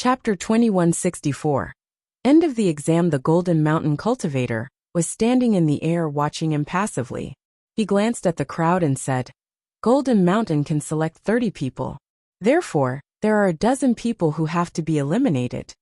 Chapter 2164. End of the exam. The Golden Mountain cultivator was standing in the air watching impassively. He glanced at the crowd and said, "Golden Mountain can select 30 people. Therefore, there are a dozen people who have to be eliminated.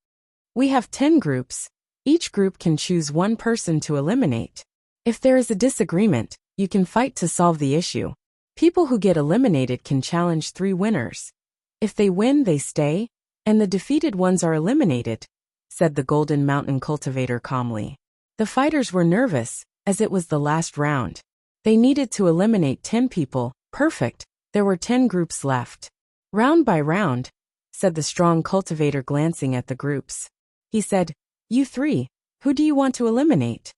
We have 10 groups. Each group can choose one person to eliminate. If there is a disagreement, you can fight to solve the issue. People who get eliminated can challenge 3 winners. If they win, they stay, and the defeated ones are eliminated," said the Golden Mountain cultivator calmly. The fighters were nervous, as it was the last round. They needed to eliminate 10 people. Perfect, there were 10 groups left. "Round by round," said the strong cultivator glancing at the groups. He said, "You 3, who do you want to eliminate?"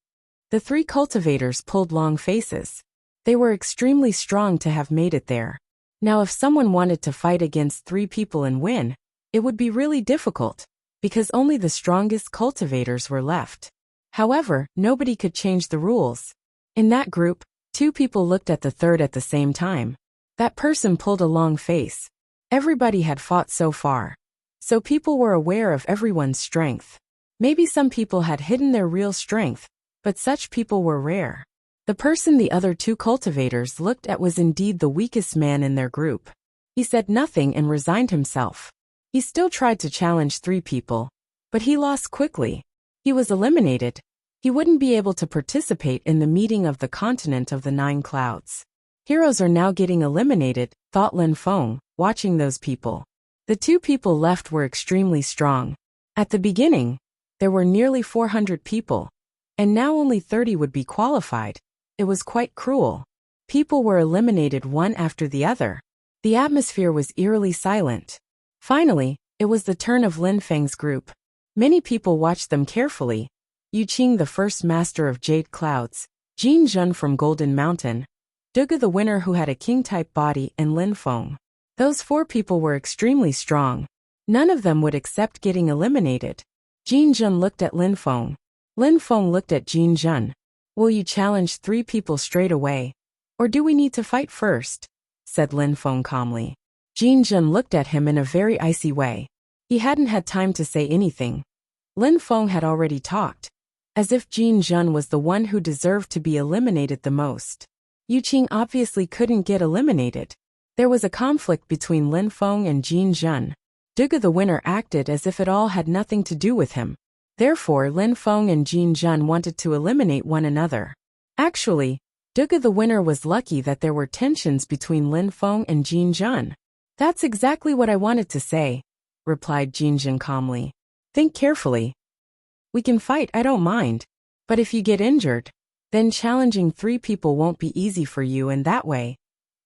The 3 cultivators pulled long faces. They were extremely strong to have made it there. Now if someone wanted to fight against 3 people and win, it would be really difficult, because only the strongest cultivators were left. However, nobody could change the rules. In that group, 2 people looked at the third at the same time. That person pulled a long face. Everybody had fought so far, so people were aware of everyone's strength. Maybe some people had hidden their real strength, but such people were rare. The person the other 2 cultivators looked at was indeed the weakest man in their group. He said nothing and resigned himself. He still tried to challenge 3 people, but he lost quickly. He was eliminated. He wouldn't be able to participate in the meeting of the continent of the 9 clouds. Heroes are now getting eliminated, thought Lin Feng, watching those people. The 2 people left were extremely strong. At the beginning, there were nearly 400 people, and now only 30 would be qualified. It was quite cruel. People were eliminated one after the other. The atmosphere was eerily silent. Finally, it was the turn of Lin Feng's group. Many people watched them carefully. Yu Qing, the first master of Jade Clouds, Jin Jun from Golden Mountain, Duga the winner who had a king-type body, and Lin Feng. Those 4 people were extremely strong. None of them would accept getting eliminated. Jin Jun looked at Lin Feng. Lin Feng looked at Jin Jun. "Will you challenge 3 people straight away? Or do we need to fight first?" said Lin Feng calmly. Jin Jun looked at him in a very icy way. He hadn't had time to say anything. Lin Feng had already talked, as if Jin Jun was the one who deserved to be eliminated the most. Yu Qing obviously couldn't get eliminated. There was a conflict between Lin Feng and Jin Jun. Duga the winner acted as if it all had nothing to do with him. Therefore, Lin Feng and Jin Jun wanted to eliminate one another. Actually, Duga the winner was lucky that there were tensions between Lin Feng and Jin Jun. "That's exactly what I wanted to say," replied Jin Jun calmly. "Think carefully. We can fight, I don't mind. But if you get injured, then challenging 3 people won't be easy for you, and that way,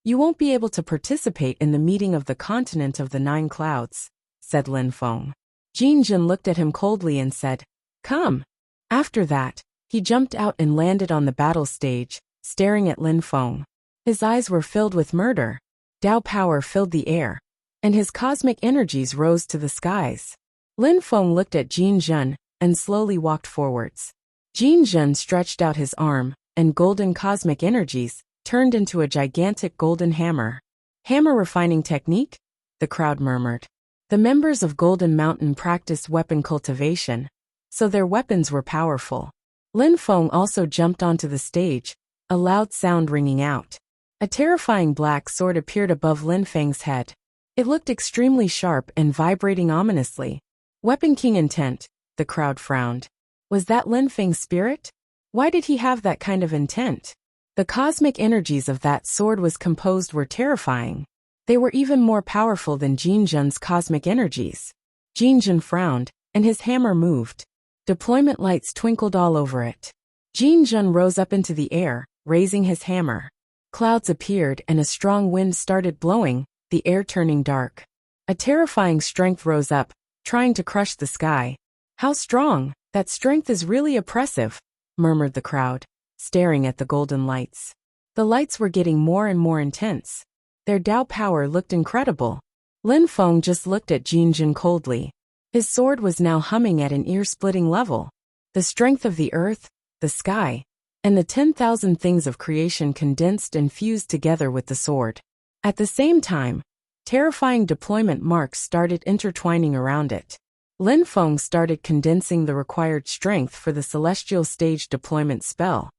you won't be able to participate in the meeting of the continent of the 9 clouds," said Lin Feng. Jin Jun looked at him coldly and said, "Come." After that, he jumped out and landed on the battle stage, staring at Lin Feng. His eyes were filled with murder. Dao power filled the air, and his cosmic energies rose to the skies. Lin Feng looked at Jin Jun and slowly walked forwards. Jin Jun stretched out his arm, and golden cosmic energies turned into a gigantic golden hammer. "Hammer refining technique?" the crowd murmured. The members of Golden Mountain practiced weapon cultivation, so their weapons were powerful. Lin Feng also jumped onto the stage, a loud sound ringing out. A terrifying black sword appeared above Lin Feng's head. It looked extremely sharp and vibrating ominously. "Weapon King intent," the crowd frowned. Was that Lin Feng's spirit? Why did he have that kind of intent? The cosmic energies of that sword were terrifying. They were even more powerful than Jin Jun's cosmic energies. Jin Jun frowned, and his hammer moved. Deployment lights twinkled all over it. Jin Jun rose up into the air, raising his hammer. Clouds appeared and a strong wind started blowing, the air turning dark. A terrifying strength rose up, trying to crush the sky. "How strong! That strength is really oppressive," murmured the crowd, staring at the golden lights. The lights were getting more and more intense. Their Dao power looked incredible. Lin Feng just looked at Jin Jun coldly. His sword was now humming at an ear-splitting level. The strength of the earth, the sky, and the 10,000 things of creation condensed and fused together with the sword. At the same time, terrifying deployment marks started intertwining around it. Lin Feng started condensing the required strength for the celestial stage deployment spell,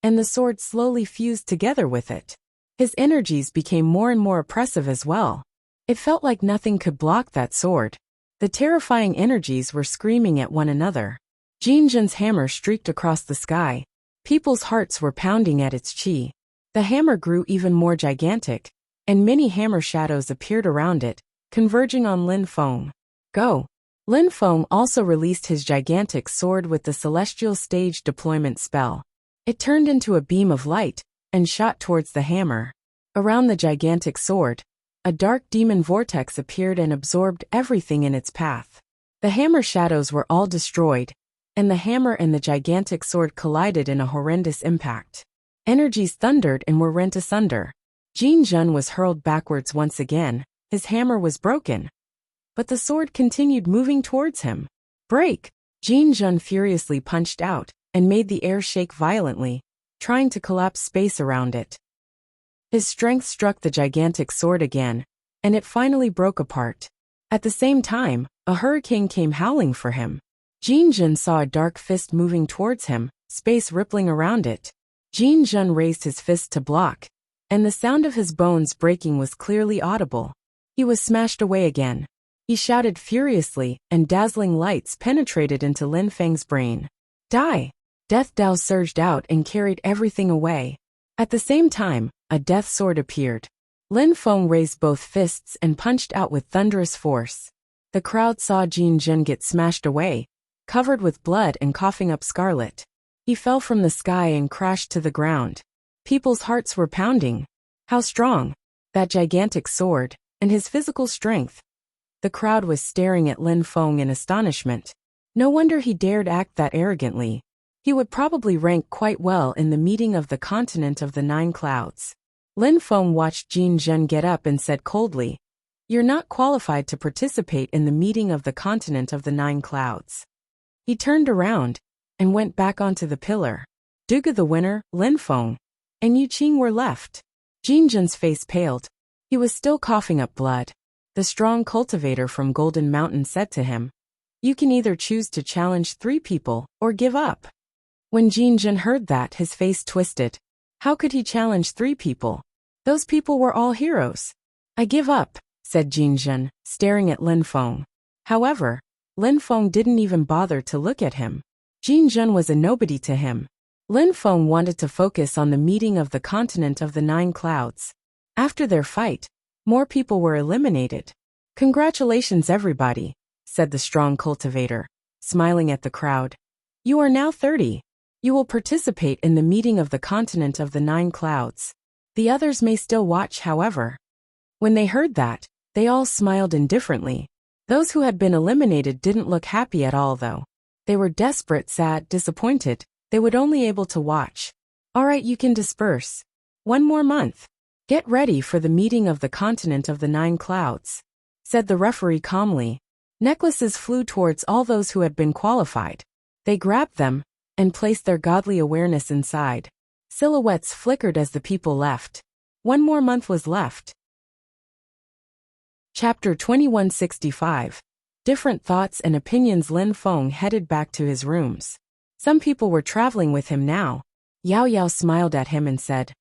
and the sword slowly fused together with it. His energies became more and more oppressive as well. It felt like nothing could block that sword. The terrifying energies were screaming at one another. Jin Jun's hammer streaked across the sky. People's hearts were pounding at its chi. The hammer grew even more gigantic, and many hammer shadows appeared around it, converging on Lin Feng. Go! Lin Feng also released his gigantic sword with the celestial stage deployment spell. It turned into a beam of light and shot towards the hammer. Around the gigantic sword, a dark demon vortex appeared and absorbed everything in its path. The hammer shadows were all destroyed, and the hammer and the gigantic sword collided in a horrendous impact. Energies thundered and were rent asunder. Jin Jun was hurled backwards once again. His hammer was broken, but the sword continued moving towards him. Break! Jin Jun furiously punched out and made the air shake violently, trying to collapse space around it. His strength struck the gigantic sword again, and it finally broke apart. At the same time, a hurricane came howling for him. Jin Jun saw a dark fist moving towards him, space rippling around it. Jin Jun raised his fist to block, and the sound of his bones breaking was clearly audible. He was smashed away again. He shouted furiously, and dazzling lights penetrated into Lin Feng's brain. Die! Death Dao surged out and carried everything away. At the same time, a death sword appeared. Lin Feng raised both fists and punched out with thunderous force. The crowd saw Jin Jun get smashed away, covered with blood and coughing up scarlet. He fell from the sky and crashed to the ground. People's hearts were pounding. How strong! That gigantic sword, and his physical strength. The crowd was staring at Lin Feng in astonishment. No wonder he dared act that arrogantly. He would probably rank quite well in the meeting of the continent of the 9 clouds. Lin Feng watched Jin Jun get up and said coldly, "You're not qualified to participate in the meeting of the continent of the 9 clouds." He turned around and went back onto the pillar. Duga the winner, Lin Feng, and Yu Qing were left. Jin Jun's face paled. He was still coughing up blood. The strong cultivator from Golden Mountain said to him, "You can either choose to challenge 3 people or give up." When Jin Jun heard that, his face twisted. How could he challenge 3 people? Those people were all heroes. "I give up," said Jin Jun, staring at Lin Feng. However, Lin Feng didn't even bother to look at him. Jin Jun was a nobody to him. Lin Feng wanted to focus on the meeting of the continent of the 9 clouds. After their fight, more people were eliminated. "Congratulations everybody," said the strong cultivator, smiling at the crowd. "You are now 30. You will participate in the meeting of the continent of the 9 clouds. The others may still watch, however." When they heard that, they all smiled indifferently. Those who had been eliminated didn't look happy at all though. They were desperate, sad, disappointed. They would only able to watch. "All right, you can disperse. 1 more month. Get ready for the meeting of the continent of the 9 clouds," said the referee calmly. Necklaces flew towards all those who had been qualified. They grabbed them and placed their godly awareness inside. Silhouettes flickered as the people left. 1 more month was left. Chapter 2165. Different thoughts and opinions. Lin Feng headed back to his rooms. Some people were traveling with him now. Yao Yao smiled at him and said,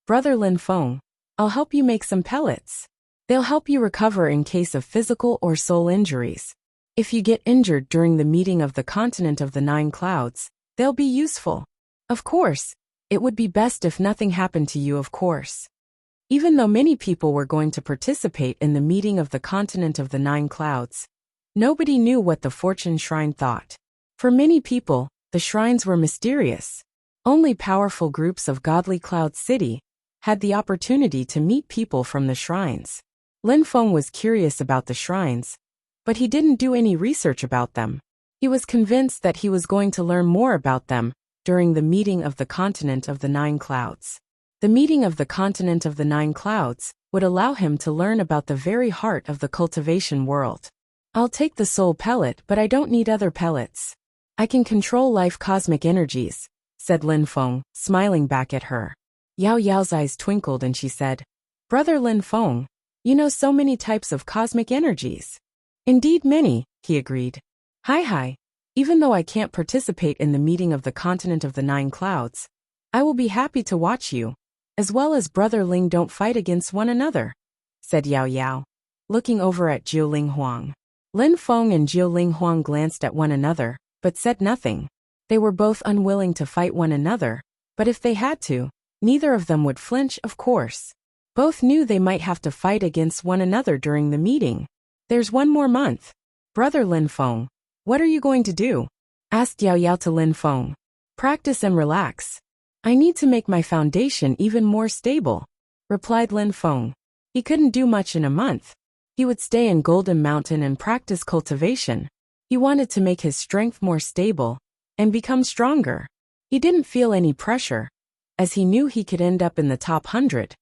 "Brother Lin Feng, I'll help you make some pellets. They'll help you recover in case of physical or soul injuries. If you get injured during the meeting of the continent of the 9 clouds, they'll be useful. Of course, it would be best if nothing happened to you, of course." Even though many people were going to participate in the meeting of the continent of the 9 clouds, nobody knew what the Fortune Shrine thought. For many people, the shrines were mysterious. Only powerful groups of godly Cloud City had the opportunity to meet people from the shrines. Lin Feng was curious about the shrines, but he didn't do any research about them. He was convinced that he was going to learn more about them during the meeting of the continent of the 9 clouds. The meeting of the continent of the 9 clouds would allow him to learn about the very heart of the cultivation world. "I'll take the soul pellet, but I don't need other pellets. I can control life cosmic energies," said Lin Feng, smiling back at her. Yao Yao's eyes twinkled and she said, "Brother Lin Feng, you know so many types of cosmic energies." "Indeed many," he agreed. Hi. Even though I can't participate in the meeting of the continent of the 9 clouds, I will be happy to watch you, as well as Brother Ling don't fight against one another, said Yao Yao, looking over at Jiu Ling Huang. Lin Feng and Jiu Ling Huang glanced at one another, but said nothing. They were both unwilling to fight one another, but if they had to, neither of them would flinch, of course. Both knew they might have to fight against one another during the meeting. There's 1 more month. Brother Lin Feng, what are you going to do? Asked Yao Yao to Lin Feng. Practice and relax. I need to make my foundation even more stable, replied Lin Feng. He couldn't do much in a month. He would stay in Golden Mountain and practice cultivation. He wanted to make his strength more stable and become stronger. He didn't feel any pressure, as he knew he could end up in the top 100.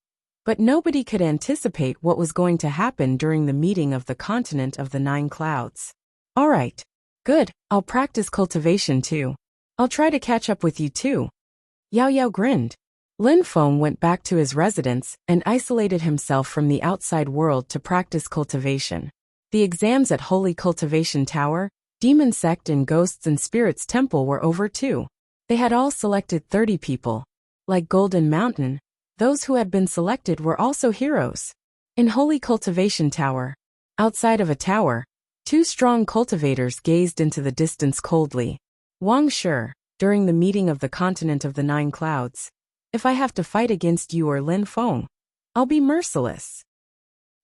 But nobody could anticipate what was going to happen during the meeting of the continent of the 9 clouds. All right. Good, I'll practice cultivation too. I'll try to catch up with you too. Yao Yao grinned. Lin Feng went back to his residence and isolated himself from the outside world to practice cultivation. The exams at Holy Cultivation Tower, Demon Sect and Ghosts and Spirits Temple were over too. They had all selected 30 people. Like Golden Mountain, those who had been selected were also heroes. In Holy Cultivation Tower, outside of a tower, 2 strong cultivators gazed into the distance coldly. Wang Shi, during the meeting of the continent of the 9 clouds, if I have to fight against you or Lin Feng, I'll be merciless,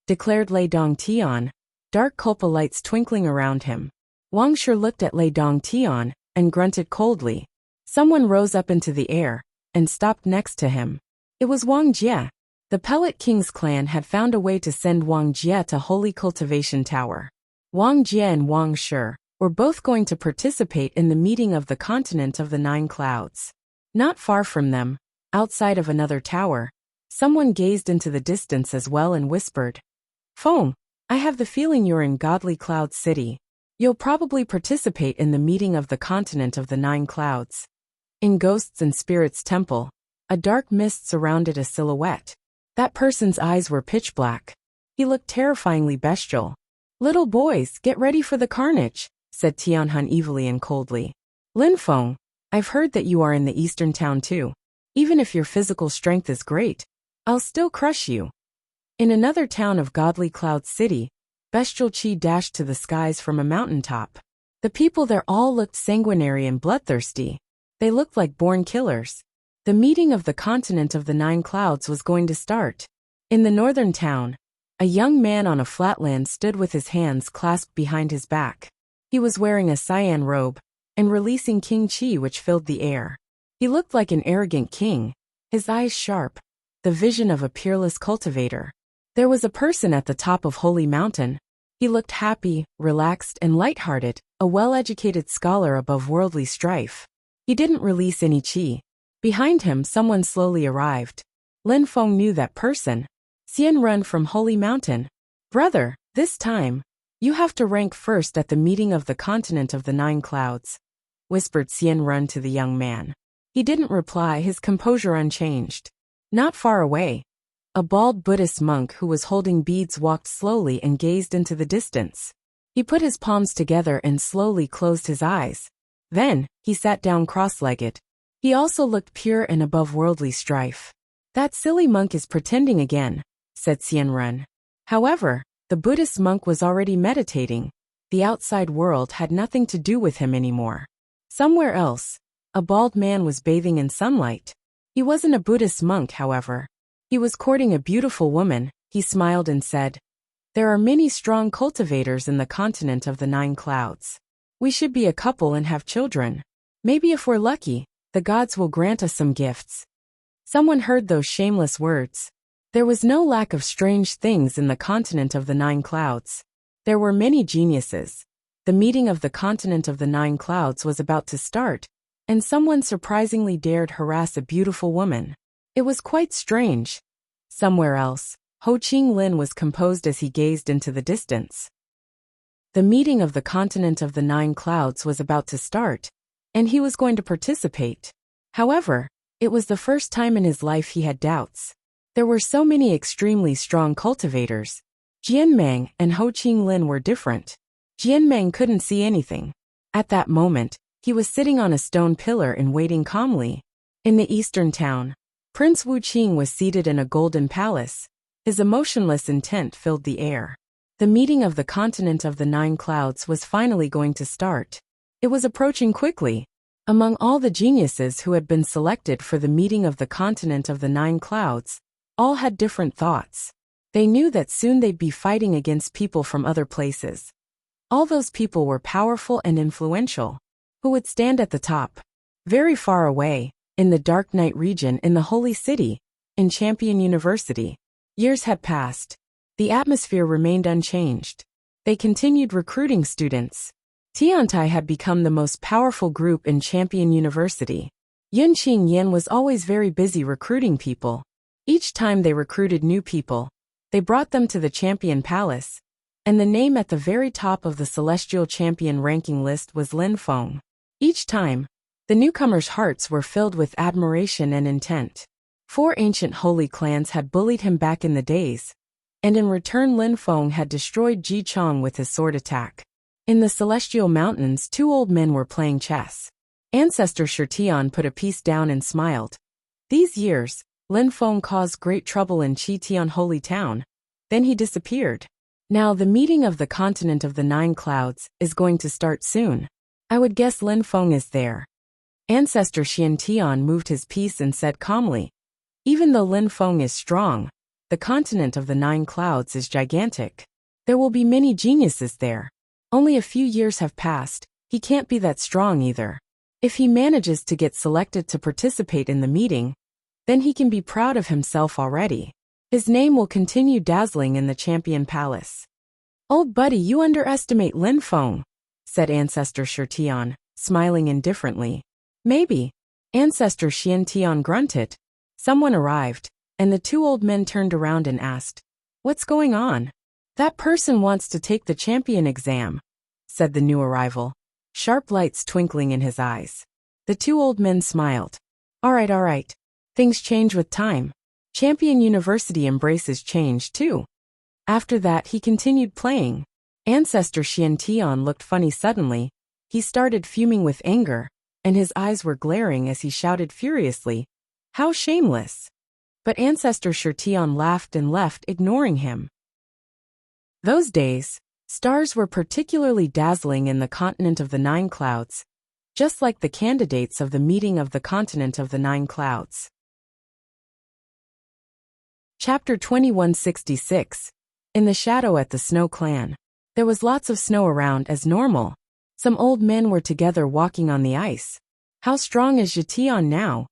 declared Lei Dongtian, dark culpa lights twinkling around him. Wang Shi looked at Lei Dongtian and grunted coldly. Someone rose up into the air and stopped next to him. It was Wang Jie. The Pellet King's clan had found a way to send Wang Jie to Holy Cultivation Tower. Wang Jie and Wang Shi were both going to participate in the meeting of the continent of the 9 clouds. Not far from them, outside of another tower, someone gazed into the distance as well and whispered, Feng, I have the feeling you're in Godly Cloud City. You'll probably participate in the meeting of the continent of the 9 clouds. In Ghosts and Spirits Temple, a dark mist surrounded a silhouette. That person's eyes were pitch black. He looked terrifyingly bestial. Little boys, get ready for the carnage, said Tianhun evilly and coldly. Lin Feng, I've heard that you are in the eastern town too. Even if your physical strength is great, I'll still crush you. In another town of Godly Cloud City, bestial chi dashed to the skies from a mountaintop. The people there all looked sanguinary and bloodthirsty. They looked like born killers. The meeting of the continent of the 9 clouds was going to start. In the northern town, a young man on a flatland stood with his hands clasped behind his back. He was wearing a cyan robe and releasing king chi which filled the air. He looked like an arrogant king, his eyes sharp, the vision of a peerless cultivator. There was a person at the top of Holy Mountain. He looked happy, relaxed, and lighthearted, a well-educated scholar above worldly strife. He didn't release any chi. Behind him, someone slowly arrived. Lin Feng knew that person. Xian Run from Holy Mountain. Brother, this time, you have to rank first at the meeting of the continent of the 9 clouds, whispered Xian Run to the young man. He didn't reply, his composure unchanged. Not far away, a bald Buddhist monk who was holding beads walked slowly and gazed into the distance. He put his palms together and slowly closed his eyes. Then, he sat down cross-legged. He also looked pure and above worldly strife. That silly monk is pretending again, said Xian Run. However, the Buddhist monk was already meditating. The outside world had nothing to do with him anymore. Somewhere else, a bald man was bathing in sunlight. He wasn't a Buddhist monk, however. He was courting a beautiful woman. He smiled and said, There are many strong cultivators in the continent of the 9 clouds. We should be a couple and have children. Maybe if we're lucky, the gods will grant us some gifts. Someone heard those shameless words. There was no lack of strange things in the continent of the 9 clouds. There were many geniuses. The meeting of the continent of the 9 clouds was about to start, and someone surprisingly dared harass a beautiful woman. It was quite strange. Somewhere else, Ho Ching Lin was composed as he gazed into the distance. The meeting of the continent of the 9 clouds was about to start, and he was going to participate. However, it was the first time in his life he had doubts. There were so many extremely strong cultivators. Jianmeng and Ho Ching Lin were different. Jianmeng couldn't see anything. At that moment, he was sitting on a stone pillar and waiting calmly. In the eastern town, Prince Wuxia was seated in a golden palace. His emotionless intent filled the air. The meeting of the continent of the 9 clouds was finally going to start. It was approaching quickly. Among all the geniuses who had been selected for the meeting of the continent of the 9 clouds, all had different thoughts. They knew that soon they'd be fighting against people from other places. All those people were powerful and influential. Who would stand at the top? Very far away, in the Dark Night region in the Holy City, in Champion University. Years had passed. The atmosphere remained unchanged. They continued recruiting students. Tiantai had become the most powerful group in Champion University. Yunqing Yan was always very busy recruiting people. Each time they recruited new people, they brought them to the Champion Palace, and the name at the very top of the Celestial Champion ranking list was Lin Feng. Each time, the newcomers' hearts were filled with admiration and intent. 4 ancient holy clans had bullied him back in the days, and in return Lin Feng had destroyed Ji Chong with his sword attack. In the Celestial Mountains 2 old men were playing chess. Ancestor Shirtian put a piece down and smiled. These years, Lin Feng caused great trouble in Qitian Holy Town. Then he disappeared. Now the meeting of the continent of the 9 clouds is going to start soon. I would guess Lin Feng is there. Ancestor Xian Tian moved his piece and said calmly, even though Lin Feng is strong, the continent of the 9 clouds is gigantic. There will be many geniuses there. Only a few years have passed, he can't be that strong either. If he manages to get selected to participate in the meeting, then he can be proud of himself already. His name will continue dazzling in the Champion Palace. Old buddy, you underestimate Lin Feng, said Ancestor Shirtian, smiling indifferently. Maybe. Ancestor Xian Tian grunted. Someone arrived, and the 2 old men turned around and asked, what's going on? That person wants to take the champion exam, said the new arrival, sharp lights twinkling in his eyes. The 2 old men smiled. All right. Things change with time. Champion University embraces change too. After that he continued playing. Ancestor Xian Tian looked funny suddenly. He started fuming with anger, and his eyes were glaring as he shouted furiously, how shameless! But Ancestor Shirtian laughed and left, ignoring him. Those days, stars were particularly dazzling in the continent of the 9 clouds, just like the candidates of the meeting of the continent of the 9 clouds. Chapter 2166. In the shadow at the Snow Clan. There was lots of snow around as normal. Some old men were together walking on the ice. How strong is Jitian now?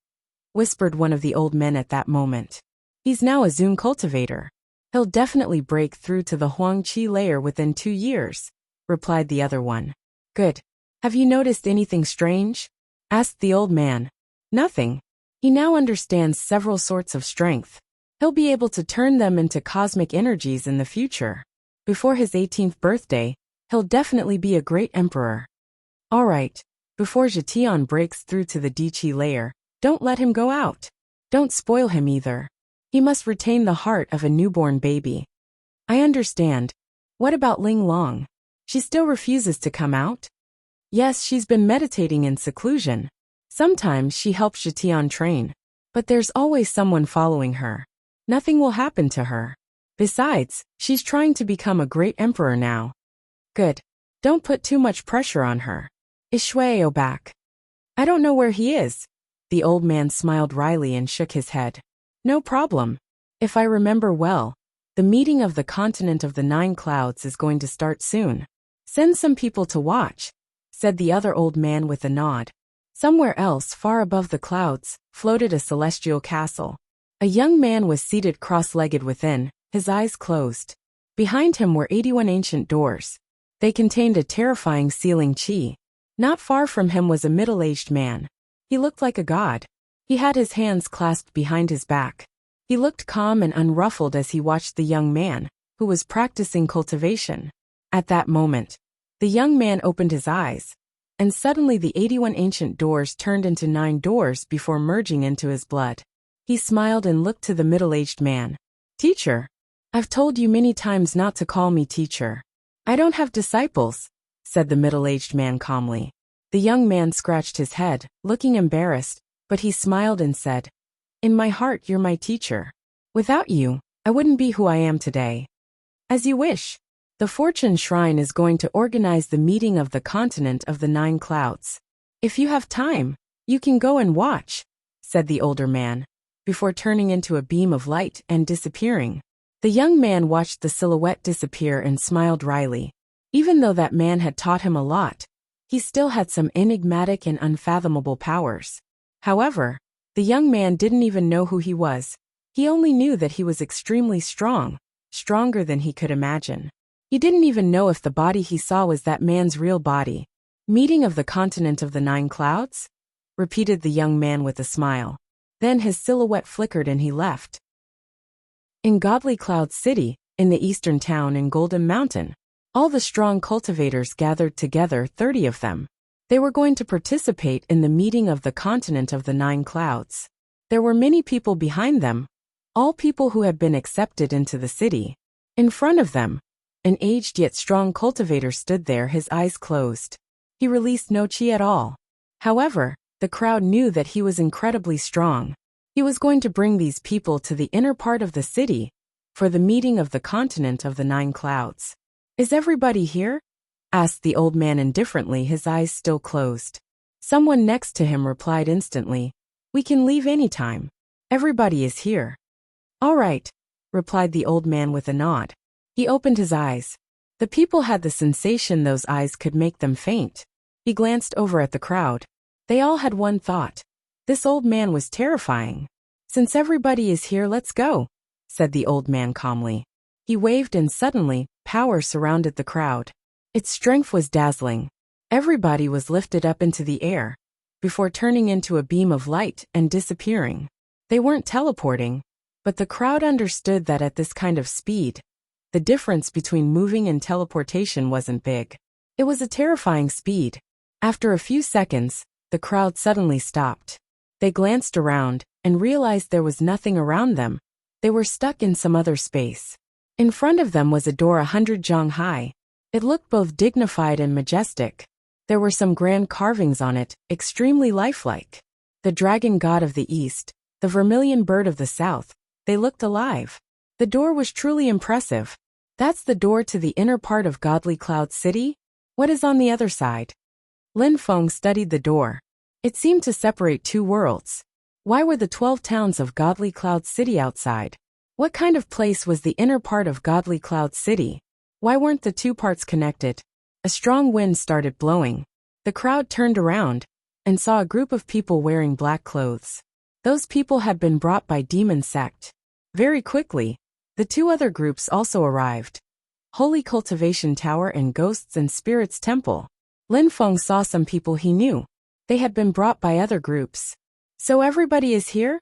Whispered one of the old men at that moment. He's now a Zun cultivator. He'll definitely break through to the Huangqi layer within 2 years, replied the other one. Good. Have you noticed anything strange? Asked the old man. Nothing. He now understands several sorts of strength. He'll be able to turn them into cosmic energies in the future. Before his 18th birthday, he'll definitely be a great emperor. All right. Before Jitian breaks through to the Diqi layer, don't let him go out. Don't spoil him either. He must retain the heart of a newborn baby. I understand. What about Ling Long? She still refuses to come out? Yes, she's been meditating in seclusion. Sometimes she helps Jitian train. But there's always someone following her. Nothing will happen to her. Besides, she's trying to become a great emperor now. Good. Don't put too much pressure on her. Is Shuai back? I don't know where he is. The old man smiled wryly and shook his head. No problem. If I remember well, the meeting of the continent of the 9 clouds is going to start soon. Send some people to watch, said the other old man with a nod. Somewhere else, far above the clouds, floated a celestial castle. A young man was seated cross-legged within, his eyes closed. Behind him were 81 ancient doors. They contained a terrifying sealing qi. Not far from him was a middle-aged man. He looked like a god. He had his hands clasped behind his back. He looked calm and unruffled as he watched the young man, who was practicing cultivation. At that moment, the young man opened his eyes, and suddenly the 81 ancient doors turned into 9 doors before merging into his blood. He smiled and looked to the middle-aged man. Teacher, I've told you many times not to call me teacher. I don't have disciples, said the middle-aged man calmly. The young man scratched his head, looking embarrassed, but he smiled and said, "In my heart you're my teacher. Without you, I wouldn't be who I am today." "As you wish. The Fortune Shrine is going to organize the meeting of the continent of the 9 clouds. If you have time, you can go and watch," said the older man, before turning into a beam of light and disappearing. The young man watched the silhouette disappear and smiled wryly. Even though that man had taught him a lot, he still had some enigmatic and unfathomable powers. However, the young man didn't even know who he was. He only knew that he was extremely strong, stronger than he could imagine. He didn't even know if the body he saw was that man's real body. "Meeting of the continent of the 9 clouds?" repeated the young man with a smile. Then his silhouette flickered and he left. In Godly Cloud City, in the eastern town in Golden Mountain, all the strong cultivators gathered together, 30 of them. They were going to participate in the meeting of the continent of the 9 clouds. There were many people behind them, all people who had been accepted into the city. In front of them, an aged yet strong cultivator stood there, his eyes closed. He released no chi at all. However, the crowd knew that he was incredibly strong. He was going to bring these people to the inner part of the city for the meeting of the continent of the 9 clouds. "Is everybody here?" asked the old man indifferently, his eyes still closed. Someone next to him replied instantly, "We can leave any time. Everybody is here." "All right," replied the old man with a nod. He opened his eyes. The people had the sensation those eyes could make them faint. He glanced over at the crowd. They all had one thought. This old man was terrifying. "Since everybody is here, let's go," said the old man calmly. He waved and suddenly, power surrounded the crowd. Its strength was dazzling. Everybody was lifted up into the air, before turning into a beam of light and disappearing. They weren't teleporting, but the crowd understood that at this kind of speed, the difference between moving and teleportation wasn't big. It was a terrifying speed. After a few seconds, the crowd suddenly stopped. They glanced around and realized there was nothing around them. They were stuck in some other space. In front of them was a door 100 jong high. It looked both dignified and majestic. There were some grand carvings on it, extremely lifelike. The dragon god of the east, the vermilion bird of the south, they looked alive. The door was truly impressive. "That's the door to the inner part of Godly Cloud City? What is on the other side?" Lin Feng studied the door. It seemed to separate 2 worlds. Why were the 12 towns of Godly Cloud City outside? What kind of place was the inner part of Godly Cloud City? Why weren't the 2 parts connected? A strong wind started blowing. The crowd turned around and saw a group of people wearing black clothes. Those people had been brought by Demon Sect. Very quickly, the 2 other groups also arrived. Holy Cultivation Tower and Ghosts and Spirits Temple. Lin Feng saw some people he knew. They had been brought by other groups. "So everybody is here?"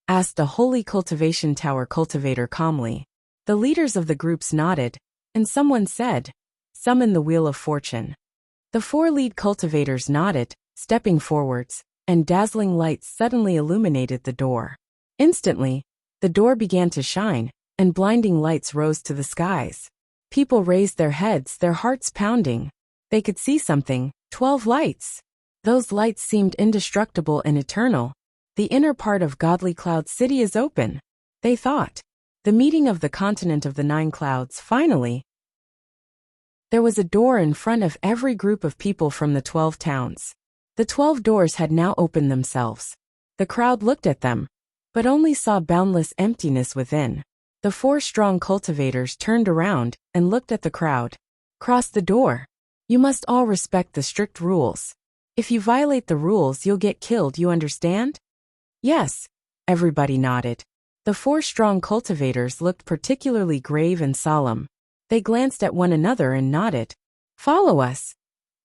asked a Holy Cultivation Tower cultivator calmly. The leaders of the groups nodded, and someone said, "Summon the Wheel of Fortune." The 4 lead cultivators nodded, stepping forwards, and dazzling lights suddenly illuminated the door. Instantly, the door began to shine, and blinding lights rose to the skies. People raised their heads, their hearts pounding. They could see something, 12 lights. Those lights seemed indestructible and eternal. The inner part of Godly Cloud City is open, they thought. The meeting of the continent of the 9 clouds, finally. There was a door in front of every group of people from the 12 towns. The 12 doors had now opened themselves. The crowd looked at them, but only saw boundless emptiness within. The 4 strong cultivators turned around and looked at the crowd. "Cross the door. You must all respect the strict rules. If you violate the rules, you'll get killed, you understand?" "Yes," everybody nodded. The 4 strong cultivators looked particularly grave and solemn. They glanced at one another and nodded. "Follow us,"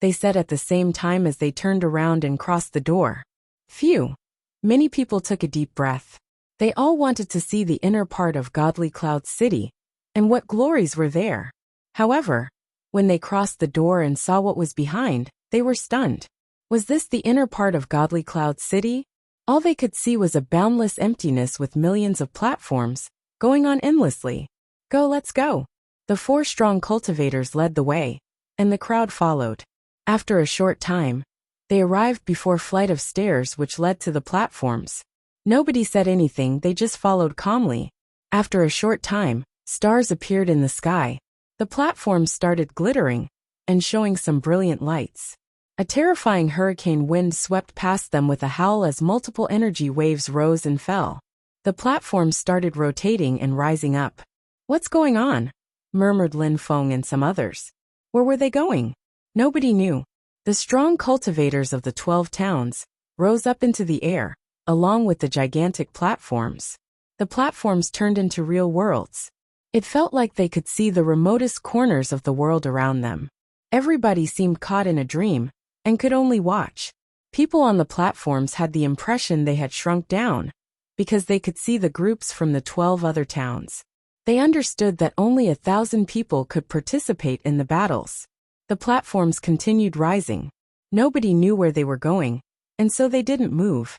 they said at the same time as they turned around and crossed the door. Phew! Many people took a deep breath. They all wanted to see the inner part of Godly Cloud City, and what glories were there. However, when they crossed the door and saw what was behind, they were stunned. Was this the inner part of Godly Cloud City? All they could see was a boundless emptiness with millions of platforms, going on endlessly. "Go, let's go." The 4 strong cultivators led the way, and the crowd followed. After a short time, they arrived before a flight of stairs which led to the platforms. Nobody said anything, they just followed calmly. After a short time, stars appeared in the sky. The platforms started glittering and showing some brilliant lights. A terrifying hurricane wind swept past them with a howl as multiple energy waves rose and fell. The platforms started rotating and rising up. "What's going on?" murmured Lin Feng and some others. Where were they going? Nobody knew. The strong cultivators of the 12 towns rose up into the air, along with the gigantic platforms. The platforms turned into real worlds. It felt like they could see the remotest corners of the world around them. Everybody seemed caught in a dream and could only watch. People on the platforms had the impression they had shrunk down because they could see the groups from the 12 other towns. They understood that only 1,000 people could participate in the battles. The platforms continued rising. Nobody knew where they were going, and so they didn't move.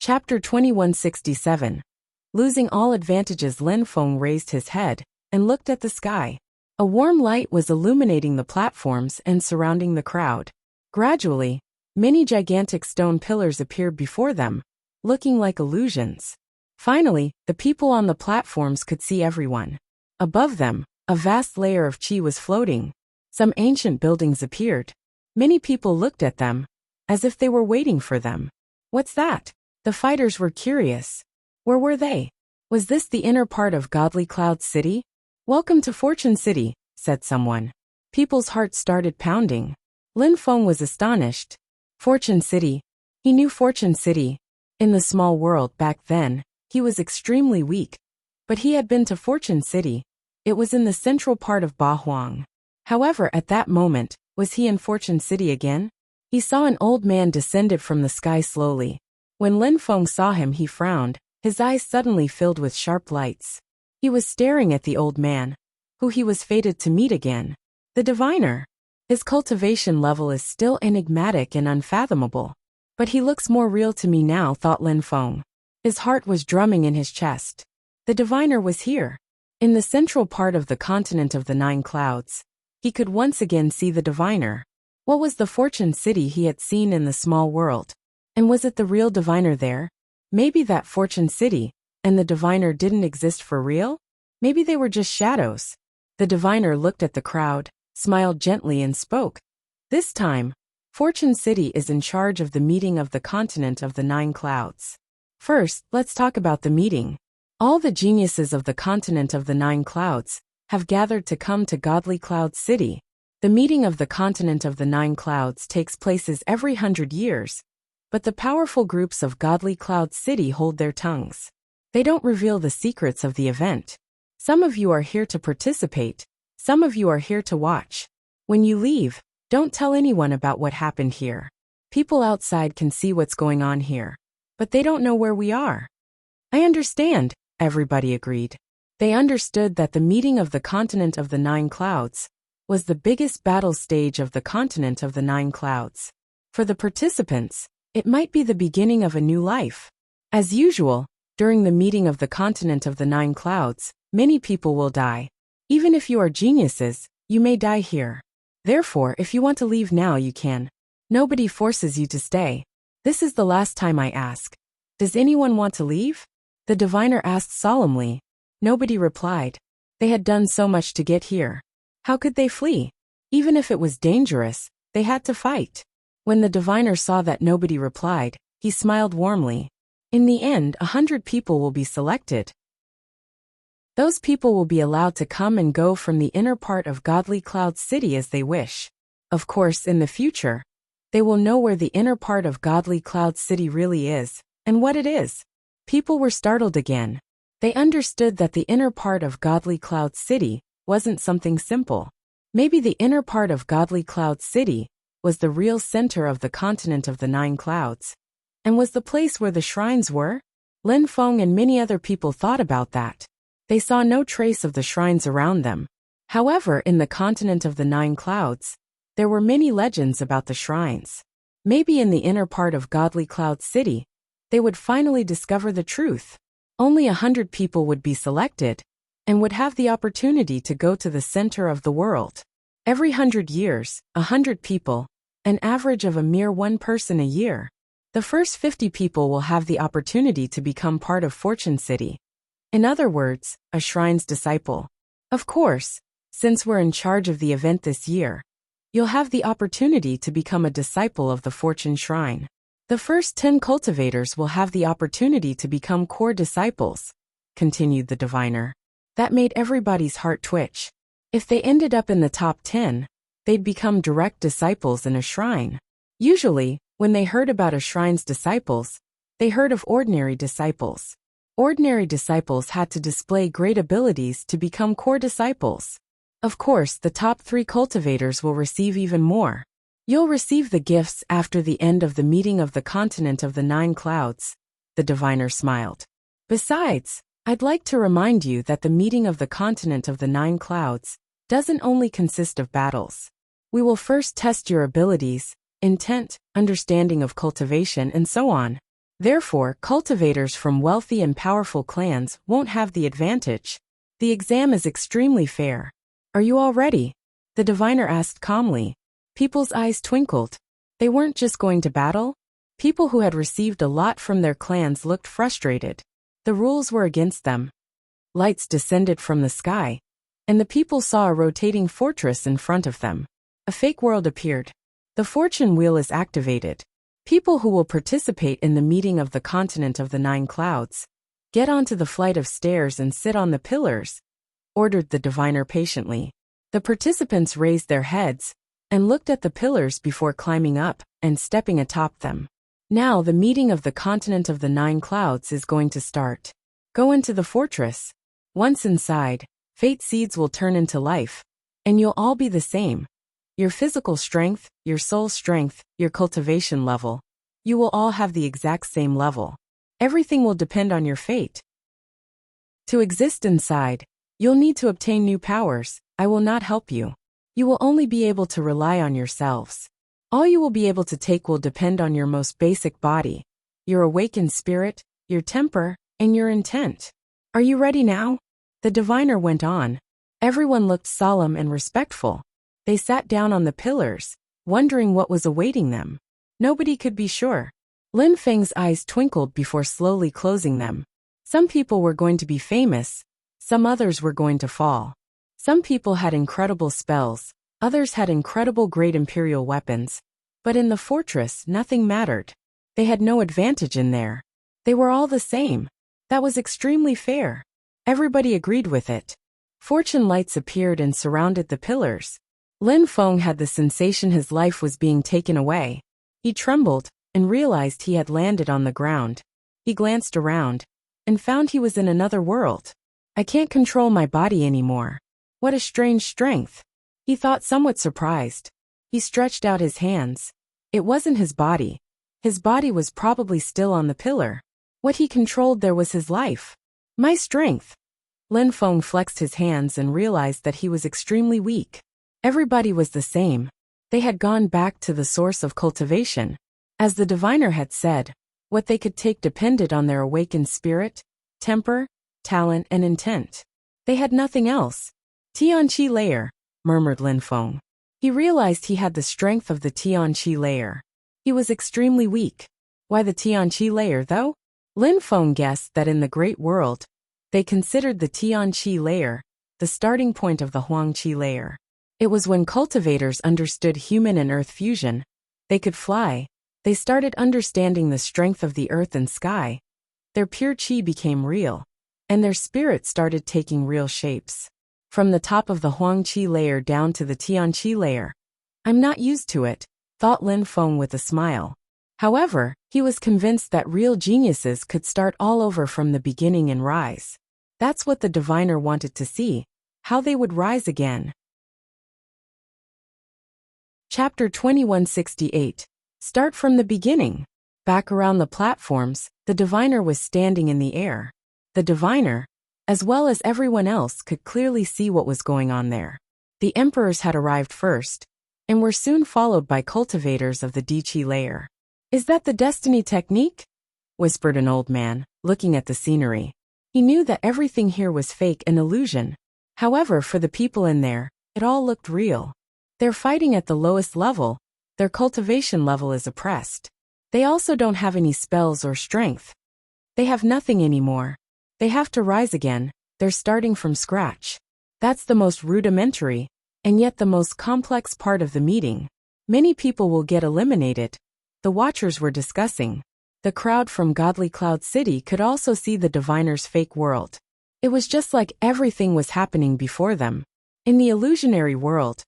Chapter 2167. Losing all advantages. Lin Feng raised his head and looked at the sky. A warm light was illuminating the platforms and surrounding the crowd. Gradually, many gigantic stone pillars appeared before them, looking like illusions. Finally, the people on the platforms could see everyone. Above them, a vast layer of qi was floating. Some ancient buildings appeared. Many people looked at them, as if they were waiting for them. What's that? The fighters were curious. Where were they? Was this the inner part of Godly Cloud City? "Welcome to Fortune City," said someone. People's hearts started pounding. Lin Feng was astonished. Fortune City. He knew Fortune City. In the small world back then, he was extremely weak. But he had been to Fortune City. It was in the central part of Bahuang. However, at that moment, was he in Fortune City again? He saw an old man descended from the sky slowly. When Lin Feng saw him, he frowned. His eyes suddenly filled with sharp lights. He was staring at the old man, who he was fated to meet again. The diviner. His cultivation level is still enigmatic and unfathomable. But he looks more real to me now, thought Lin Feng. His heart was drumming in his chest. The diviner was here. In the central part of the continent of the 9 clouds, he could once again see the diviner. What was the Fortune City he had seen in the small world? And was it the real diviner there? Maybe that Fortune City and the diviner didn't exist for real? Maybe they were just shadows. The diviner looked at the crowd, smiled gently and spoke. This time, Fortune City is in charge of the meeting of the continent of the 9 clouds. First, let's talk about the meeting. All the geniuses of the continent of the 9 clouds have gathered to come to Godly Cloud City. The meeting of the continent of the 9 clouds takes place every 100 years, but the powerful groups of Godly Cloud City hold their tongues. They don't reveal the secrets of the event. Some of you are here to participate. Some of you are here to watch. When you leave, don't tell anyone about what happened here. People outside can see what's going on here, but they don't know where we are. I understand, everybody agreed. They understood that the meeting of the continent of the 9 clouds was the biggest battle stage of the continent of the 9 clouds. For the participants, it might be the beginning of a new life. As usual, during the meeting of the continent of the 9 clouds, many people will die. Even if you are geniuses, you may die here. Therefore, if you want to leave now, you can. Nobody forces you to stay. This is the last time I ask. Does anyone want to leave? The diviner asked solemnly. Nobody replied. They had done so much to get here. How could they flee? Even if it was dangerous, they had to fight. When the diviner saw that nobody replied, he smiled warmly. In the end, 100 people will be selected. Those people will be allowed to come and go from the inner part of Godly Cloud City as they wish. Of course, in the future, they will know where the inner part of Godly Cloud City really is, and what it is. People were startled again. They understood that the inner part of Godly Cloud City wasn't something simple. Maybe the inner part of Godly Cloud City was the real center of the continent of the 9 clouds. And was the place where the shrines were? Lin Feng and many other people thought about that. They saw no trace of the shrines around them. However, in the continent of the 9 clouds, there were many legends about the shrines. Maybe in the inner part of Godly Cloud City, they would finally discover the truth. Only 100 people would be selected, and would have the opportunity to go to the center of the world. Every 100 years, 100 people, an average of a mere one person a year. The first 50 people will have the opportunity to become part of Fortune City. In other words, a shrine's disciple. Of course, since we're in charge of the event this year, you'll have the opportunity to become a disciple of the Fortune Shrine. The first 10 cultivators will have the opportunity to become core disciples, continued the diviner. That made everybody's heart twitch. If they ended up in the top 10, they'd become direct disciples in a shrine. Usually, when they heard about a shrine's disciples, they heard of ordinary disciples. Ordinary disciples had to display great abilities to become core disciples. Of course, the top 3 cultivators will receive even more. You'll receive the gifts after the end of the meeting of the continent of the 9 clouds, the diviner smiled. Besides, I'd like to remind you that the meeting of the continent of the 9 clouds doesn't only consist of battles. We will first test your abilities, intent, understanding of cultivation, and so on. Therefore, cultivators from wealthy and powerful clans won't have the advantage. The exam is extremely fair. Are you all ready? The diviner asked calmly. People's eyes twinkled. They weren't just going to battle. People who had received a lot from their clans looked frustrated. The rules were against them. Lights descended from the sky, and the people saw a rotating fortress in front of them. A fake world appeared. The fortune wheel is activated. People who will participate in the meeting of the continent of the 9 clouds, get onto the flight of stairs and sit on the pillars, ordered the diviner patiently. The participants raised their heads and looked at the pillars before climbing up and stepping atop them. Now the meeting of the continent of the 9 clouds is going to start. Go into the fortress. Once inside, fate seeds will turn into life, and you'll all be the same. Your physical strength, your soul strength, your cultivation level. You will all have the exact same level. Everything will depend on your fate. To exist inside, you'll need to obtain new powers. I will not help you. You will only be able to rely on yourselves. All you will be able to take will depend on your most basic body, your awakened spirit, your temper, and your intent. Are you ready now? The diviner went on. Everyone looked solemn and respectful. They sat down on the pillars, wondering what was awaiting them. Nobody could be sure. Lin Feng's eyes twinkled before slowly closing them. Some people were going to be famous, some others were going to fall. Some people had incredible spells, others had incredible great imperial weapons. But in the fortress, nothing mattered. They had no advantage in there. They were all the same. That was extremely fair. Everybody agreed with it. Fortune lights appeared and surrounded the pillars. Lin Feng had the sensation his life was being taken away. He trembled and realized he had landed on the ground. He glanced around and found he was in another world. I can't control my body anymore. What a strange strength. He thought, somewhat surprised. He stretched out his hands. It wasn't his body. His body was probably still on the pillar. What he controlled there was his life. My strength. Lin Feng flexed his hands and realized that he was extremely weak. Everybody was the same. They had gone back to the source of cultivation. As the diviner had said, what they could take depended on their awakened spirit, temper, talent, and intent. They had nothing else. Tianqi layer, murmured Lin Feng. He realized he had the strength of the Tianqi layer. He was extremely weak. Why the Tianqi layer, though? Lin Feng guessed that in the great world, they considered the Tianqi layer the starting point of the Huangqi layer. It was when cultivators understood human and earth fusion. They could fly. They started understanding the strength of the earth and sky. Their pure qi became real, and their spirit started taking real shapes. From the top of the Huangqi layer down to the Tianqi layer. I'm not used to it, thought Lin Feng with a smile. However, he was convinced that real geniuses could start all over from the beginning and rise. That's what the diviner wanted to see, how they would rise again. Chapter 2168. Start from the beginning. Back around the platforms, the diviner was standing in the air. The diviner, as well as everyone else, could clearly see what was going on there. The emperors had arrived first, and were soon followed by cultivators of the Diqi layer. Is that the destiny technique? Whispered an old man, looking at the scenery. He knew that everything here was fake and illusion. However, for the people in there, it all looked real. They're fighting at the lowest level. Their cultivation level is oppressed. They also don't have any spells or strength. They have nothing anymore. They have to rise again. They're starting from scratch. That's the most rudimentary, and yet the most complex part of the meeting. Many people will get eliminated. The watchers were discussing. The crowd from Godly Cloud City could also see the diviner's fake world. It was just like everything was happening before them. In the illusionary world,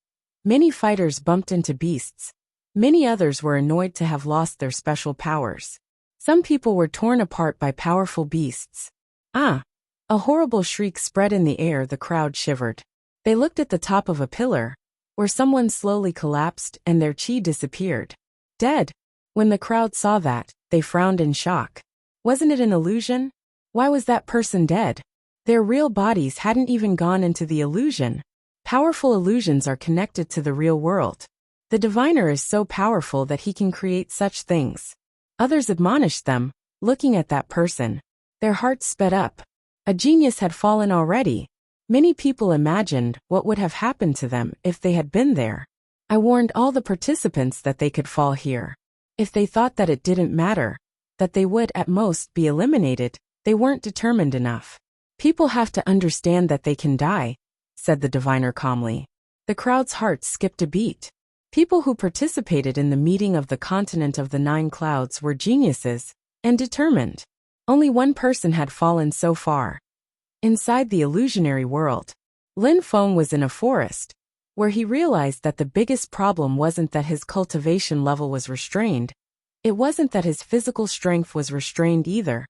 many fighters bumped into beasts. Many others were annoyed to have lost their special powers. Some people were torn apart by powerful beasts. Ah! A horrible shriek spread in the air. The crowd shivered. They looked at the top of a pillar, where someone slowly collapsed and their chi disappeared. Dead! When the crowd saw that, they frowned in shock. Wasn't it an illusion? Why was that person dead? Their real bodies hadn't even gone into the illusion. Powerful illusions are connected to the real world. The diviner is so powerful that he can create such things. Others admonished them, looking at that person. Their hearts sped up. A genius had fallen already. Many people imagined what would have happened to them if they had been there. I warned all the participants that they could fall here. If they thought that it didn't matter, that they would at most be eliminated, they weren't determined enough. People have to understand that they can die, said the diviner calmly. The crowd's hearts skipped a beat. People who participated in the meeting of the continent of the 9 clouds were geniuses and determined. Only one person had fallen so far. Inside the illusionary world, Lin Feng was in a forest, where he realized that the biggest problem wasn't that his cultivation level was restrained. It wasn't that his physical strength was restrained either.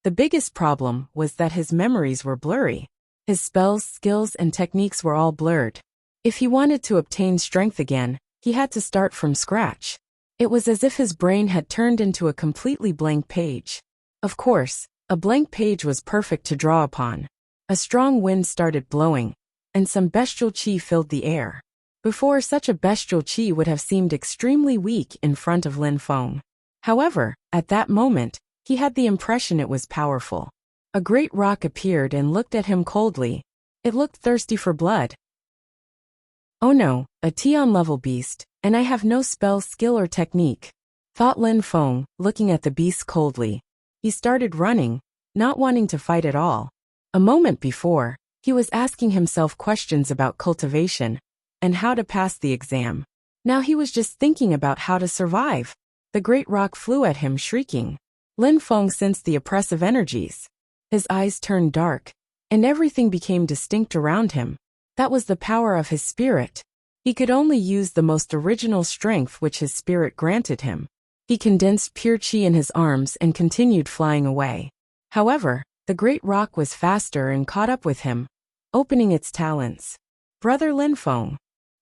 The biggest problem was that his memories were blurry. His spells, skills, and techniques were all blurred. If he wanted to obtain strength again, he had to start from scratch. It was as if his brain had turned into a completely blank page. Of course, a blank page was perfect to draw upon. A strong wind started blowing, and some bestial chi filled the air. Before, such a bestial chi would have seemed extremely weak in front of Lin Feng. However, at that moment, he had the impression it was powerful. A great rock appeared and looked at him coldly. It looked thirsty for blood. Oh no, a Tian-level beast, and I have no spell, skill or technique, thought Lin Feng, looking at the beast coldly. He started running, not wanting to fight at all. A moment before, he was asking himself questions about cultivation and how to pass the exam. Now he was just thinking about how to survive. The great rock flew at him, shrieking. Lin Feng sensed the oppressive energies. His eyes turned dark, and everything became distinct around him. That was the power of his spirit. He could only use the most original strength which his spirit granted him. He condensed pure chi in his arms and continued flying away. However, the great rock was faster and caught up with him, opening its talons. Brother Lin Feng.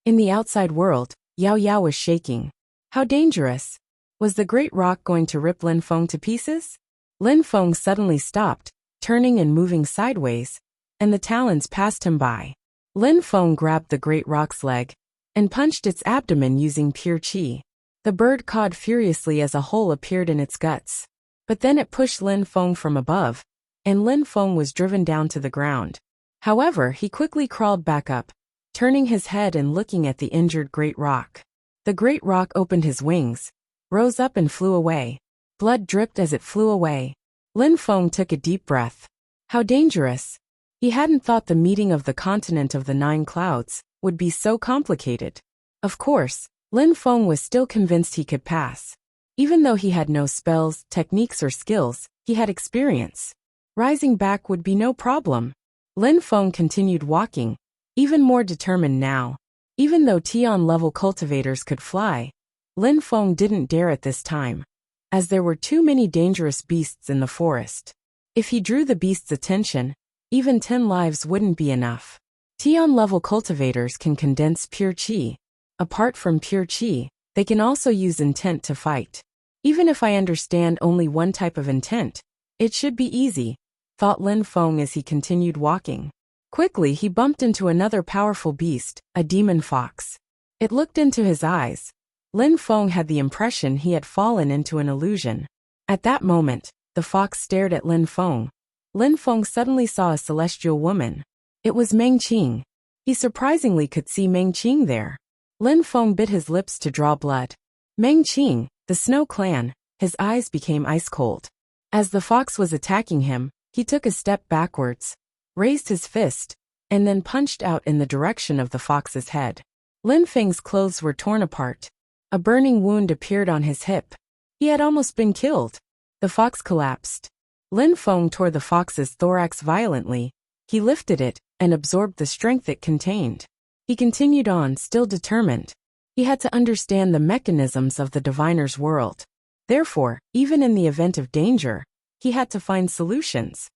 In the outside world, Yao Yao was shaking. How dangerous! Was the great rock going to rip Lin Feng to pieces? Lin Feng suddenly stopped, turning and moving sideways, and the talons passed him by. Lin Feng grabbed the great rock's leg and punched its abdomen using pure chi. The bird cawed furiously as a hole appeared in its guts. But then it pushed Lin Feng from above, and Lin Feng was driven down to the ground. However, he quickly crawled back up, turning his head and looking at the injured great rock. The great rock opened his wings, rose up and flew away. Blood dripped as it flew away. Lin Feng took a deep breath. How dangerous! He hadn't thought the meeting of the continent of the 9 clouds would be so complicated. Of course, Lin Feng was still convinced he could pass. Even though he had no spells, techniques or skills, he had experience. Rising back would be no problem. Lin Feng continued walking, even more determined now. Even though Tian-level cultivators could fly, Lin Feng didn't dare at this time, as there were too many dangerous beasts in the forest. If he drew the beast's attention, even 10 lives wouldn't be enough. Tian-level cultivators can condense pure chi. Apart from pure chi, they can also use intent to fight. Even if I understand only one type of intent, it should be easy, thought Lin Feng as he continued walking. Quickly he bumped into another powerful beast, a demon fox. It looked into his eyes. Lin Feng had the impression he had fallen into an illusion. At that moment, the fox stared at Lin Feng. Lin Feng suddenly saw a celestial woman. It was Meng Qing. He surprisingly could see Meng Qing there. Lin Feng bit his lips to draw blood. Meng Qing, the Snow Clan, his eyes became ice cold. As the fox was attacking him, he took a step backwards, raised his fist, and then punched out in the direction of the fox's head. Lin Feng's clothes were torn apart. A burning wound appeared on his hip. He had almost been killed. The fox collapsed. Lin Feng tore the fox's thorax violently. He lifted it and absorbed the strength it contained. He continued on, still determined. He had to understand the mechanisms of the diviner's world. Therefore, even in the event of danger, he had to find solutions.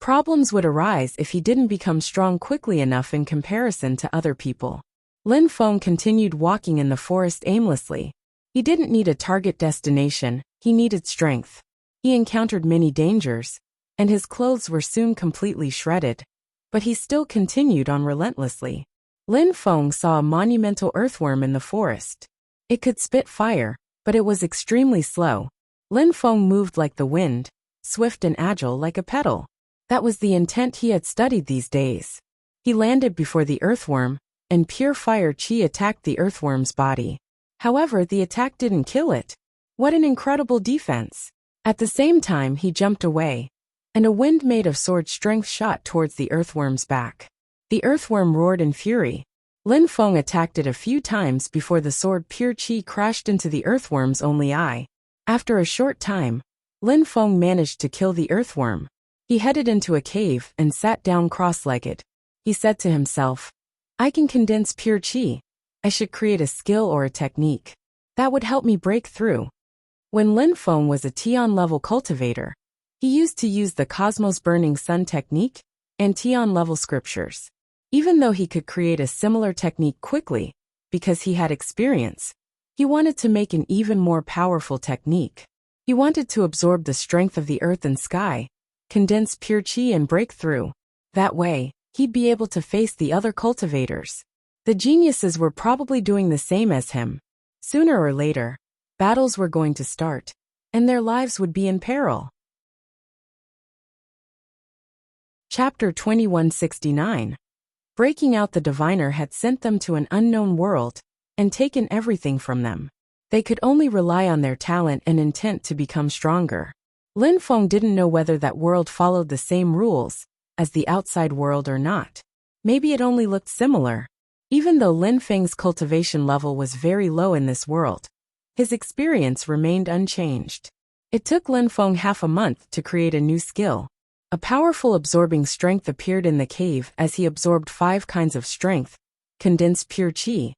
Problems would arise if he didn't become strong quickly enough in comparison to other people. Lin Feng continued walking in the forest aimlessly. He didn't need a target destination, he needed strength. He encountered many dangers, and his clothes were soon completely shredded. But he still continued on relentlessly. Lin Feng saw a monumental earthworm in the forest. It could spit fire, but it was extremely slow. Lin Feng moved like the wind, swift and agile like a petal. That was the intent he had studied these days. He landed before the earthworm, and pure fire chi attacked the earthworm's body. However, the attack didn't kill it. What an incredible defense! At the same time, he jumped away, and a wind made of sword strength shot towards the earthworm's back. The earthworm roared in fury. Lin Feng attacked it a few times before the sword pure chi crashed into the earthworm's only eye. After a short time, Lin Feng managed to kill the earthworm. He headed into a cave and sat down cross-legged. He said to himself, I can condense pure chi. I should create a skill or a technique. That would help me break through. When Lin Feng was a Tian-level cultivator, he used to use the Cosmos Burning Sun technique and Tian-level scriptures. Even though he could create a similar technique quickly, because he had experience, he wanted to make an even more powerful technique. He wanted to absorb the strength of the earth and sky, condense pure chi and break through. That way, he'd be able to face the other cultivators. The geniuses were probably doing the same as him. Sooner or later, battles were going to start, and their lives would be in peril. Chapter 2169. Breaking out, the diviner had sent them to an unknown world and taken everything from them. They could only rely on their talent and intent to become stronger. Lin Feng didn't know whether that world followed the same rules as the outside world or not. Maybe it only looked similar. Even though Lin Feng's cultivation level was very low in this world, his experience remained unchanged. It took Lin Feng half a month to create a new skill. A powerful absorbing strength appeared in the cave as he absorbed 5 kinds of strength, condensed pure chi,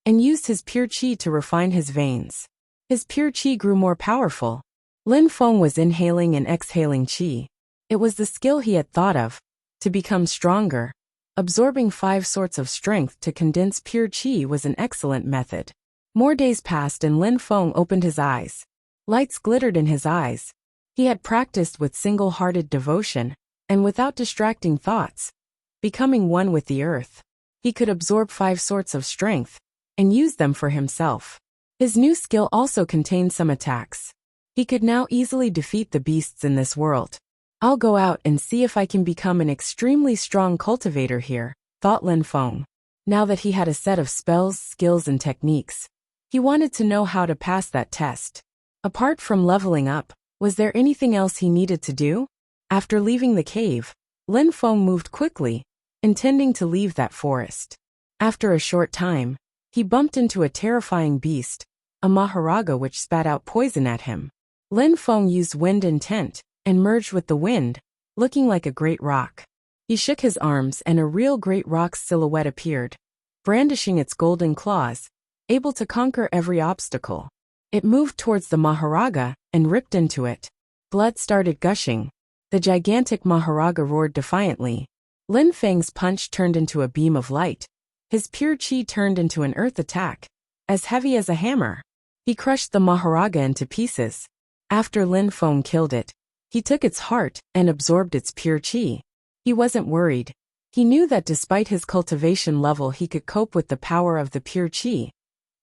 and used his pure chi to refine his veins. His pure chi grew more powerful. Lin Feng was inhaling and exhaling chi. It was the skill he had thought of, to become stronger. Absorbing 5 sorts of strength to condense pure chi was an excellent method. More days passed and Lin Feng opened his eyes. Lights glittered in his eyes. He had practiced with single-hearted devotion, and without distracting thoughts, becoming one with the earth. He could absorb 5 sorts of strength, and use them for himself. His new skill also contained some attacks. He could now easily defeat the beasts in this world. I'll go out and see if I can become an extremely strong cultivator here, thought Lin Feng. Now that he had a set of spells, skills and techniques, he wanted to know how to pass that test. Apart from leveling up, was there anything else he needed to do? After leaving the cave, Lin Feng moved quickly, intending to leave that forest. After a short time, he bumped into a terrifying beast, a Maharaga which spat out poison at him. Lin Feng used wind intent, and merged with the wind, looking like a great rock. He shook his arms and a real great rock's silhouette appeared, brandishing its golden claws, able to conquer every obstacle. It moved towards the Maharaga and ripped into it. Blood started gushing. The gigantic Maharaga roared defiantly. Lin Feng's punch turned into a beam of light. His pure chi turned into an earth attack, as heavy as a hammer. He crushed the Maharaga into pieces. After Lin Feng killed it, he took its heart and absorbed its pure chi. He wasn't worried. He knew that despite his cultivation level he could cope with the power of the pure chi.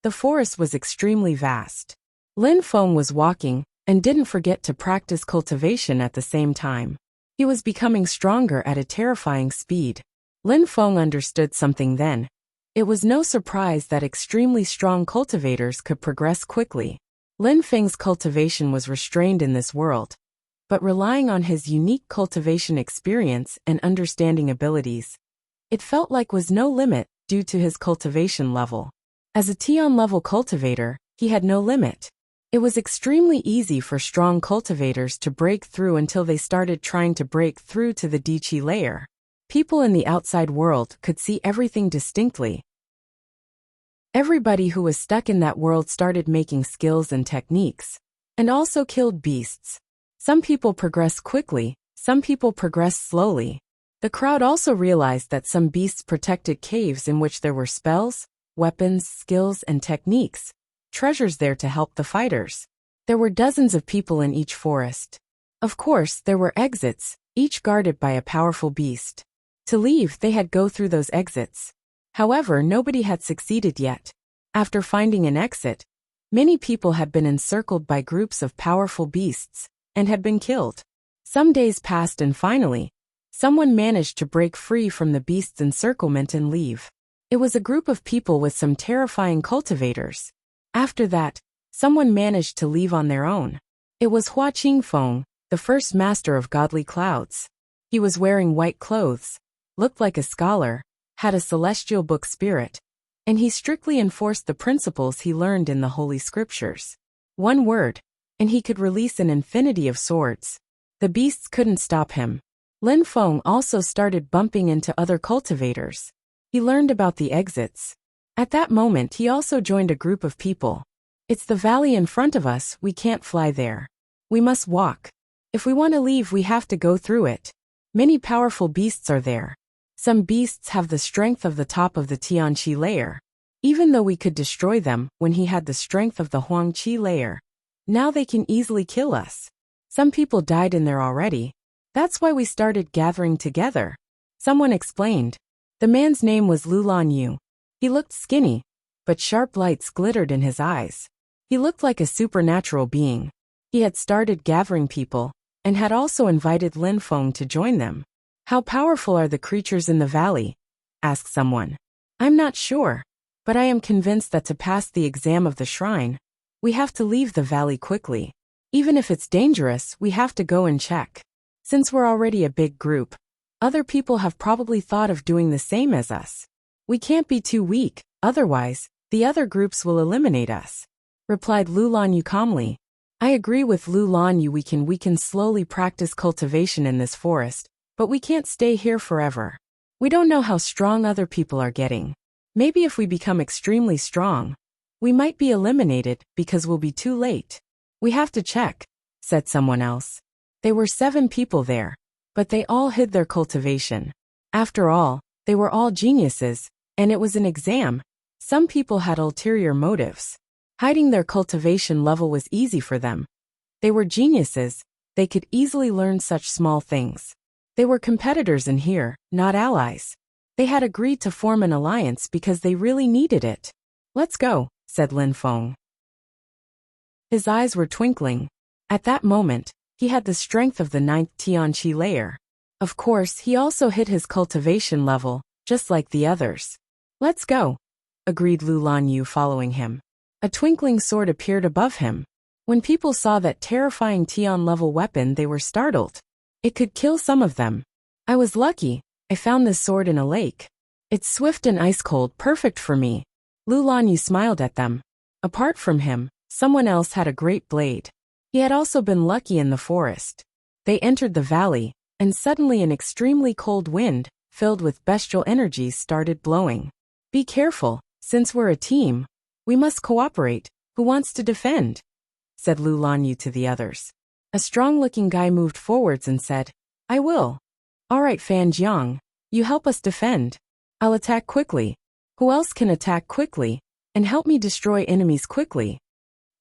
The forest was extremely vast. Lin Feng was walking, and didn't forget to practice cultivation at the same time. He was becoming stronger at a terrifying speed. Lin Feng understood something then. It was no surprise that extremely strong cultivators could progress quickly. Lin Feng's cultivation was restrained in this world, but relying on his unique cultivation experience and understanding abilities, it felt like was no limit due to his cultivation level. As a Tian level cultivator, he had no limit. It was extremely easy for strong cultivators to break through until they started trying to break through to the Diqi layer. People in the outside world could see everything distinctly. Everybody who was stuck in that world started making skills and techniques, and also killed beasts. Some people progressed quickly, some people progressed slowly. The crowd also realized that some beasts protected caves in which there were spells, weapons, skills, and techniques, treasures there to help the fighters. There were dozens of people in each forest. Of course, there were exits, each guarded by a powerful beast. To leave, they had go through those exits. However, nobody had succeeded yet. After finding an exit, many people had been encircled by groups of powerful beasts and had been killed. Some days passed and finally, someone managed to break free from the beast's encirclement and leave. It was a group of people with some terrifying cultivators. After that, someone managed to leave on their own. It was Hua Qingfeng, the first master of godly clouds. He was wearing white clothes, looked like a scholar, had a celestial book spirit, and he strictly enforced the principles he learned in the Holy Scriptures. One word, and he could release an infinity of swords. The beasts couldn't stop him. Lin Feng also started bumping into other cultivators. He learned about the exits. At that moment he also joined a group of people. It's the valley in front of us, we can't fly there. We must walk. If we want to leave we have to go through it. Many powerful beasts are there. Some beasts have the strength of the top of the Tianqi layer. Even though we could destroy them when he had the strength of the Huangqi layer, now they can easily kill us. Some people died in there already. That's why we started gathering together. Someone explained. The man's name was Lulan Yu. He looked skinny, but sharp lights glittered in his eyes. He looked like a supernatural being. He had started gathering people, and had also invited Lin Feng to join them. How powerful are the creatures in the valley? Asked someone. I'm not sure, but I am convinced that to pass the exam of the shrine, we have to leave the valley quickly. Even if it's dangerous, we have to go and check. Since we're already a big group, other people have probably thought of doing the same as us. We can't be too weak, otherwise, the other groups will eliminate us, replied Lulan Yu calmly. I agree with Lulan Yu, we can slowly practice cultivation in this forest, but we can't stay here forever. We don't know how strong other people are getting. Maybe if we become extremely strong, we might be eliminated because we'll be too late. We have to check, said someone else. There were 7 people there, but they all hid their cultivation. After all, they were all geniuses, and it was an exam. Some people had ulterior motives. Hiding their cultivation level was easy for them. They were geniuses, they could easily learn such small things. They were competitors in here, not allies. They had agreed to form an alliance because they really needed it. Let's go, said Lin Feng. His eyes were twinkling. At that moment, he had the strength of the 9th Tianqi layer. Of course, he also hit his cultivation level, just like the others. Let's go, agreed Lulan Yu following him. A twinkling sword appeared above him. When people saw that terrifying Tian-level weapon, they were startled. It could kill some of them. I was lucky, I found this sword in a lake. It's swift and ice-cold, perfect for me. Lulan Yu smiled at them. Apart from him, someone else had a great blade. He had also been lucky in the forest. They entered the valley, and suddenly an extremely cold wind, filled with bestial energies, started blowing. Be careful, since we're a team. We must cooperate. Who wants to defend? Said Lulan Yu to the others. A strong-looking guy moved forwards and said, I will. All right, Fan Jiang, you help us defend. I'll attack quickly. Who else can attack quickly, and help me destroy enemies quickly?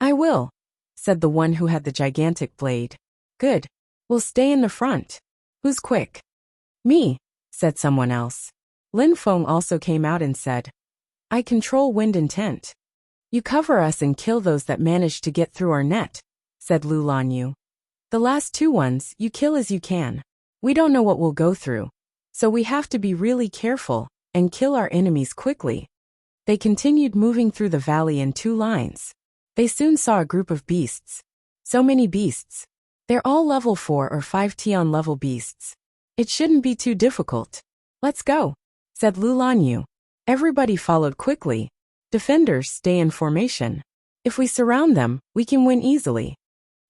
I will, said the one who had the gigantic blade. Good. We'll stay in the front. Who's quick? Me, said someone else. Lin Feng also came out and said, I control wind intent. You cover us and kill those that manage to get through our net, said Lulan Yu. The last 2 ones, you kill as you can. We don't know what we'll go through, so we have to be really careful and kill our enemies quickly. They continued moving through the valley in 2 lines. They soon saw a group of beasts. So many beasts. They're all level 4 or 5 Tian level beasts. It shouldn't be too difficult. Let's go, said Lu Lanyu. Everybody followed quickly. Defenders stay in formation. If we surround them, we can win easily.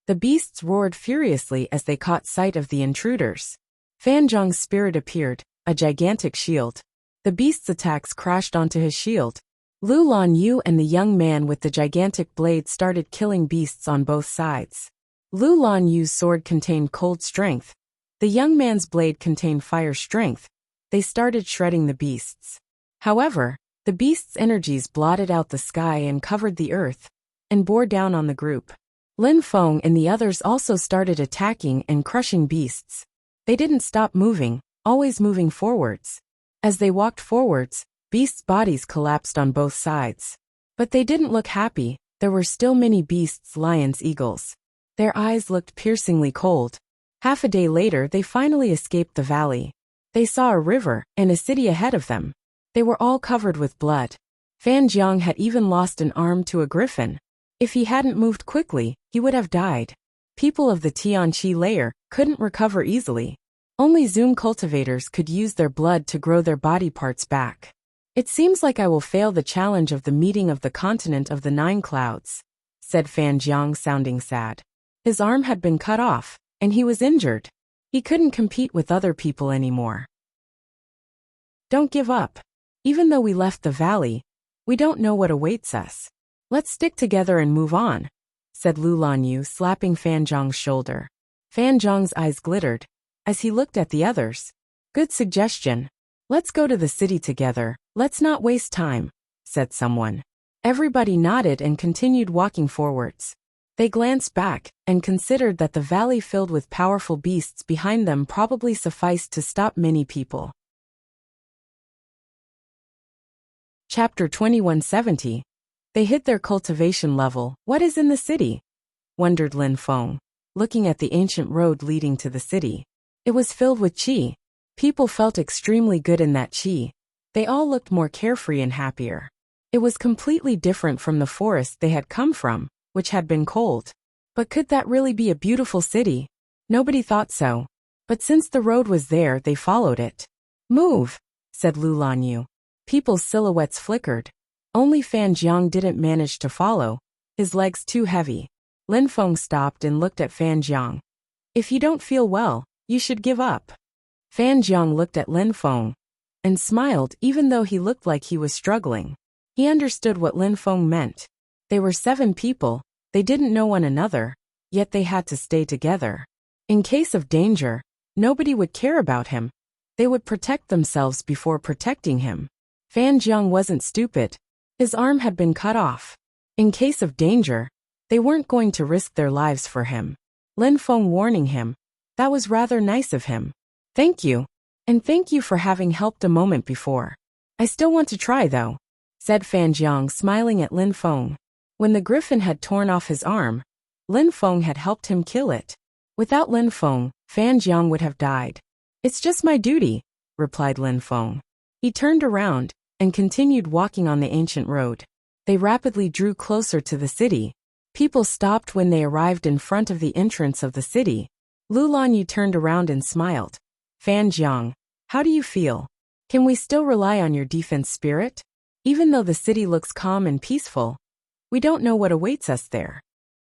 The beasts roared furiously as they caught sight of the intruders. Fan Zhang's spirit appeared, a gigantic shield. The beast's attacks crashed onto his shield. Lu Lanyu and the young man with the gigantic blade started killing beasts on both sides. Lu Lanyu's sword contained cold strength. The young man's blade contained fire strength. They started shredding the beasts. However, the beasts' energies blotted out the sky and covered the earth, and bore down on the group. Lin Feng and the others also started attacking and crushing beasts. They didn't stop moving, always moving forwards. As they walked forwards, beasts' bodies collapsed on both sides. But they didn't look happy. There were still many beasts, lions, eagles. Their eyes looked piercingly cold. Half a day later they finally escaped the valley. They saw a river and a city ahead of them. They were all covered with blood. Fan Jiang had even lost an arm to a griffin. If he hadn't moved quickly, he would have died. People of the Tianqi layer couldn't recover easily. Only Zoom cultivators could use their blood to grow their body parts back. It seems like I will fail the challenge of the meeting of the continent of the 9 clouds, said Fan Jiang, sounding sad. His arm had been cut off, and he was injured. He couldn't compete with other people anymore. Don't give up. Even though we left the valley, we don't know what awaits us. Let's stick together and move on, said Lu Lanyu, slapping Fan Jiang's shoulder. Fan Jiang's eyes glittered as he looked at the others. Good suggestion. Let's go to the city together. Let's not waste time, said someone. Everybody nodded and continued walking forwards. They glanced back and considered that the valley filled with powerful beasts behind them probably sufficed to stop many people. Chapter 2170. They hit their cultivation level. What is in the city? Wondered Lin Feng, looking at the ancient road leading to the city. It was filled with qi. People felt extremely good in that qi. They all looked more carefree and happier. It was completely different from the forest they had come from, which had been cold. But could that really be a beautiful city? Nobody thought so. But since the road was there, they followed it. Move, said Lu Lanyu. People's silhouettes flickered. Only Fan Jiang didn't manage to follow, his legs too heavy. Lin Feng stopped and looked at Fan Jiang. If you don't feel well, you should give up. Fan Jiang looked at Lin Feng and smiled even though he looked like he was struggling. He understood what Lin Feng meant. They were 7 people, they didn't know one another, yet they had to stay together. In case of danger, nobody would care about him. They would protect themselves before protecting him. Fan Jiang wasn't stupid. His arm had been cut off. In case of danger, they weren't going to risk their lives for him. Lin Feng warning him. That was rather nice of him. Thank you. And thank you for having helped a moment before. I still want to try though, said Fan Jiang, smiling at Lin Feng. When the griffin had torn off his arm, Lin Feng had helped him kill it. Without Lin Feng, Fan Jiang would have died. It's just my duty, replied Lin Feng. He turned around and continued walking on the ancient road. They rapidly drew closer to the city. People stopped when they arrived in front of the entrance of the city. Lu Lanyu turned around and smiled. Fan Jiang, how do you feel? Can we still rely on your defense spirit? Even though the city looks calm and peaceful, we don't know what awaits us there.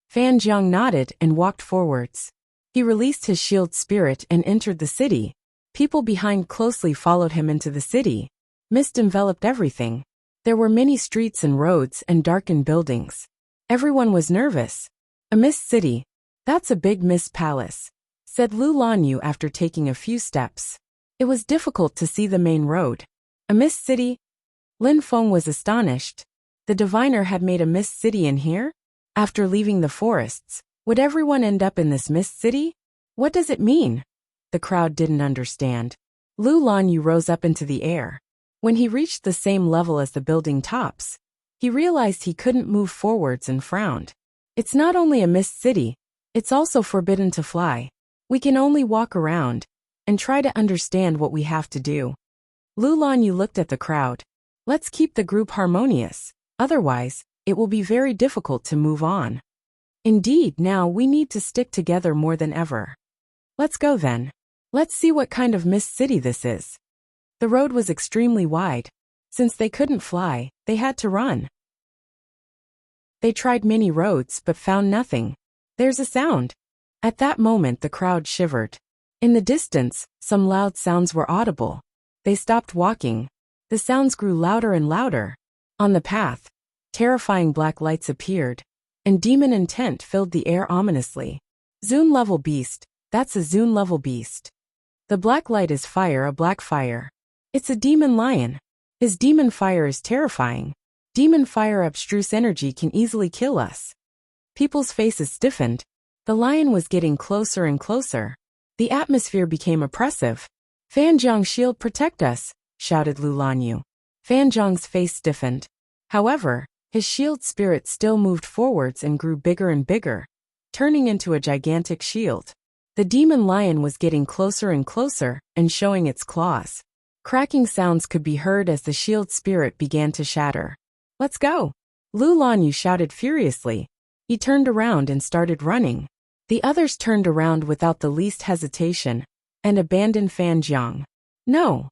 Fan Jiang nodded and walked forwards. He released his shield spirit and entered the city. People behind closely followed him into the city. Mist enveloped everything. There were many streets and roads and darkened buildings. Everyone was nervous. A mist city. That's a big mist palace, said Lu Lanyu after taking a few steps. It was difficult to see the main road. A mist city? Lin Feng was astonished. The diviner had made a mist city in here? After leaving the forests, would everyone end up in this mist city? What does it mean? The crowd didn't understand. Lu Lanyu rose up into the air. When he reached the same level as the building tops, he realized he couldn't move forwards and frowned. It's not only a mist city, it's also forbidden to fly. We can only walk around and try to understand what we have to do. Lu Lanyu looked at the crowd. Let's keep the group harmonious, otherwise, it will be very difficult to move on. Indeed, now we need to stick together more than ever. Let's go then. Let's see what kind of mist city this is. The road was extremely wide. Since they couldn't fly, they had to run. They tried many roads but found nothing. There's a sound. At that moment the crowd shivered. In the distance, some loud sounds were audible. They stopped walking. The sounds grew louder and louder. On the path, terrifying black lights appeared, and demon intent filled the air ominously. Zune level beast, that's a Zune level beast. The black light is fire, a black fire. It's a demon lion. His demon fire is terrifying. Demon fire abstruse energy can easily kill us. People's faces stiffened. The lion was getting closer and closer. The atmosphere became oppressive. Fanjiang's shield protect us, shouted Lu Lanyu. Fanjiang's face stiffened. However, his shield spirit still moved forwards and grew bigger and bigger, turning into a gigantic shield. The demon lion was getting closer and closer and showing its claws. Cracking sounds could be heard as the shield spirit began to shatter. Let's go! Lu Lanyu shouted furiously. He turned around and started running. The others turned around without the least hesitation and abandoned Fanjiang. No!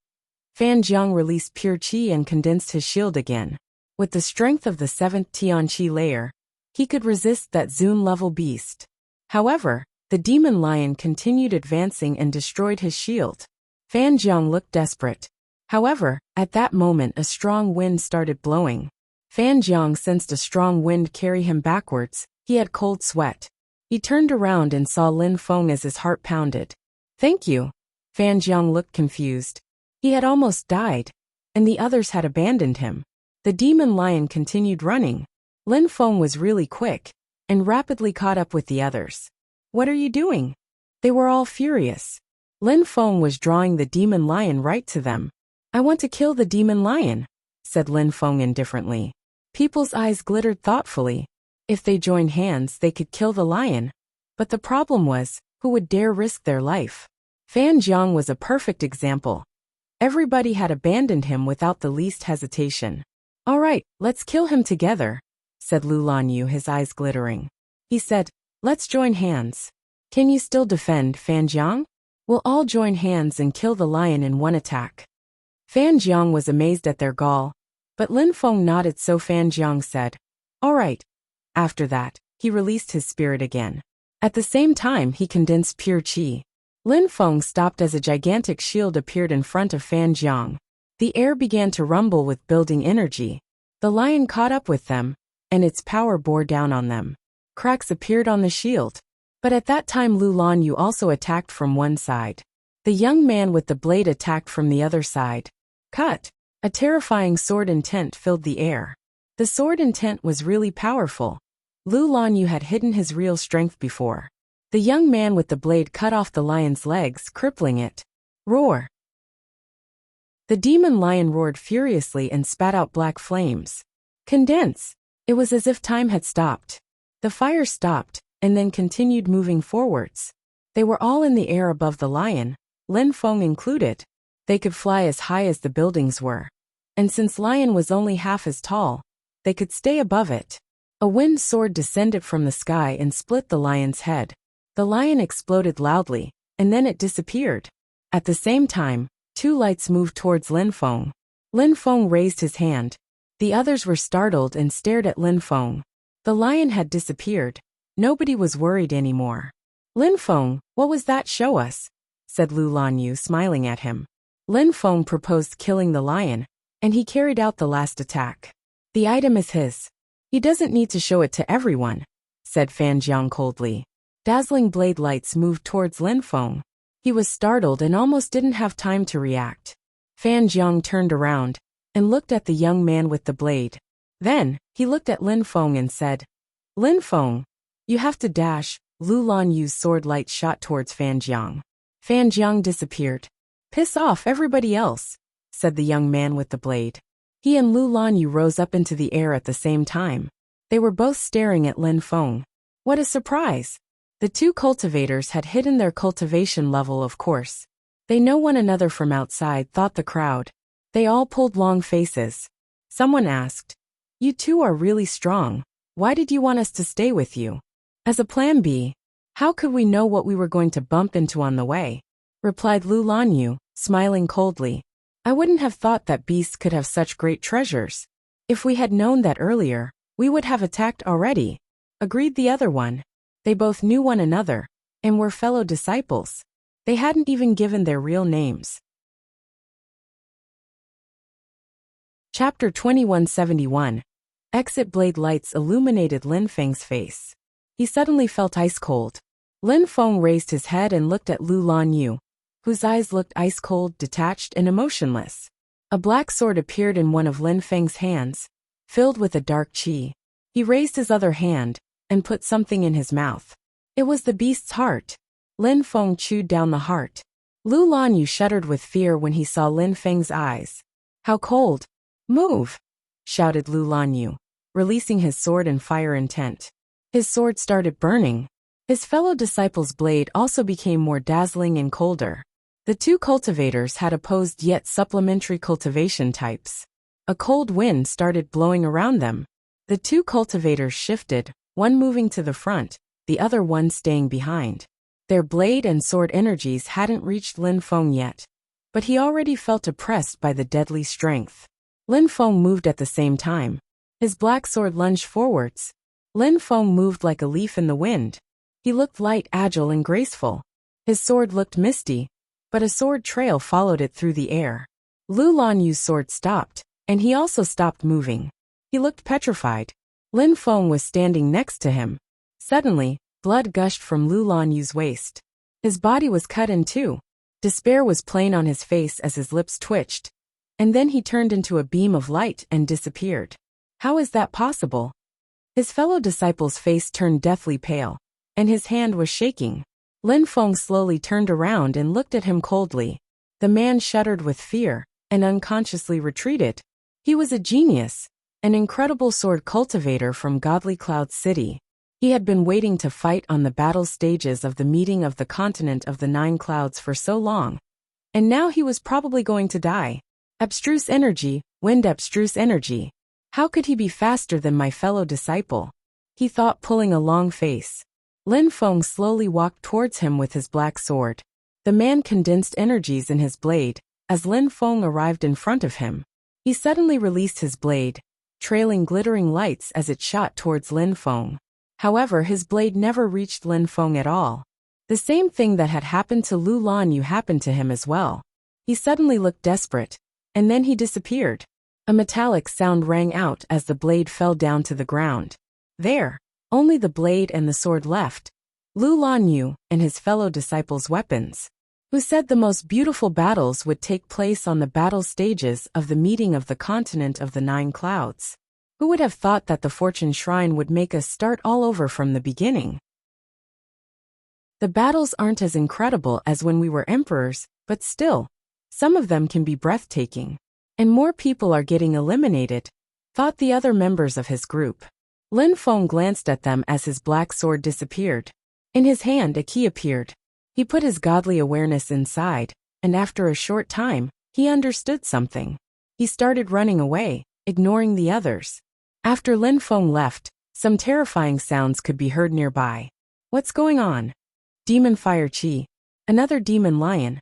Fanjiang released pure qi and condensed his shield again. With the strength of the 7th Tian Qi layer, he could resist that Zune level beast. However, the demon lion continued advancing and destroyed his shield. Fanjiang looked desperate. However, at that moment a strong wind started blowing. Fanjiang sensed a strong wind carry him backwards. He had cold sweat. He turned around and saw Lin Feng as his heart pounded. Thank you. Fanjiang looked confused. He had almost died, and the others had abandoned him. The demon lion continued running. Lin Feng was really quick and rapidly caught up with the others. What are you doing? They were all furious. Lin Feng was drawing the demon lion right to them. I want to kill the demon lion, said Lin Feng indifferently. People's eyes glittered thoughtfully. If they joined hands, they could kill the lion. But the problem was, who would dare risk their life? Fanjiang was a perfect example. Everybody had abandoned him without the least hesitation. All right, let's kill him together, said Lu Lanyu, his eyes glittering. He said, let's join hands. Can you still defend, Fanjiang? We'll all join hands and kill the lion in one attack. Fanjiang was amazed at their gall, but Lin Feng nodded, so Fanjiang said, all right. After that, he released his spirit again. At the same time, he condensed pure qi. Lin Feng stopped as a gigantic shield appeared in front of Fanjiang. The air began to rumble with building energy. The lion caught up with them, and its power bore down on them. Cracks appeared on the shield. But at that time Lu Lanyu also attacked from one side. The young man with the blade attacked from the other side. Cut! A terrifying sword intent filled the air. The sword intent was really powerful. Lu Lanyu had hidden his real strength before. The young man with the blade cut off the lion's legs, crippling it. Roar! The demon lion roared furiously and spat out black flames. Condense! It was as if time had stopped. The fire stopped, and then continued moving forwards. They were all in the air above the lion, Lin Feng included. They could fly as high as the buildings were. And since lion was only half as tall, they could stay above it. A wind sword descended from the sky and split the lion's head. The lion exploded loudly, and then it disappeared. At the same time, two lights moved towards Lin Feng. Lin Feng raised his hand. The others were startled and stared at Lin Feng. The lion had disappeared. Nobody was worried anymore. Lin Feng, what was that? Show us, said Lu Lanyu, smiling at him. Lin Feng proposed killing the lion, and he carried out the last attack. The item is his. He doesn't need to show it to everyone, said Fanjiang coldly. Dazzling blade lights moved towards Lin Feng. He was startled and almost didn't have time to react. Fanjiang turned around and looked at the young man with the blade. Then, he looked at Lin Feng and said, Lin Feng, you have to dash. Lu Lanyu's sword light shot towards Fanjiang. Fanjiang disappeared. Piss off everybody else, said the young man with the blade. He and Lu Lanyu rose up into the air at the same time. They were both staring at Lin Feng. What a surprise! The two cultivators had hidden their cultivation level, of course. They know one another from outside, thought the crowd. They all pulled long faces. Someone asked. You two are really strong. Why did you want us to stay with you? As a plan B. How could we know what we were going to bump into on the way? Replied Lu Lanyu, smiling coldly. I wouldn't have thought that beasts could have such great treasures. If we had known that earlier, we would have attacked already. Agreed the other one. They both knew one another, and were fellow disciples. They hadn't even given their real names. Chapter 2171. Exit blade lights illuminated Lin Feng's face. He suddenly felt ice cold. Lin Feng raised his head and looked at Lu Lanyu, whose eyes looked ice-cold, detached, and emotionless. A black sword appeared in one of Lin Feng's hands, filled with a dark qi. He raised his other hand, and put something in his mouth. It was the beast's heart. Lin Feng chewed down the heart. Lu Lanyu shuddered with fear when he saw Lin Feng's eyes. How cold! Move! Shouted Lu Lanyu, releasing his sword in fire intent. His sword started burning. His fellow disciple's blade also became more dazzling and colder. The two cultivators had opposed yet supplementary cultivation types. A cold wind started blowing around them. The two cultivators shifted, one moving to the front, the other one staying behind. Their blade and sword energies hadn't reached Lin Feng yet, but he already felt oppressed by the deadly strength. Lin Feng moved at the same time. His black sword lunged forwards. Lin Feng moved like a leaf in the wind. He looked light, agile, and graceful. His sword looked misty, but a sword trail followed it through the air. Lu Lanyu's sword stopped, and he also stopped moving. He looked petrified. Lin Feng was standing next to him. Suddenly, blood gushed from Lu Lanyu's waist. His body was cut in two. Despair was plain on his face as his lips twitched. And then he turned into a beam of light and disappeared. How is that possible? His fellow disciple's face turned deathly pale, and his hand was shaking. Lin Feng slowly turned around and looked at him coldly. The man shuddered with fear, and unconsciously retreated. He was a genius, an incredible sword cultivator from Godly Cloud City. He had been waiting to fight on the battle stages of the meeting of the continent of the Nine Clouds for so long. And now he was probably going to die. Abstruse energy, wind abstruse energy. How could he be faster than my fellow disciple? He thought, pulling a long face. Lin Feng slowly walked towards him with his black sword. The man condensed energies in his blade. As Lin Feng arrived in front of him, he suddenly released his blade, trailing glittering lights as it shot towards Lin Feng. However, his blade never reached Lin Feng at all. The same thing that had happened to Lu Lanyu happened to him as well. He suddenly looked desperate, and then he disappeared. A metallic sound rang out as the blade fell down to the ground. There, only the blade and the sword left. Lu Lanyu and his fellow disciples' weapons. Who said the most beautiful battles would take place on the battle stages of the meeting of the continent of the Nine Clouds? Who would have thought that the Fortune Shrine would make us start all over from the beginning? The battles aren't as incredible as when we were emperors, but still, some of them can be breathtaking. And more people are getting eliminated, thought the other members of his group. Lin Feng glanced at them as his black sword disappeared. In his hand a key appeared. He put his godly awareness inside, and after a short time, he understood something. He started running away, ignoring the others. After Lin Feng left, some terrifying sounds could be heard nearby. What's going on? Demon Fire Qi. Another demon lion.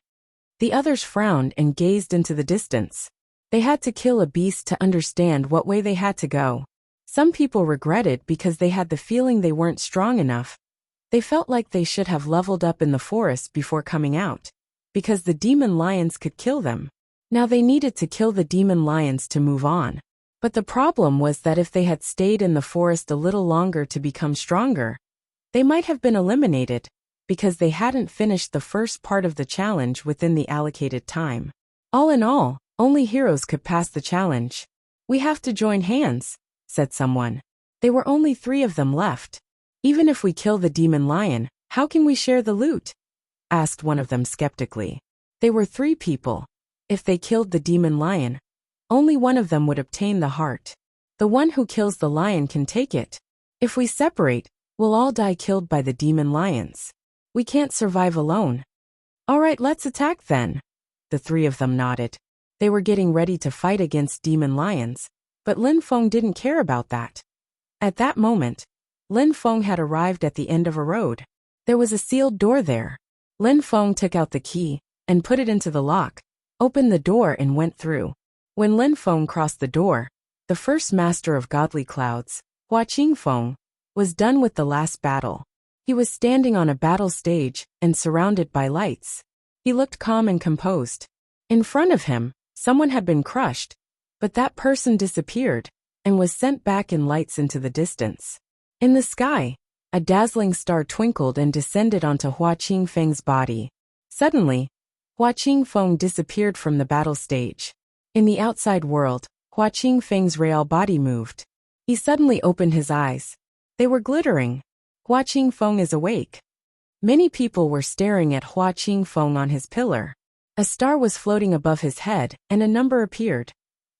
The others frowned and gazed into the distance. They had to kill a beast to understand what way they had to go. Some people regretted because they had the feeling they weren't strong enough. They felt like they should have leveled up in the forest before coming out, because the demon lions could kill them. Now they needed to kill the demon lions to move on. But the problem was that if they had stayed in the forest a little longer to become stronger, they might have been eliminated, because they hadn't finished the first part of the challenge within the allocated time. All in all, only heroes could pass the challenge. We have to join hands, said someone. There were only 3 of them left. Even if we kill the demon lion, how can we share the loot? Asked one of them skeptically. They were 3 people. If they killed the demon lion, only one of them would obtain the heart. The one who kills the lion can take it. If we separate, we'll all die killed by the demon lions. We can't survive alone. All right, let's attack then. The 3 of them nodded. They were getting ready to fight against demon lions, But Lin Feng didn't care about that. At that moment, Lin Feng had arrived at the end of a road. There was a sealed door there. Lin Feng took out the key and put it into the lock, opened the door and went through. When Lin Feng crossed the door, the first master of godly clouds, Hua Qingfeng, was done with the last battle. He was standing on a battle stage and surrounded by lights. He looked calm and composed. In front of him, someone had been crushed, but that person disappeared and was sent back in lights into the distance. In the sky, a dazzling star twinkled and descended onto Hua Qingfeng's body. Suddenly, Hua Qingfeng disappeared from the battle stage. In the outside world, Hua Qingfeng's real body moved. He suddenly opened his eyes. They were glittering. Hua Qingfeng is awake. Many people were staring at Hua Qingfeng on his pillar. A star was floating above his head, and a number appeared.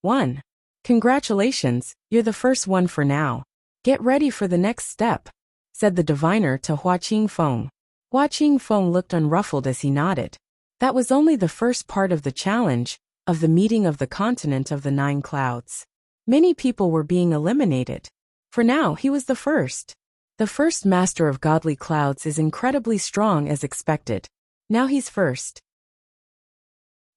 1. Congratulations, you're the first one for now. Get ready for the next step, said the diviner to Hua Qingfeng. Hua Qingfeng looked unruffled as he nodded. That was only the first part of the challenge, of the meeting of the continent of the 9 clouds. Many people were being eliminated. For now, he was the first. The first master of godly clouds is incredibly strong as expected. Now he's first.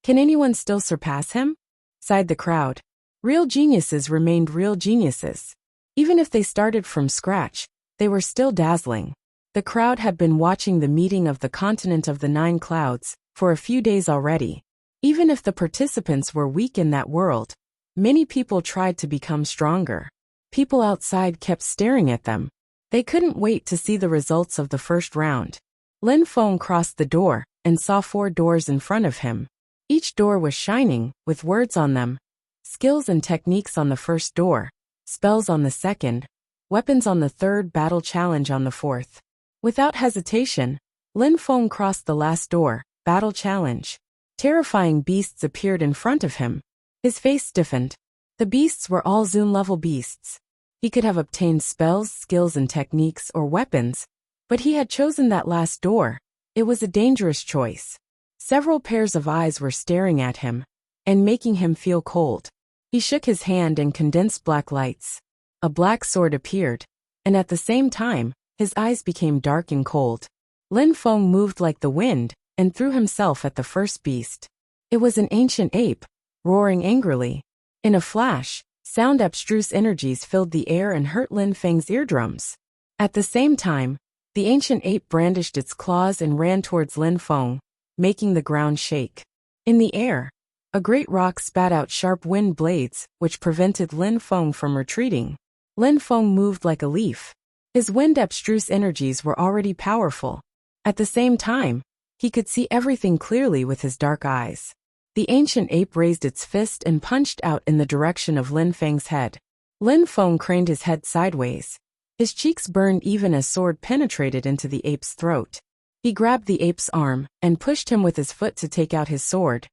Can anyone still surpass him? Sighed the crowd. Real geniuses remained real geniuses. Even if they started from scratch, they were still dazzling. The crowd had been watching the meeting of the continent of the 9 clouds for a few days already. Even if the participants were weak in that world, many people tried to become stronger. People outside kept staring at them. They couldn't wait to see the results of the first round. Lin Feng crossed the door and saw 4 doors in front of him. Each door was shining, with words on them. Skills and techniques on the first door, spells on the second, weapons on the third, battle challenge on the fourth. Without hesitation, Lin Feng crossed the last door, battle challenge. Terrifying beasts appeared in front of him. His face stiffened. The beasts were all Zoom-level beasts. He could have obtained spells, skills and techniques or weapons, but he had chosen that last door. It was a dangerous choice. Several pairs of eyes were staring at him and making him feel cold. He shook his hand and condensed black lights. A black sword appeared, and at the same time, his eyes became dark and cold. Lin Feng moved like the wind and threw himself at the first beast. It was an ancient ape, roaring angrily. In a flash, sound abstruse energies filled the air and hurt Lin Feng's eardrums. At the same time, the ancient ape brandished its claws and ran towards Lin Feng, making the ground shake. In the air, a great rock spat out sharp wind blades, which prevented Lin Feng from retreating. Lin Feng moved like a leaf. His wind abstruse energies were already powerful. At the same time, he could see everything clearly with his dark eyes. The ancient ape raised its fist and punched out in the direction of Lin Feng's head. Lin Feng craned his head sideways. His cheeks burned even as sword penetrated into the ape's throat. He grabbed the ape's arm and pushed him with his foot to take out his sword.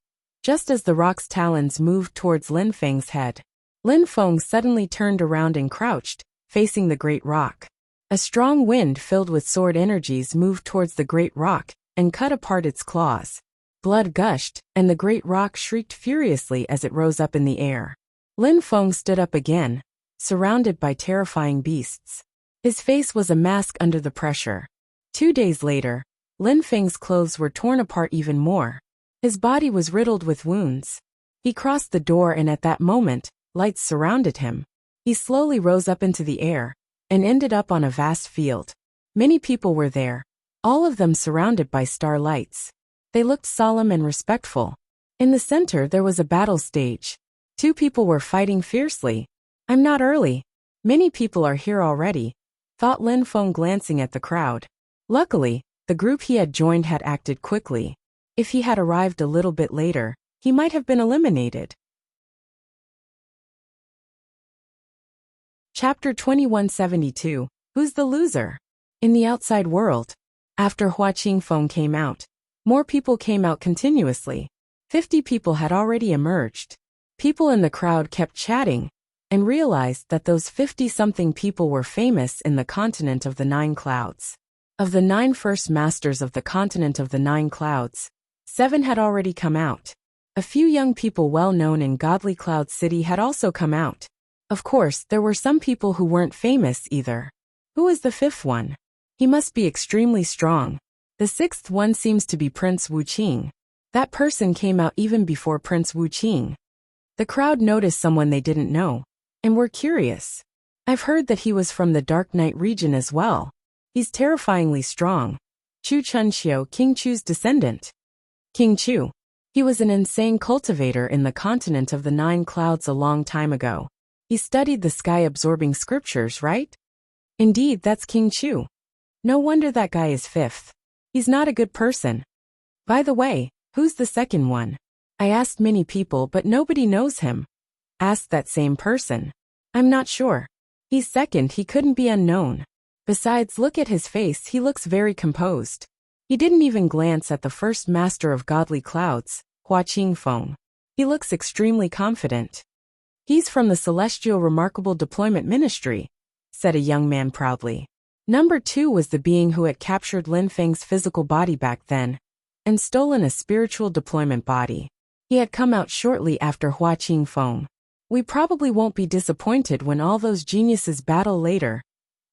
Just as the rock's talons moved towards Lin Feng's head, Lin Feng suddenly turned around and crouched, facing the great rock. A strong wind filled with sword energies moved towards the great rock and cut apart its claws. Blood gushed, and the great rock shrieked furiously as it rose up in the air. Lin Feng stood up again, surrounded by terrifying beasts. His face was a mask under the pressure. 2 days later, Lin Feng's clothes were torn apart even more. His body was riddled with wounds. He crossed the door and at that moment, lights surrounded him. He slowly rose up into the air and ended up on a vast field. Many people were there, all of them surrounded by star lights. They looked solemn and respectful. In the center there was a battle stage. 2 people were fighting fiercely. I'm not early. Many people are here already, thought Lin Feng glancing at the crowd. Luckily, the group he had joined had acted quickly. If he had arrived a little bit later, he might have been eliminated. Chapter 2172. Who's the loser? In the outside world. After Hua Qingfeng came out, more people came out continuously. 50 people had already emerged. People in the crowd kept chatting and realized that those 50-something people were famous in the continent of the 9 clouds. Of the 9 first masters of the continent of the 9 clouds, 7 had already come out. A few young people well known in Godly Cloud City had also come out. Of course, there were some people who weren't famous either. Who is the fifth one? He must be extremely strong. The sixth one seems to be Prince Wuqing. That person came out even before Prince Wuqing. The crowd noticed someone they didn't know, and were curious. I've heard that he was from the Dark Knight region as well. He's terrifyingly strong. Chu Chunxiu, King Chu's descendant. King Chu. He was an insane cultivator in the continent of the Nine Clouds a long time ago. He studied the sky-absorbing scriptures, right? Indeed, that's King Chu. No wonder that guy is fifth. He's not a good person. By the way, who's the second one? I asked many people but nobody knows him. Asked that same person. I'm not sure. He's second, he couldn't be unknown. Besides, look at his face, he looks very composed. He didn't even glance at the first master of godly clouds, Hua Qingfeng. He looks extremely confident. He's from the Celestial Remarkable Deployment Ministry, said a young man proudly. Number 2 was the being who had captured Lin Feng's physical body back then, and stolen a spiritual deployment body. He had come out shortly after Hua Qingfeng. We probably won't be disappointed when all those geniuses battle later,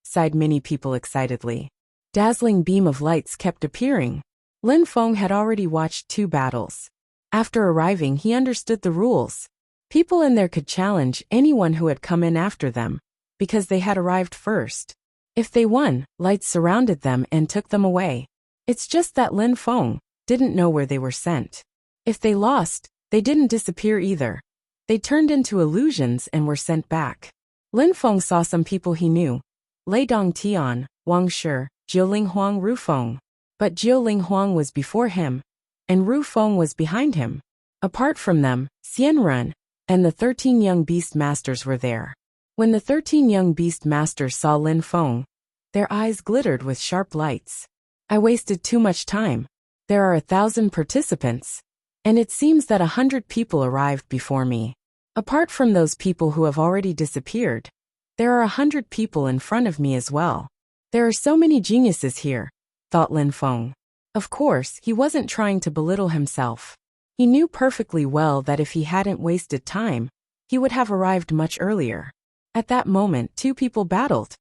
sighed many people excitedly. Dazzling beam of lights kept appearing. Lin Feng had already watched 2 battles. After arriving, he understood the rules. People in there could challenge anyone who had come in after them, because they had arrived first. If they won, lights surrounded them and took them away. It's just that Lin Feng didn't know where they were sent. If they lost, they didn't disappear either. They turned into illusions and were sent back. Lin Feng saw some people he knew. Lei Dongtian, Wang Shi, Jiuling Ru Feng. But Jiuling was before him, and Ru Feng was behind him. Apart from them, Xianren and the 13 young beast masters were there. When the 13 young beast masters saw Lin Feng, their eyes glittered with sharp lights. I wasted too much time. There are 1,000 participants, and it seems that 100 people arrived before me. Apart from those people who have already disappeared, there are 100 people in front of me as well. There are so many geniuses here, thought Lin Feng. Of course, he wasn't trying to belittle himself. He knew perfectly well that if he hadn't wasted time, he would have arrived much earlier. At that moment, 2 people battled.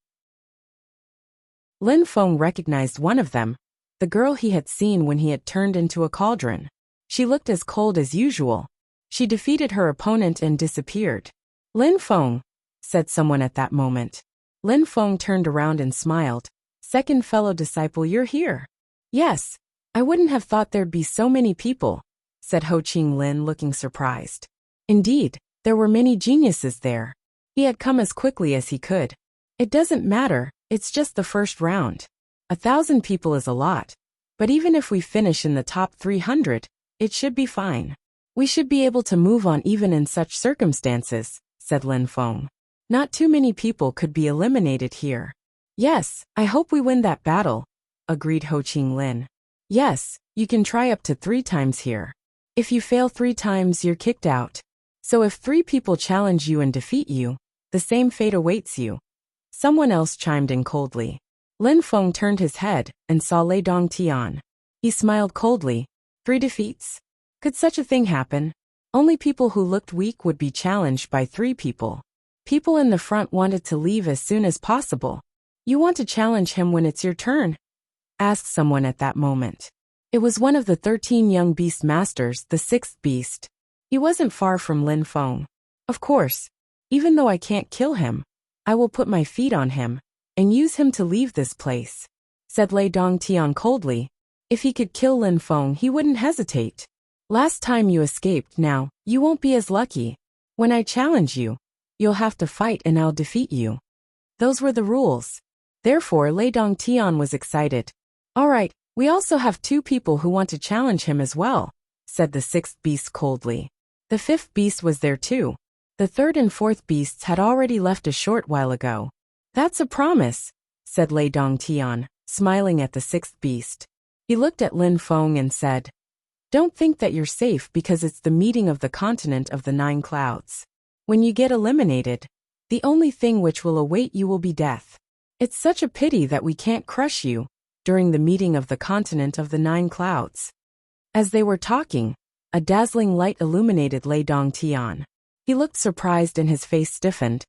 Lin Feng recognized one of them, the girl he had seen when he had turned into a cauldron. She looked as cold as usual. She defeated her opponent and disappeared. Lin Feng, said someone at that moment. Lin Feng turned around and smiled. Second fellow disciple, you're here. Yes, I wouldn't have thought there'd be so many people, said Ho Qing Lin, looking surprised. Indeed, there were many geniuses there. He had come as quickly as he could. It doesn't matter, it's just the first round. 1,000 people is a lot. But even if we finish in the top 300, it should be fine. We should be able to move on even in such circumstances, said Lin Feng. Not too many people could be eliminated here. Yes, I hope we win that battle, agreed Ho Qing Lin. Yes, you can try up to 3 times here. If you fail 3 times, you're kicked out. So if 3 people challenge you and defeat you, the same fate awaits you. Someone else chimed in coldly. Lin Feng turned his head and saw Lei Dongtian. He smiled coldly. 3 defeats? Could such a thing happen? Only people who looked weak would be challenged by 3 people. People in the front wanted to leave as soon as possible. You want to challenge him when it's your turn? Asked someone at that moment. It was one of the 13 young beast masters, the 6th beast. He wasn't far from Lin Feng. Of course, even though I can't kill him, I will put my feet on him and use him to leave this place, said Lei Dongtian coldly. If he could kill Lin Feng, he wouldn't hesitate. Last time you escaped, now, you won't be as lucky. When I challenge you, you'll have to fight and I'll defeat you. Those were the rules. Therefore, Lei Dongtian was excited. All right, we also have 2 people who want to challenge him as well, said the 6th beast coldly. The 5th beast was there too. The 3rd and 4th beasts had already left a short while ago. That's a promise, said Lei Dongtian, smiling at the 6th beast. He looked at Lin Feng and said, Don't think that you're safe because it's the meeting of the continent of the 9 clouds. When you get eliminated, the only thing which will await you will be death. It's such a pity that we can't crush you during the meeting of the continent of the 9 clouds. As they were talking, a dazzling light illuminated Lei Dongtian. He looked surprised and his face stiffened.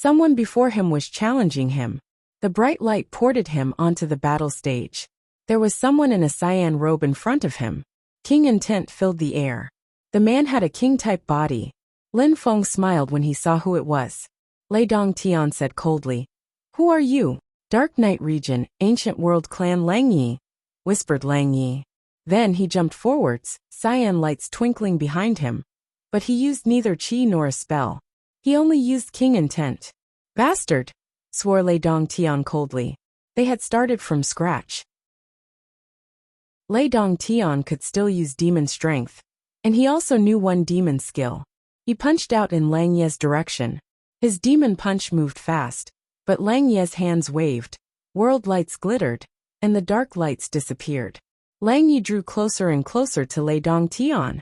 Someone before him was challenging him. The bright light ported him onto the battle stage. There was someone in a cyan robe in front of him. King intent filled the air. The man had a king-type body. Lin Feng smiled when he saw who it was. Lei Dongtian said coldly, "Who are you?" "Dark Night Region, Ancient World Clan Lang Yi," whispered Lang Yi. Then he jumped forwards, cyan lights twinkling behind him. But he used neither qi nor a spell. He only used king intent. "Bastard!" swore Lei Dongtian coldly. They had started from scratch. Lei Dongtian could still use demon strength. And he also knew one demon skill. He punched out in Lang Ye's direction. His demon punch moved fast, but Lang Ye's hands waved, world lights glittered, and the dark lights disappeared. Lang Yi drew closer and closer to Lei Dongtian.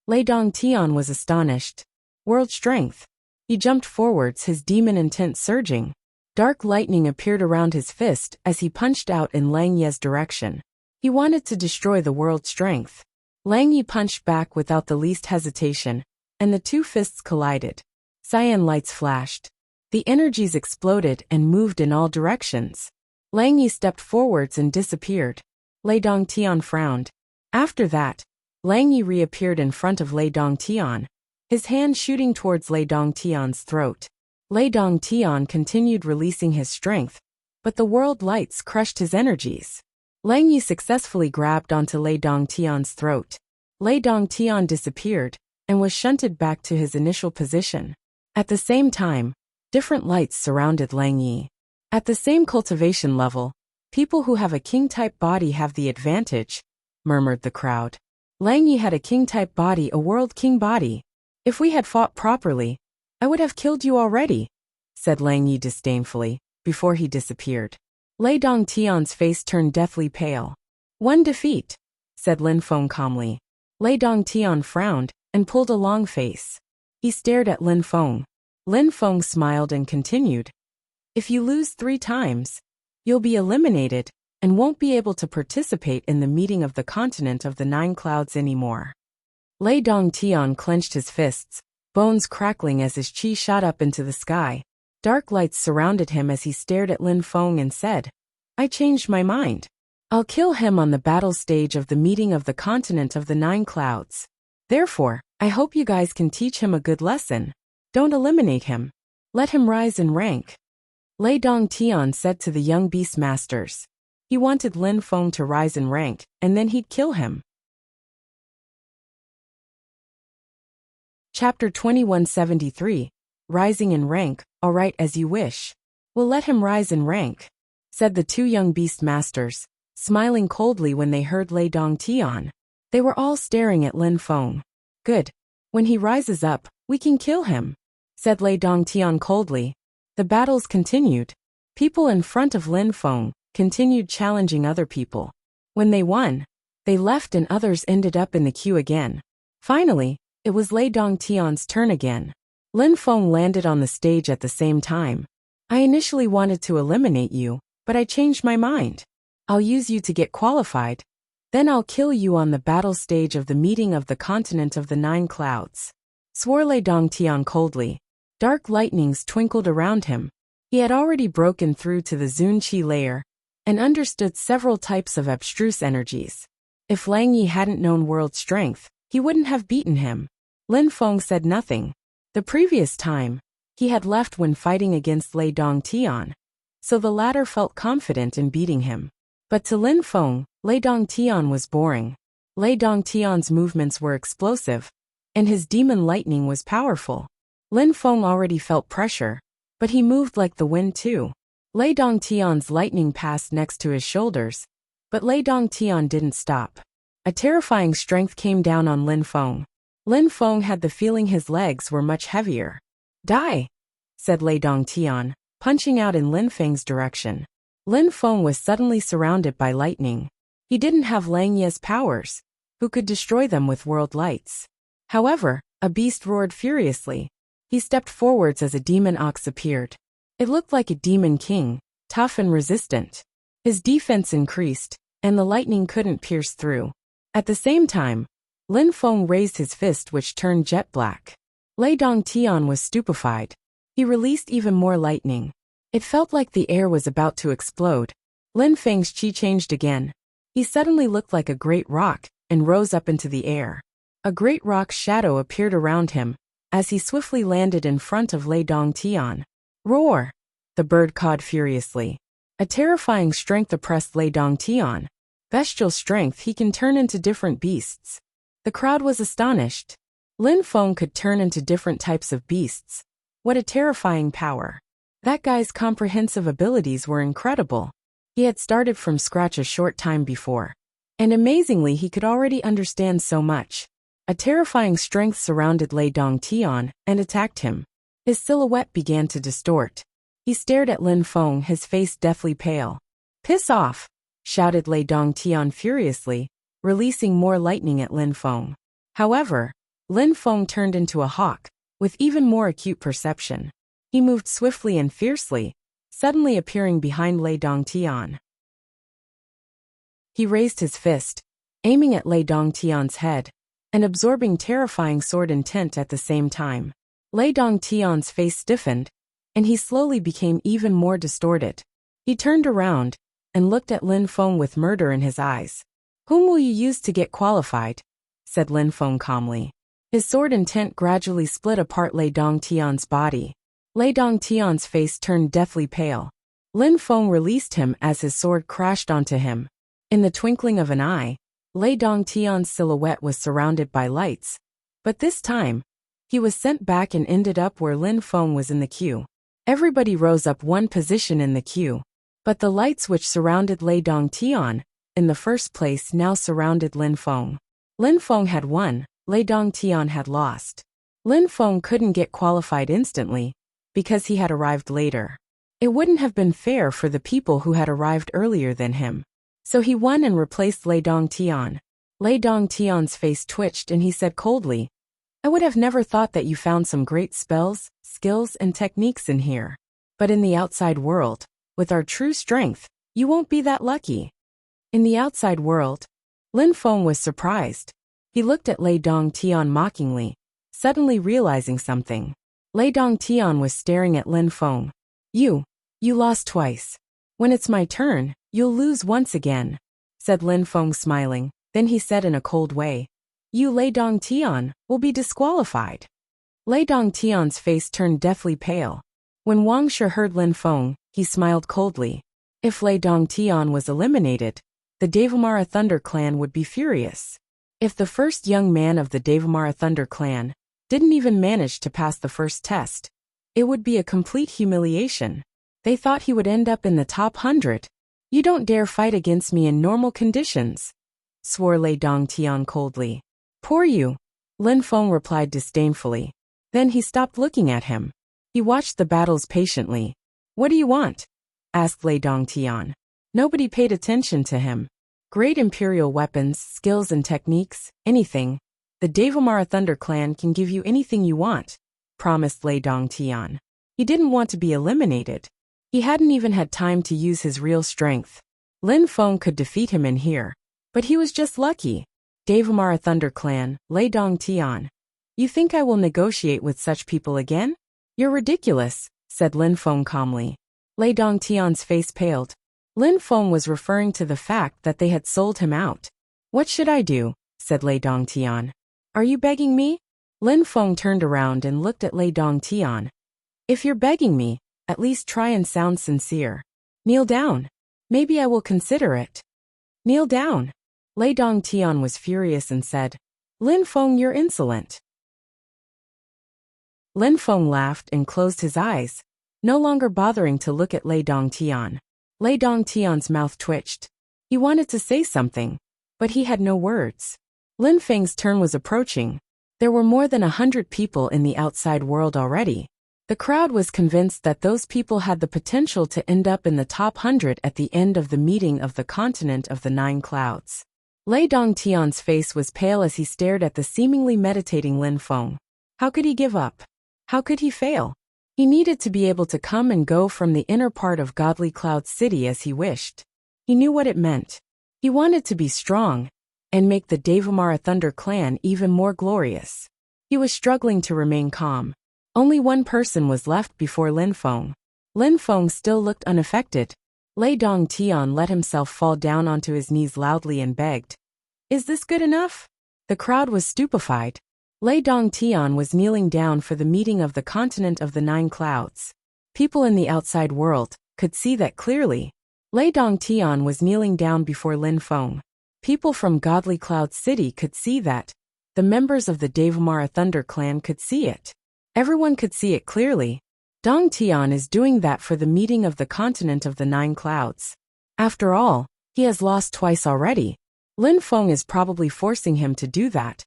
Lei Dongtian was astonished. World strength. He jumped forwards, his demon intent surging. Dark lightning appeared around his fist as he punched out in Lang Ye's direction. He wanted to destroy the world strength. Lang Yi punched back without the least hesitation, and the two fists collided. Cyan lights flashed. The energies exploded and moved in all directions. Lang Yi stepped forwards and disappeared. Lei Dongtian frowned. After that, Lang Yi reappeared in front of Lei Dongtian, his hand shooting towards Lei Dongtian's throat. Lei Dongtian continued releasing his strength, but the world lights crushed his energies. Lang Yi successfully grabbed onto Lei Dongtian's throat. Lei Dongtian disappeared and was shunted back to his initial position. At the same time, different lights surrounded Lang Yi. At the same cultivation level, people who have a king-type body have the advantage, murmured the crowd. Lang Yi had a king-type body, a world king body. If we had fought properly, I would have killed you already, said Lang Yi disdainfully, before he disappeared. Lei Dongtian's face turned deathly pale. "One defeat," said Lin Feng calmly. Lei Dongtian frowned and pulled a long face. He stared at Lin Feng. Lin Feng smiled and continued, "If you lose 3 times, you'll be eliminated and won't be able to participate in the meeting of the continent of the 9 clouds anymore." Lei Dongtian clenched his fists, bones crackling as his qi shot up into the sky. Dark lights surrounded him as he stared at Lin Feng and said, "I changed my mind. I'll kill him on the battle stage of the meeting of the continent of the 9 clouds. Therefore, I hope you guys can teach him a good lesson. Don't eliminate him. Let him rise in rank." Lei Dongtian said to the young beast masters. He wanted Lin Feng to rise in rank, and then he'd kill him. Chapter 2173, Rising in Rank, all right as you wish. We'll let him rise in rank, said the 2 young beast masters, smiling coldly when they heard Lei Dongtian. They were all staring at Lin Feng. "Good. When he rises up, we can kill him," said Lei Dongtian coldly. The battles continued. People in front of Lin Feng continued challenging other people. When they won, they left and others ended up in the queue again. Finally, it was Lei Dongtian's turn again. Lin Feng landed on the stage at the same time. "I initially wanted to eliminate you, but I changed my mind. I'll use you to get qualified. Then I'll kill you on the battle stage of the meeting of the continent of the 9 clouds," swore Lei Dongtian coldly. Dark lightnings twinkled around him. He had already broken through to the Zun Qi layer and understood several types of abstruse energies. If Lang Yi hadn't known world strength, he wouldn't have beaten him. Lin Feng said nothing. The previous time, he had left when fighting against Lei Dongtian, so the latter felt confident in beating him. But to Lin Feng, Lei Dongtian was boring. Lei Dongtian's movements were explosive, and his demon lightning was powerful. Lin Feng already felt pressure, but he moved like the wind too. Lei Dongtian's lightning passed next to his shoulders, but Lei Dongtian didn't stop. A terrifying strength came down on Lin Feng. Lin Feng had the feeling his legs were much heavier. "Die," said Lei Dongtian, punching out in Lin Feng's direction. Lin Feng was suddenly surrounded by lightning. He didn't have Lang Ye's powers, who could destroy them with world lights. However, a beast roared furiously. He stepped forwards as a demon ox appeared. It looked like a demon king, tough and resistant. His defense increased, and the lightning couldn't pierce through. At the same time, Lin Feng raised his fist which turned jet black. Lei Dongtian was stupefied. He released even more lightning. It felt like the air was about to explode. Lin Feng's chi changed again. He suddenly looked like a great rock and rose up into the air. A great rock's shadow appeared around him as he swiftly landed in front of Lei Dongtian. Roar! The bird cawed furiously. A terrifying strength oppressed Lei Dongtian. Bestial strength, he can turn into different beasts. The crowd was astonished. Lin Feng could turn into different types of beasts. What a terrifying power. That guy's comprehensive abilities were incredible. He had started from scratch a short time before. And amazingly, he could already understand so much. A terrifying strength surrounded Lei Dongtian and attacked him. His silhouette began to distort. He stared at Lin Feng, his face deathly pale. "Piss off!" shouted Lei Dongtian furiously, releasing more lightning at Lin Feng. However, Lin Feng turned into a hawk, with even more acute perception. He moved swiftly and fiercely, suddenly appearing behind Lei Dongtian. He raised his fist, aiming at Lei Dongtian's head, and absorbing terrifying sword intent at the same time. Lei Dongtian's face stiffened, and he slowly became even more distorted. He turned around and looked at Lin Feng with murder in his eyes. "Whom will you use to get qualified?" said Lin Feng calmly. His sword intent gradually split apart Lei Dongtian's body. Lei Dongtian's face turned deathly pale. Lin Feng released him as his sword crashed onto him. In the twinkling of an eye, Lei Dongtian's silhouette was surrounded by lights, but this time, he was sent back and ended up where Lin Feng was in the queue. Everybody rose up one position in the queue, but the lights which surrounded Lei Dongtian, in the first place, now surrounded Lin Feng. Lin Feng had won, Lei Dongtian had lost. Lin Feng couldn't get qualified instantly, because he had arrived later. It wouldn't have been fair for the people who had arrived earlier than him. So he won and replaced Lei Dongtian. Lei Dongtian's face twitched and he said coldly, "I would have never thought that you found some great spells, skills, and techniques in here. But in the outside world, with our true strength, you won't be that lucky." In the outside world, Lin Feng was surprised. He looked at Lei Dongtian mockingly, suddenly realizing something. Lei Dongtian was staring at Lin Feng. You lost twice. When it's my turn, you'll lose once again," said Lin Feng smiling. Then he said in a cold way, "You, Lei Dongtian, will be disqualified." Lei Dongtian's face turned deathly pale. When Wang Shi heard Lin Feng, he smiled coldly. If Lei Dongtian was eliminated, the Devamara Thunder clan would be furious. If the first young man of the Devamara Thunder clan didn't even manage to pass the first test, it would be a complete humiliation. They thought he would end up in the top 100. "You don't dare fight against me in normal conditions," swore Lei Dongtian coldly. "Poor you," Lin Feng replied disdainfully. Then he stopped looking at him. He watched the battles patiently. "What do you want?" asked Lei Dongtian. Nobody paid attention to him. "Great imperial weapons, skills and techniques, anything. The Devamara Thunder clan can give you anything you want," promised Lei Dongtian. He didn't want to be eliminated. He hadn't even had time to use his real strength. Lin Feng could defeat him in here, but he was just lucky. "Devamara Thunder clan, Lei Dongtian. You think I will negotiate with such people again? You're ridiculous," said Lin Feng calmly. Lei Dongtian's face paled. Lin Feng was referring to the fact that they had sold him out. "What should I do?" said Lei Dongtian. "Are you begging me?" Lin Feng turned around and looked at Lei Dongtian. "If you're begging me, at least try and sound sincere. Kneel down. Maybe I will consider it." "Kneel down." Lei Dongtian was furious and said, "Lin Feng, you're insolent." Lin Feng laughed and closed his eyes, no longer bothering to look at Lei Dongtian. Lei Dongtian's mouth twitched. He wanted to say something, but he had no words. Lin Feng's turn was approaching. There were more than 100 people in the outside world already. The crowd was convinced that those people had the potential to end up in the top 100 at the end of the meeting of the continent of the 9 clouds. Lei Dongtian's face was pale as he stared at the seemingly meditating Lin Feng. How could he give up? How could he fail? He needed to be able to come and go from the inner part of Godly Cloud City as he wished. He knew what it meant. He wanted to be strong and make the Devamara Thunder clan even more glorious. He was struggling to remain calm. Only one person was left before Lin Feng. Lin Feng still looked unaffected. Lei Dongtian let himself fall down onto his knees loudly and begged, "Is this good enough?" The crowd was stupefied. Lei Dongtian was kneeling down for the meeting of the continent of the 9 clouds. People in the outside world could see that clearly. Lei Dongtian was kneeling down before Lin Feng. People from Godly Cloud City could see that. The members of the Devamara Thunder clan could see it. Everyone could see it clearly. Dongtian is doing that for the meeting of the continent of the 9 clouds. After all, he has lost twice already. Lin Feng is probably forcing him to do that.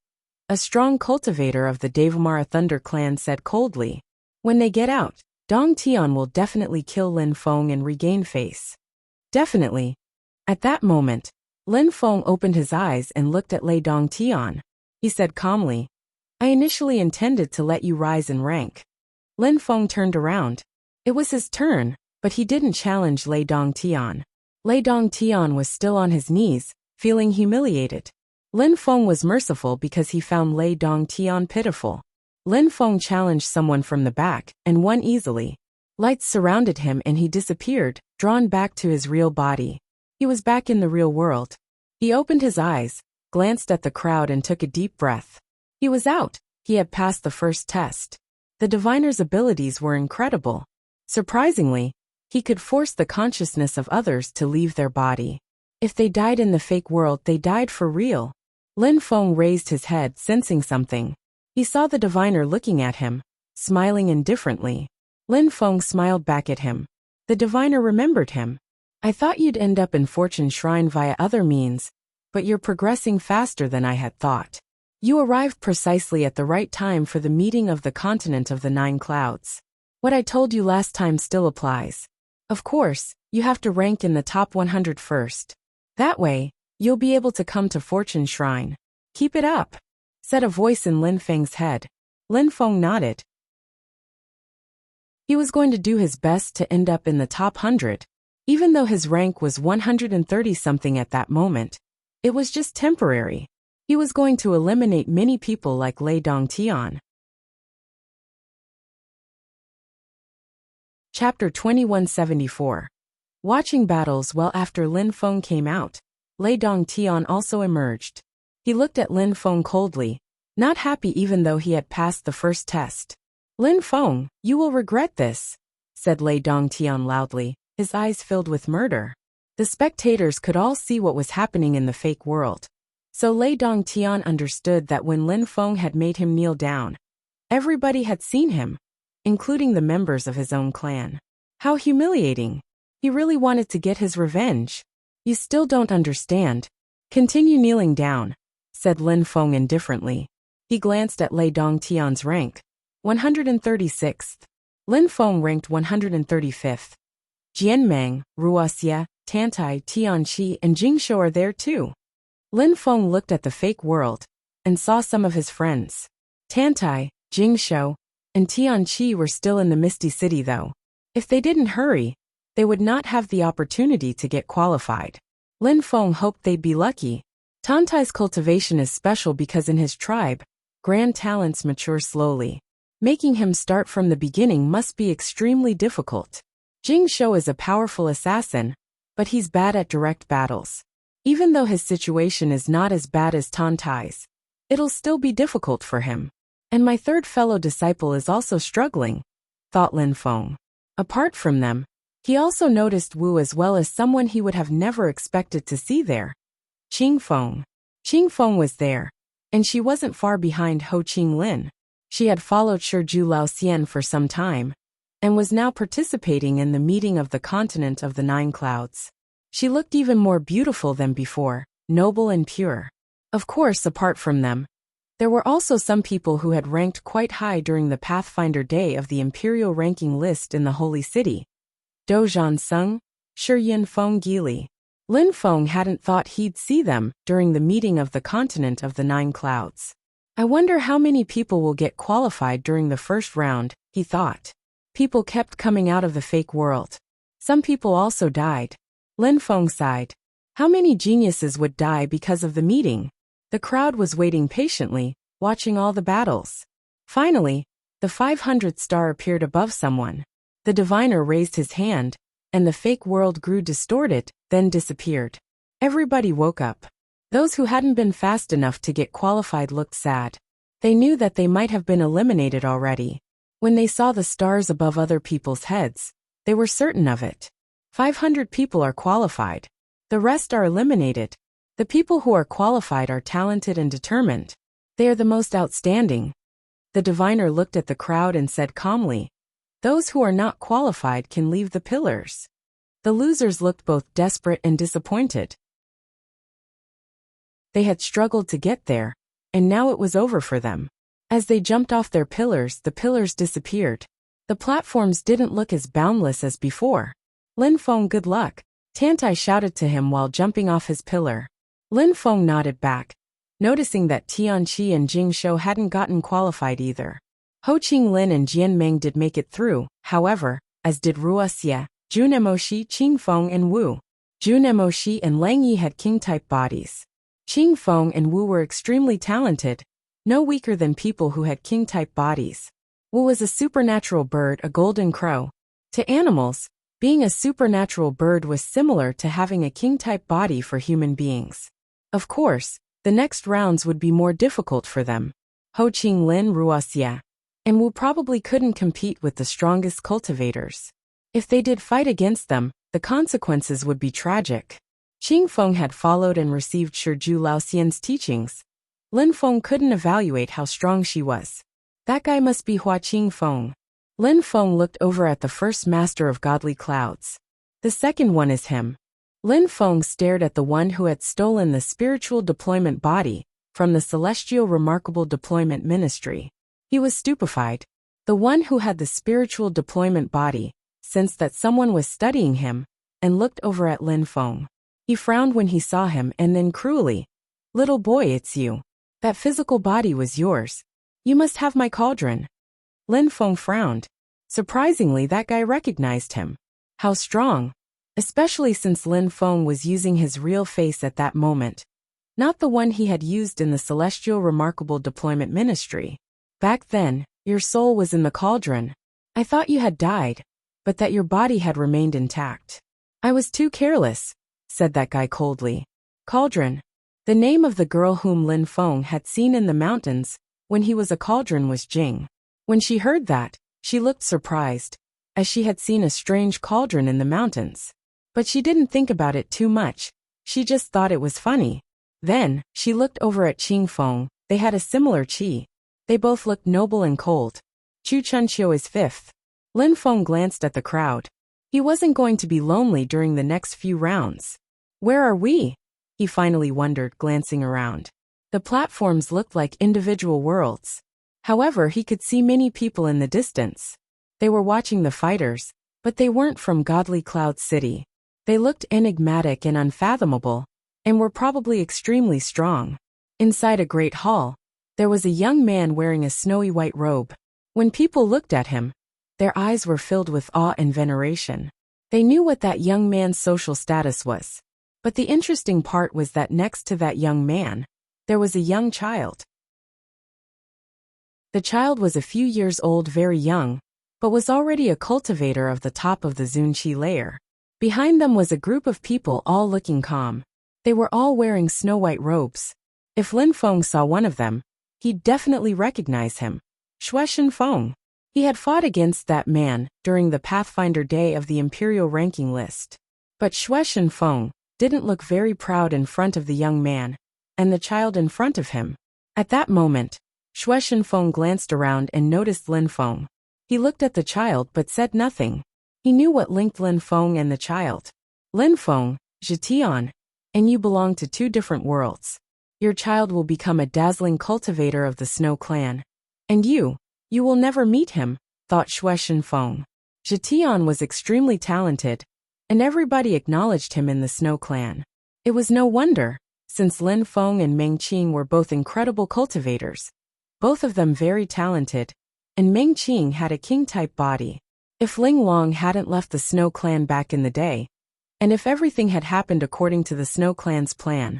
A strong cultivator of the Devamara Thunder clan said coldly. When they get out, Dongtian will definitely kill Lin Feng and regain face. Definitely. At that moment, Lin Feng opened his eyes and looked at Lei Dongtian. He said calmly, "I initially intended to let you rise in rank." Lin Feng turned around. It was his turn, but he didn't challenge Lei Dongtian. Lei Dongtian was still on his knees, feeling humiliated. Lin Feng was merciful because he found Lei Dongtian pitiful. Lin Feng challenged someone from the back and won easily. Lights surrounded him and he disappeared, drawn back to his real body. He was back in the real world. He opened his eyes, glanced at the crowd and took a deep breath. He was out. He had passed the first test. The diviner's abilities were incredible. Surprisingly, he could force the consciousness of others to leave their body. If they died in the fake world, they died for real. Lin Feng raised his head, sensing something. He saw the diviner looking at him, smiling indifferently. Lin Feng smiled back at him. The diviner remembered him. "I thought you'd end up in Fortune Shrine via other means, but you're progressing faster than I had thought. You arrived precisely at the right time for the meeting of the continent of the 9 clouds. What I told you last time still applies. Of course, you have to rank in the top 100 first. That way, you'll be able to come to Fortune Shrine. Keep it up," said a voice in Lin Feng's head. Lin Feng nodded. He was going to do his best to end up in the top 100, even though his rank was 130-something at that moment. It was just temporary. He was going to eliminate many people like Lei Dongtian. Chapter 2174. Watching battles. Well, after Lin Feng came out, Lei Dongtian also emerged. He looked at Lin Feng coldly, not happy even though he had passed the first test. "Lin Feng, you will regret this," said Lei Dongtian loudly, his eyes filled with murder. The spectators could all see what was happening in the fake world. So Lei Dongtian understood that when Lin Feng had made him kneel down, everybody had seen him, including the members of his own clan. How humiliating. He really wanted to get his revenge. "You still don't understand. Continue kneeling down," said Lin Feng indifferently. He glanced at Lei Dongtian's rank. 136th. Lin Feng ranked 135th. Jianmeng, Wuxia, Tantai, Tianqi, and Jingshou are there too. Lin Feng looked at the fake world and saw some of his friends. Tantai, Jingshou, and Tianqi were still in the Misty City though. If they didn't hurry, they would not have the opportunity to get qualified. Lin Feng hoped they'd be lucky. Tantai's cultivation is special because in his tribe, grand talents mature slowly. Making him start from the beginning must be extremely difficult. Jingshou is a powerful assassin, but he's bad at direct battles. Even though his situation is not as bad as Tantai's, it'll still be difficult for him. And my third fellow disciple is also struggling, thought Lin Feng. Apart from them, he also noticed Wu as well as someone he would have never expected to see there. Qing Feng. Qing Feng was there, and she wasn't far behind Ho Qing Lin. She had followed Shiju Lao Xian for some time, and was now participating in the meeting of the continent of the 9 clouds. She looked even more beautiful than before, noble and pure. Of course, apart from them, there were also some people who had ranked quite high during the Pathfinder Day of the Imperial ranking list in the Holy City. Dozhan Sung, Shiyin Feng Gili. Lin Feng hadn't thought he'd see them during the meeting of the continent of the 9 clouds. I wonder how many people will get qualified during the first round, he thought. People kept coming out of the fake world. Some people also died. Lin Feng sighed. How many geniuses would die because of the meeting? The crowd was waiting patiently, watching all the battles. Finally, The 500th star appeared above someone. The diviner raised his hand, and the fake world grew distorted, then disappeared. Everybody woke up. Those who hadn't been fast enough to get qualified looked sad. They knew that they might have been eliminated already. When they saw the stars above other people's heads, they were certain of it. 500 people are qualified. The rest are eliminated. The people who are qualified are talented and determined. They are the most outstanding. The diviner looked at the crowd and said calmly, "Those who are not qualified can leave the pillars." The losers looked both desperate and disappointed. They had struggled to get there, and now it was over for them. As they jumped off their pillars, the pillars disappeared. The platforms didn't look as boundless as before. "Lin Feng, good luck," Tantai shouted to him while jumping off his pillar. Lin Feng nodded back, noticing that Tian Qi and Jing Shou hadn't gotten qualified either. Ho Qing Lin and Jian Meng did make it through, however, as did Ruoxia, Jun Emoshi, Qing Feng and Wu. Jun Emoshi and Lang Yi had king-type bodies. Qing Feng and Wu were extremely talented, no weaker than people who had king-type bodies. Wu was a supernatural bird, a golden crow. To animals, being a supernatural bird was similar to having a king-type body for human beings. Of course, the next rounds would be more difficult for them. Ho Qing Lin, Ruoxia, and Wu probably couldn't compete with the strongest cultivators. If they did fight against them, the consequences would be tragic. Qing Feng had followed and received Shiju Laoxian's teachings. Lin Feng couldn't evaluate how strong she was. That guy must be Hua Qing Feng. Lin Feng looked over at the first master of godly clouds. The second one is him. Lin Feng stared at the one who had stolen the spiritual deployment body from the Celestial Remarkable Deployment Ministry. He was stupefied. The one who had the spiritual deployment body sensed that someone was studying him and looked over at Lin Feng. He frowned when he saw him and then cruelly, "Little boy, it's you. That physical body was yours. You must have my cauldron." Lin Feng frowned. Surprisingly, that guy recognized him. How strong. Especially since Lin Feng was using his real face at that moment, not the one he had used in the Celestial Remarkable Deployment Ministry. "Back then, your soul was in the cauldron. I thought you had died, but that your body had remained intact. I was too careless," said that guy coldly. Cauldron. The name of the girl whom Lin Feng had seen in the mountains when he was a cauldron was Jing. When she heard that, she looked surprised, as she had seen a strange cauldron in the mountains. But she didn't think about it too much, she just thought it was funny. Then, she looked over at Qing Feng. They had a similar qi. They both looked noble and cold. Chu Chunqiu is fifth. Lin Feng glanced at the crowd. He wasn't going to be lonely during the next few rounds. "Where are we?" he finally wondered, glancing around. The platforms looked like individual worlds. However, he could see many people in the distance. They were watching the fighters, but they weren't from Godly Cloud City. They looked enigmatic and unfathomable, and were probably extremely strong. Inside a great hall, there was a young man wearing a snowy white robe. When people looked at him, their eyes were filled with awe and veneration. They knew what that young man's social status was. But the interesting part was that next to that young man, there was a young child. The child was a few years old, very young, but was already a cultivator of the top of the Zunqi layer. Behind them was a group of people all looking calm. They were all wearing snow-white robes. If Lin Feng saw one of them, he'd definitely recognize him. Shueshen Feng. He had fought against that man during the Pathfinder Day of the Imperial ranking list. But Shueshen Feng didn't look very proud in front of the young man and the child in front of him. At that moment, Shueshen Feng glanced around and noticed Lin Feng. He looked at the child but said nothing. He knew what linked Lin Feng and the child. "Lin Feng, Zhetian, and you belong to two different worlds. Your child will become a dazzling cultivator of the Snow Clan. And you will never meet him," thought Shueshen Feng. Zhetian was extremely talented, and everybody acknowledged him in the Snow Clan. It was no wonder, since Lin Feng and Meng Qing were both incredible cultivators, both of them very talented, and Meng Qing had a king-type body. If Ling Long hadn't left the Snow Clan back in the day, and if everything had happened according to the Snow Clan's plan,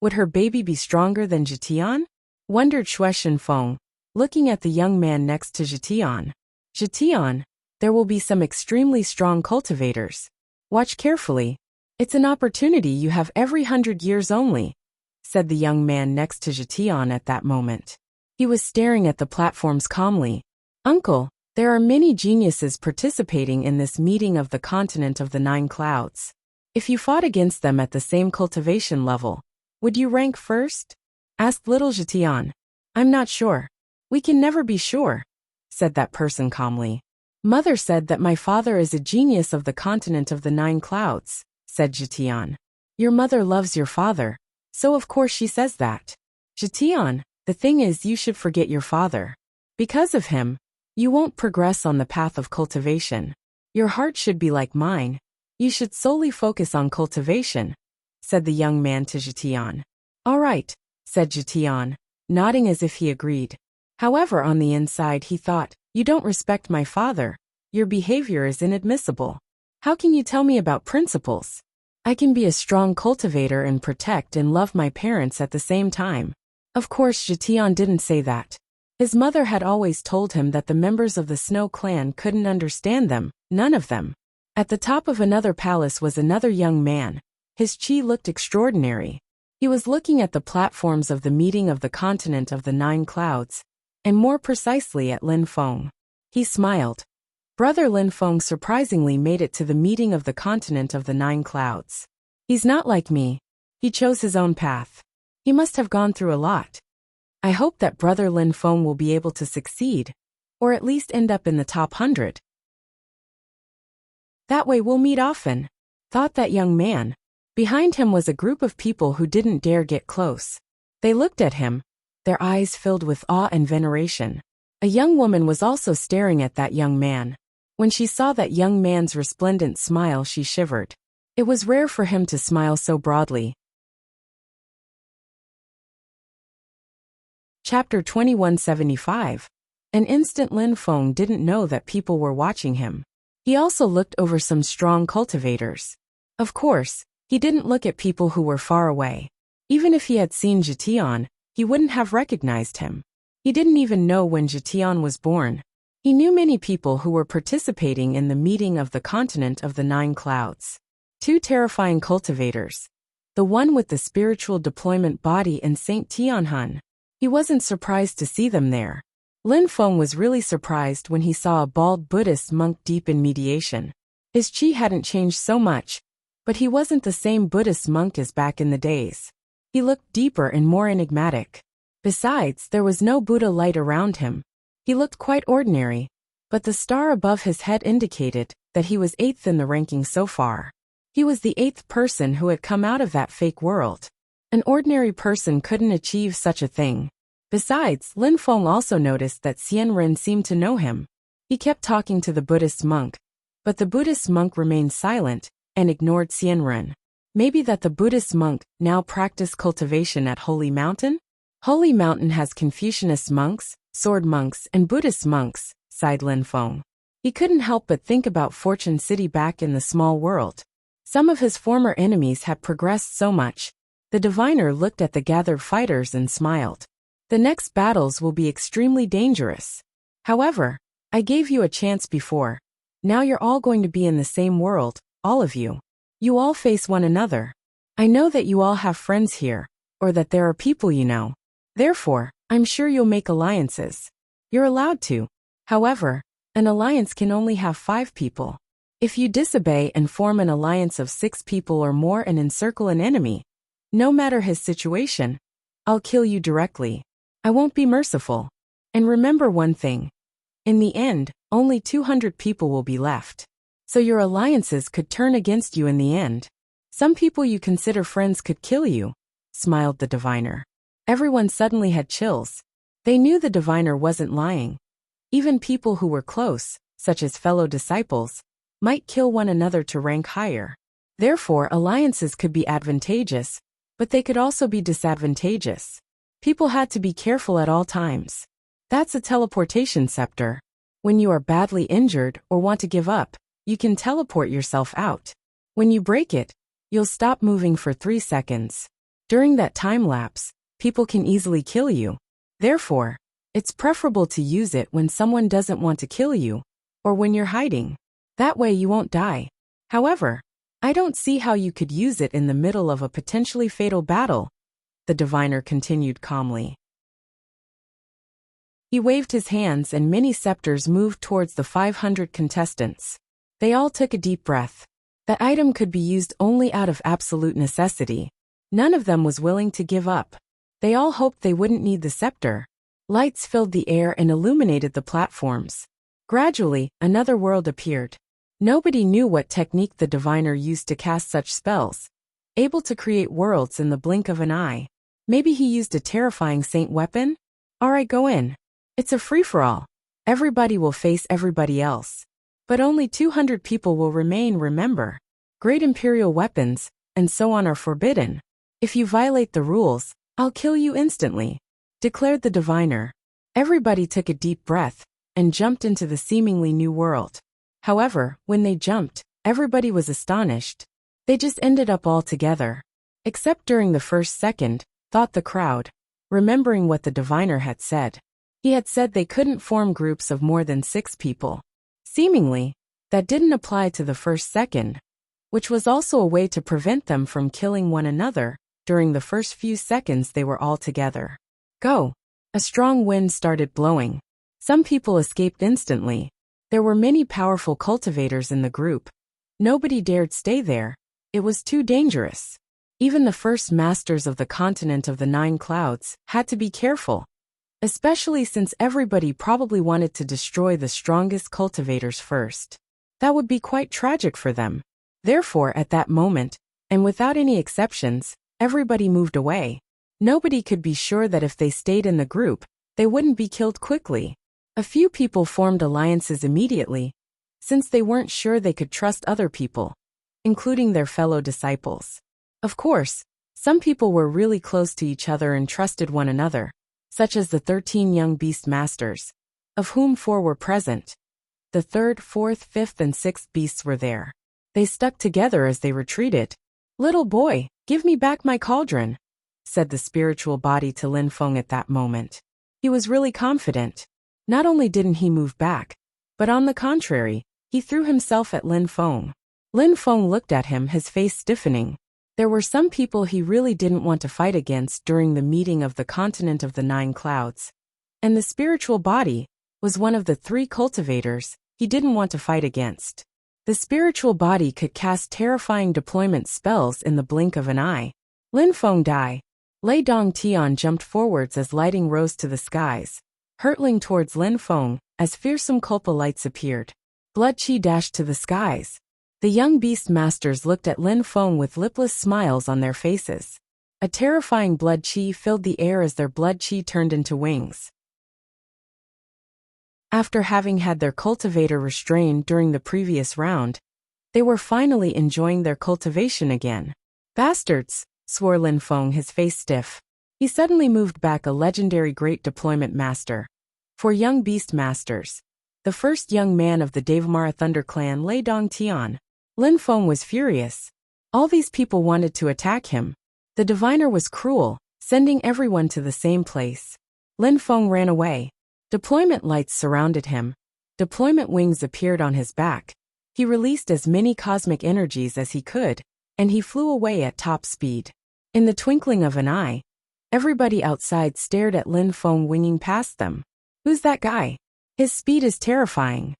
would her baby be stronger than Zhetian? Wondered Shueshen Feng. looking at the young man next to Jitian. Jitian, there will be some extremely strong cultivators. Watch carefully. It's an opportunity you have every 100 years only, said the young man next to Jitian at that moment. He was staring at the platforms calmly. Uncle, there are many geniuses participating in this meeting of the continent of the 9 clouds. If you fought against them at the same cultivation level, would you rank first? Asked little Jitian. I'm not sure. We can never be sure, said that person calmly. Mother said that my father is a genius of the continent of the 9 clouds, said Jitian. Your mother loves your father, so of course she says that. Jitian, the thing is you should forget your father. Because of him, you won't progress on the path of cultivation. Your heart should be like mine. You should solely focus on cultivation, said the young man to Jitian. All right, said Jitian, nodding as if he agreed. However, on the inside he thought, you don't respect my father. Your behavior is inadmissible. How can you tell me about principles? I can be a strong cultivator and protect and love my parents at the same time. Of course, Jitian didn't say that. His mother had always told him that the members of the Snow clan couldn't understand them, none of them. At the top of another palace was another young man. His chi looked extraordinary. He was looking at the platforms of the meeting of the continent of the 9 clouds, and more precisely at Lin Feng. He smiled. Brother Lin Feng surprisingly made it to the meeting of the continent of the 9 clouds. He's not like me. He chose his own path. He must have gone through a lot. I hope that Brother Lin Feng will be able to succeed, or at least end up in the top 100. That way we'll meet often, thought that young man. Behind him was a group of people who didn't dare get close. They looked at him, their eyes filled with awe and veneration. A young woman was also staring at that young man. When she saw that young man's resplendent smile, she shivered. It was rare for him to smile so broadly. Chapter 2175. An instant Lin Feng didn't know that people were watching him. He also looked over some strong cultivators. Of course, he didn't look at people who were far away. Even if he had seen Jitian, he wouldn't have recognized him. He didn't even know when Jitian was born. He knew many people who were participating in the meeting of the continent of the 9 clouds. 2 terrifying cultivators. The one with the spiritual deployment body and Saint Tianhun. He wasn't surprised to see them there. Lin Feng was really surprised when he saw a bald Buddhist monk deep in meditation. His chi hadn't changed so much, but he wasn't the same Buddhist monk as back in the days. He looked deeper and more enigmatic. Besides, there was no Buddha light around him. He looked quite ordinary, but the star above his head indicated that he was 8th in the ranking so far. He was the 8th person who had come out of that fake world. An ordinary person couldn't achieve such a thing. Besides, Lin Feng also noticed that Xian Ren seemed to know him. He kept talking to the Buddhist monk, but the Buddhist monk remained silent and ignored Xian Ren. Maybe that the Buddhist monk now practiced cultivation at Holy Mountain? Holy Mountain has Confucianist monks, sword monks, and Buddhist monks, sighed Lin Feng. He couldn't help but think about Fortune City back in the small world. Some of his former enemies had progressed so much. The diviner looked at the gathered fighters and smiled. The next battles will be extremely dangerous. However, I gave you a chance before. Now you're all going to be in the same world, all of you. You all face one another. I know that you all have friends here, or that there are people you know. Therefore, I'm sure you'll make alliances. You're allowed to. However, an alliance can only have 5 people. If you disobey and form an alliance of 6 people or more and encircle an enemy, no matter his situation, I'll kill you directly. I won't be merciful. And remember one thing. In the end, only 200 people will be left. So your alliances could turn against you in the end. Some people you consider friends could kill you, smiled the diviner. Everyone suddenly had chills. They knew the diviner wasn't lying. Even people who were close, such as fellow disciples, might kill one another to rank higher. Therefore, alliances could be advantageous, but they could also be disadvantageous. People had to be careful at all times. That's a teleportation scepter. When you are badly injured or want to give up, you can teleport yourself out. When you break it, you'll stop moving for 3 seconds. During that time lapse, people can easily kill you. Therefore, It's preferable to use it when someone doesn't want to kill you, or when you're hiding. That way you won't die. However, I don't see how you could use it in the middle of a potentially fatal battle, the diviner continued calmly. He waved his hands and many scepters moved towards the 500 contestants. They all took a deep breath. That item could be used only out of absolute necessity. None of them was willing to give up. They all hoped they wouldn't need the scepter. Lights filled the air and illuminated the platforms. Gradually, another world appeared. Nobody knew what technique the diviner used to cast such spells. Able to create worlds in the blink of an eye. Maybe he used a terrifying saint weapon? Alright, go in. It's a free-for-all. Everybody will face everybody else. But only 200 people will remain, remember. Great imperial weapons, and so on are forbidden. If you violate the rules, I'll kill you instantly, declared the diviner. Everybody took a deep breath, and jumped into the seemingly new world. However, when they jumped, everybody was astonished. They just ended up all together. Except during the first second, thought the crowd, remembering what the diviner had said. He had said they couldn't form groups of more than 6 people. Seemingly, that didn't apply to the first second, which was also a way to prevent them from killing one another during the first few seconds they were all together. Go! A strong wind started blowing. Some people escaped instantly. There were many powerful cultivators in the group. Nobody dared stay there. It was too dangerous. Even the first masters of the continent of the 9 clouds had to be careful. Especially since everybody probably wanted to destroy the strongest cultivators first. That would be quite tragic for them. Therefore, at that moment, and without any exceptions, everybody moved away. Nobody could be sure that if they stayed in the group, they wouldn't be killed quickly. A few people formed alliances immediately, since they weren't sure they could trust other people, including their fellow disciples. Of course, some people were really close to each other and trusted one another, such as the 13 young beast masters, of whom 4 were present. The 3rd, 4th, 5th, and 6th beasts were there. They stuck together as they retreated. "Little boy, give me back my cauldron," said the spiritual body to Lin Feng at that moment. He was really confident. Not only didn't he move back, but on the contrary, he threw himself at Lin Feng. Lin Feng looked at him, his face stiffening. There were some people he really didn't want to fight against during the meeting of the continent of the 9 clouds. And the spiritual body was one of the 3 cultivators he didn't want to fight against. The spiritual body could cast terrifying deployment spells in the blink of an eye. Lin Feng died. Lei Dong Tian jumped forwards as lighting rose to the skies, hurtling towards Lin Feng as fearsome culpa lights appeared. Blood chi dashed to the skies. The young beast masters looked at Lin Feng with lipless smiles on their faces. A terrifying blood chi filled the air as their blood chi turned into wings. After having had their cultivator restrained during the previous round, they were finally enjoying their cultivation again. "Bastards!" swore Lin Feng, his face stiff. He suddenly moved back a legendary great deployment master. 4 young beast masters. The first young man of the Devamara Thunder clan, Lei Dong Tian. Lin Feng was furious. All these people wanted to attack him. The diviner was cruel, sending everyone to the same place. Lin Feng ran away. Deployment lights surrounded him. Deployment wings appeared on his back. He released as many cosmic energies as he could, and he flew away at top speed. In the twinkling of an eye, everybody outside stared at Lin Feng winging past them. "Who's that guy? His speed is terrifying.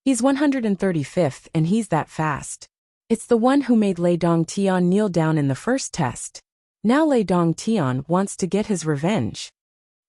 He's 135th and he's that fast. It's the one who made Lei Dong Tian kneel down in the first test. Now Lei Dong Tian wants to get his revenge.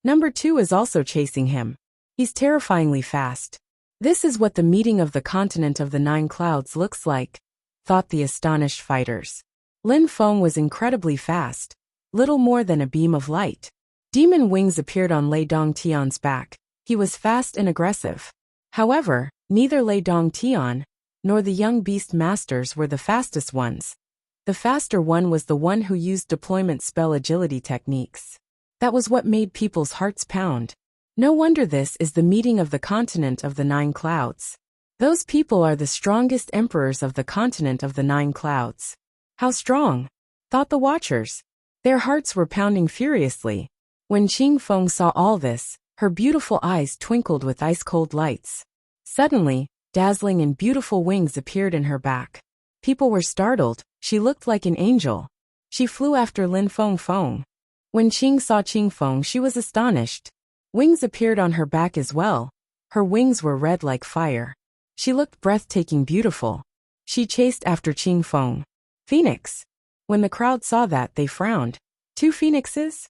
Number 2 is also chasing him. He's terrifyingly fast. This is what the meeting of the continent of the 9 clouds looks like," thought the astonished fighters. Lin Feng was incredibly fast, little more than a beam of light. Demon wings appeared on Lei Dong Tian's back. He was fast and aggressive. However, neither Lei Dong Tian nor the young beast masters were the fastest ones. The faster one was the one who used deployment spell agility techniques. That was what made people's hearts pound. No wonder this is the meeting of the continent of the 9 clouds. Those people are the strongest emperors of the continent of the 9 clouds. How strong, thought the watchers. Their hearts were pounding furiously. When Qing Feng saw all this, Her beautiful eyes twinkled with ice-cold lights. Suddenly, dazzling and beautiful wings appeared in her back. People were startled. She looked like an angel. She flew after Lin Feng. When Qing saw Qing Feng, she was astonished. Wings appeared on her back as well. Her wings were red like fire. She looked breathtaking beautiful. She chased after Qing Feng. Phoenix. When the crowd saw that, they frowned. 2 phoenixes?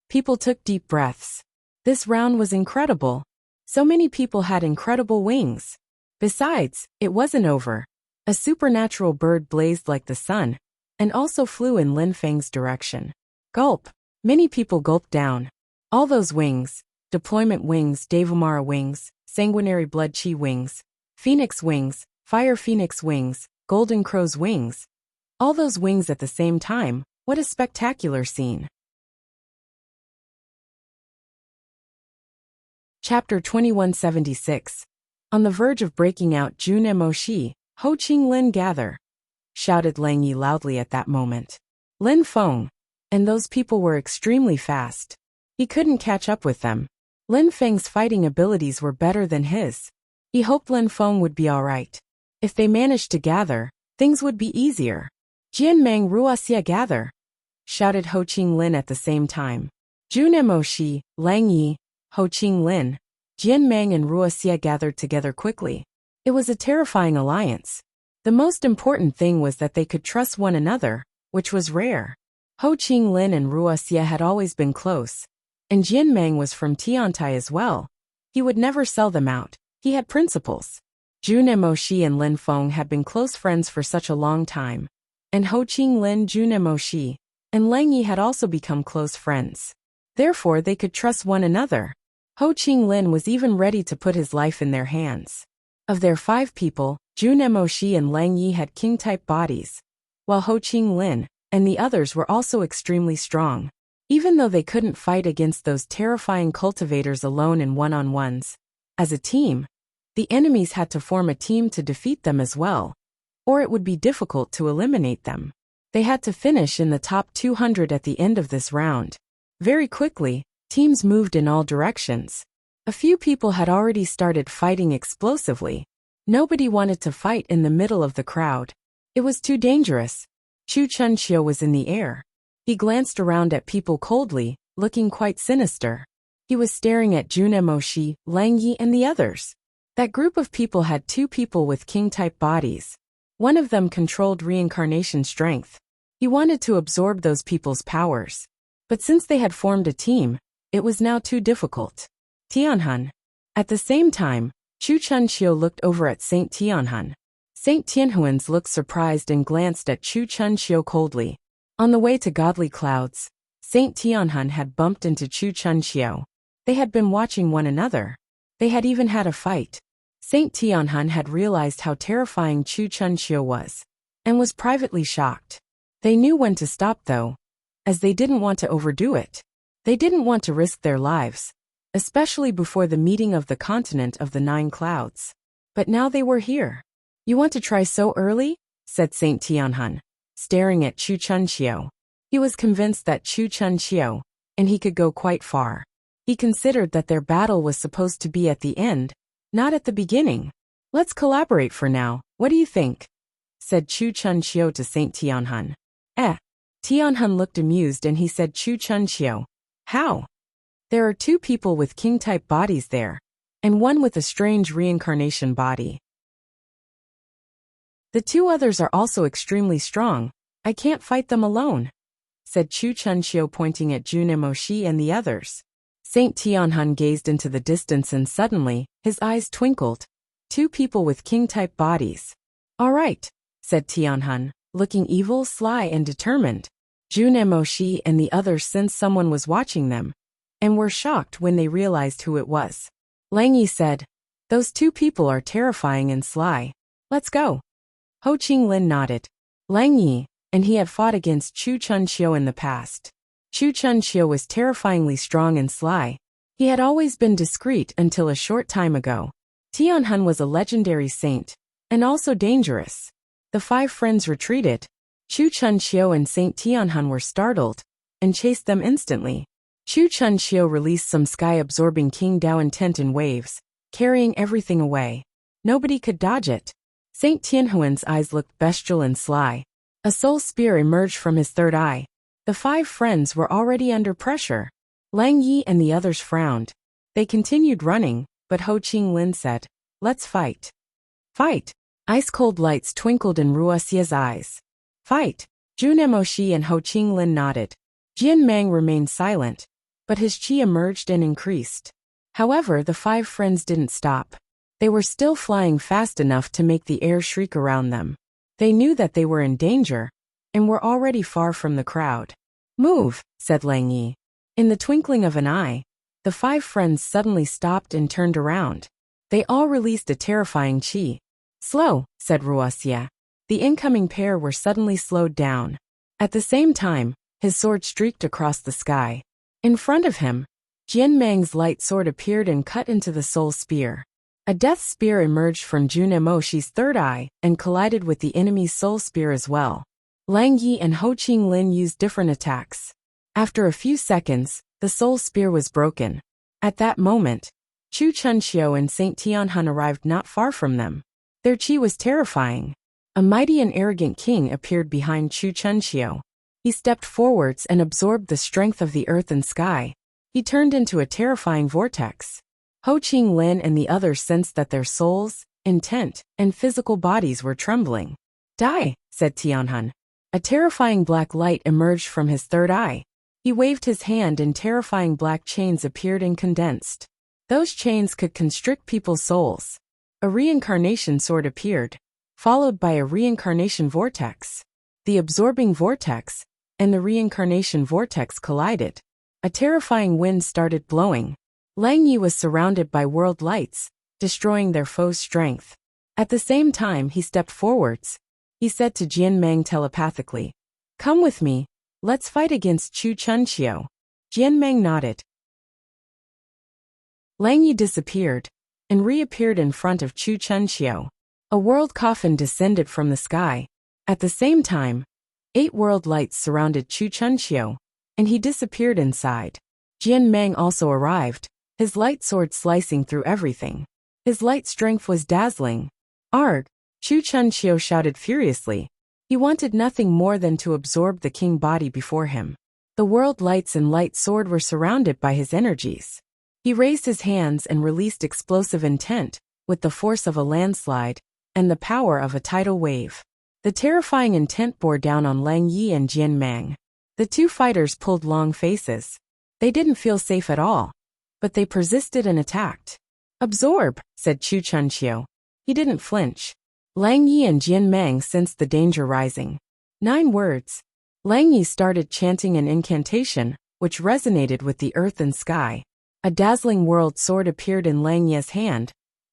People took deep breaths. This round was incredible. So many people had incredible wings. Besides, it wasn't over. A supernatural bird blazed like the sun, and also flew in Lin Feng's direction. Gulp. Many people gulped down. All those wings, deployment wings, Devamara wings, sanguinary blood chi wings, phoenix wings, fire phoenix wings, golden crow's wings. All those wings at the same time, what a spectacular scene. Chapter 2176. On the verge of breaking out, Jun and Moshi, Ho Qing Lin gather, shouted Lang Yi loudly at that moment. Lin Feng. And those people were extremely fast. He couldn't catch up with them. Lin Feng's fighting abilities were better than his. He hoped Lin Feng would be alright. If they managed to gather, things would be easier. Jian Mang Ruaxia gather, shouted Ho Qing Lin at the same time. Jun and Moshi, Lang Yi, Ho Qing Lin, Jian Mang and Ruaxia gathered together quickly. It was a terrifying alliance. The most important thing was that they could trust one another, which was rare. Ho Qing Lin and Ruaxia had always been close, and Jian Mang was from Tiantai as well. He would never sell them out. He had principles. Jun and Moshi and Lin Feng had been close friends for such a long time, and Ho Qing Lin, Jun and Moshi, and Lang Yi had also become close friends. Therefore, they could trust one another. Ho Qing Lin was even ready to put his life in their hands. Of their 5 people, Jun and Moshi and Lang Yi had king-type bodies, while Ho Qing Lin and the others were also extremely strong. Even though they couldn't fight against those terrifying cultivators alone in one-on-ones, as a team, the enemies had to form a team to defeat them as well, or it would be difficult to eliminate them. They had to finish in the top 200 at the end of this round. Very quickly, teams moved in all directions. A few people had already started fighting explosively. Nobody wanted to fight in the middle of the crowd. It was too dangerous. Chu Chunxiu was in the air. He glanced around at people coldly, looking quite sinister. He was staring at Jun and Moshi, Lang Yi and the others. That group of people had 2 people with king-type bodies. One of them controlled reincarnation strength. He wanted to absorb those people's powers. But since they had formed a team, it was now too difficult. Tianhan. At the same time, Chu Chunxiu looked over at Saint Tianhan. Saint Tianhuans looked surprised and glanced at Chu Chunxiu coldly. On the way to Godly Clouds, Saint Tianhan had bumped into Chu Chunxiu. They had been watching one another. They had even had a fight. Saint Tianhan had realized how terrifying Chu Chunxiu was, and was privately shocked. They knew when to stop though, as they didn't want to overdo it. They didn't want to risk their lives, especially before the meeting of the continent of the 9 clouds. But now they were here. You want to try so early? Said Saint Tianhan, staring at Chu Chunxiu. He was convinced that Chu Chunxiu, and he could go quite far. He considered that their battle was supposed to be at the end, not at the beginning. Let's collaborate for now, what do you think? Said Chu Chunxiu to Saint Tianhan. Tianhan looked amused and he said, Chu Chunxiu, how? There are 2 people with king-type bodies there, and one with a strange reincarnation body. The 2 others are also extremely strong. I can't fight them alone, said Chu Chunxiu pointing at Jun and Moshi and the others. Saint Tianhan gazed into the distance and suddenly, his eyes twinkled. 2 people with king-type bodies. All right, said Tianhan, looking evil, sly and determined. Jun and Moshi and the others sensed someone was watching them, and were shocked when they realized who it was. Lang Yi said, those 2 people are terrifying and sly. Let's go. Ho Qing Lin nodded. Lang Yi, and he had fought against Chu Chunxiu in the past. Chu Chunxiu was terrifyingly strong and sly. He had always been discreet until a short time ago. Tianhan was a legendary saint, and also dangerous. The 5 friends retreated. Chu Chunxiu and Saint Tianhan were startled, and chased them instantly. Chu Chunxiu released some sky-absorbing King Dao intent in waves, carrying everything away. Nobody could dodge it. Saint Tianhuan's eyes looked bestial and sly. A soul spear emerged from his third eye. The 5 friends were already under pressure. Lang Yi and the others frowned. They continued running, but Ho Qinglin said, "Let's fight." "Fight." Ice-cold lights twinkled in Wuxia's eyes. "Fight." Jun Emoshi and Ho Qinglin nodded. Jian Mang remained silent, but his qi emerged and increased. However, the 5 friends didn't stop. They were still flying fast enough to make the air shriek around them. They knew that they were in danger, and were already far from the crowd. "Move," said Lang Yi. In the twinkling of an eye, the 5 friends suddenly stopped and turned around. They all released a terrifying qi. "Slow," said Wuxia. The incoming pair were suddenly slowed down. At the same time, his sword streaked across the sky. In front of him, Jian Mang's light sword appeared and cut into the soul spear. A death spear emerged from Jun Emoshi's third eye and collided with the enemy's soul spear as well. Lang Yi and Ho Qinglin used different attacks. After a few seconds, the soul spear was broken. At that moment, Chu Chunxiu and Saint Tianhun arrived not far from them. Their qi was terrifying. A mighty and arrogant king appeared behind Chu Chunxiu. He stepped forwards and absorbed the strength of the earth and sky. He turned into a terrifying vortex. Ho Qinglin and the others sensed that their souls, intent, and physical bodies were trembling. "Die," said Tianhun. A terrifying black light emerged from his third eye. He waved his hand and terrifying black chains appeared and condensed. Those chains could constrict people's souls. A reincarnation sword appeared, followed by a reincarnation vortex. The absorbing vortex and the reincarnation vortex collided. A terrifying wind started blowing. Lang Yi was surrounded by world lights, destroying their foe's strength. At the same time he stepped forwards. He said to Jian Mang telepathically, "Come with me, let's fight against Chu Chunxiu." Jian Mang nodded. Lang Yi disappeared and reappeared in front of Chu Chunxiu. A world coffin descended from the sky. At the same time, 8 world lights surrounded Chu Chunxiu, and he disappeared inside. Jian Mang also arrived, his light sword slicing through everything. His light strength was dazzling. "Arg!" Chu Chunxiu shouted furiously. He wanted nothing more than to absorb the king body before him. The world lights and light sword were surrounded by his energies. He raised his hands and released explosive intent, with the force of a landslide and the power of a tidal wave. The terrifying intent bore down on Lang Yi and Jian Mang. The 2 fighters pulled long faces. They didn't feel safe at all, but they persisted and attacked. "Absorb," said Chu Chunxiu. He didn't flinch. Lang Yi and Jian Mang sensed the danger rising. 9 words. Lang Yi started chanting an incantation, which resonated with the earth and sky. A dazzling world sword appeared in Lang Yi's hand,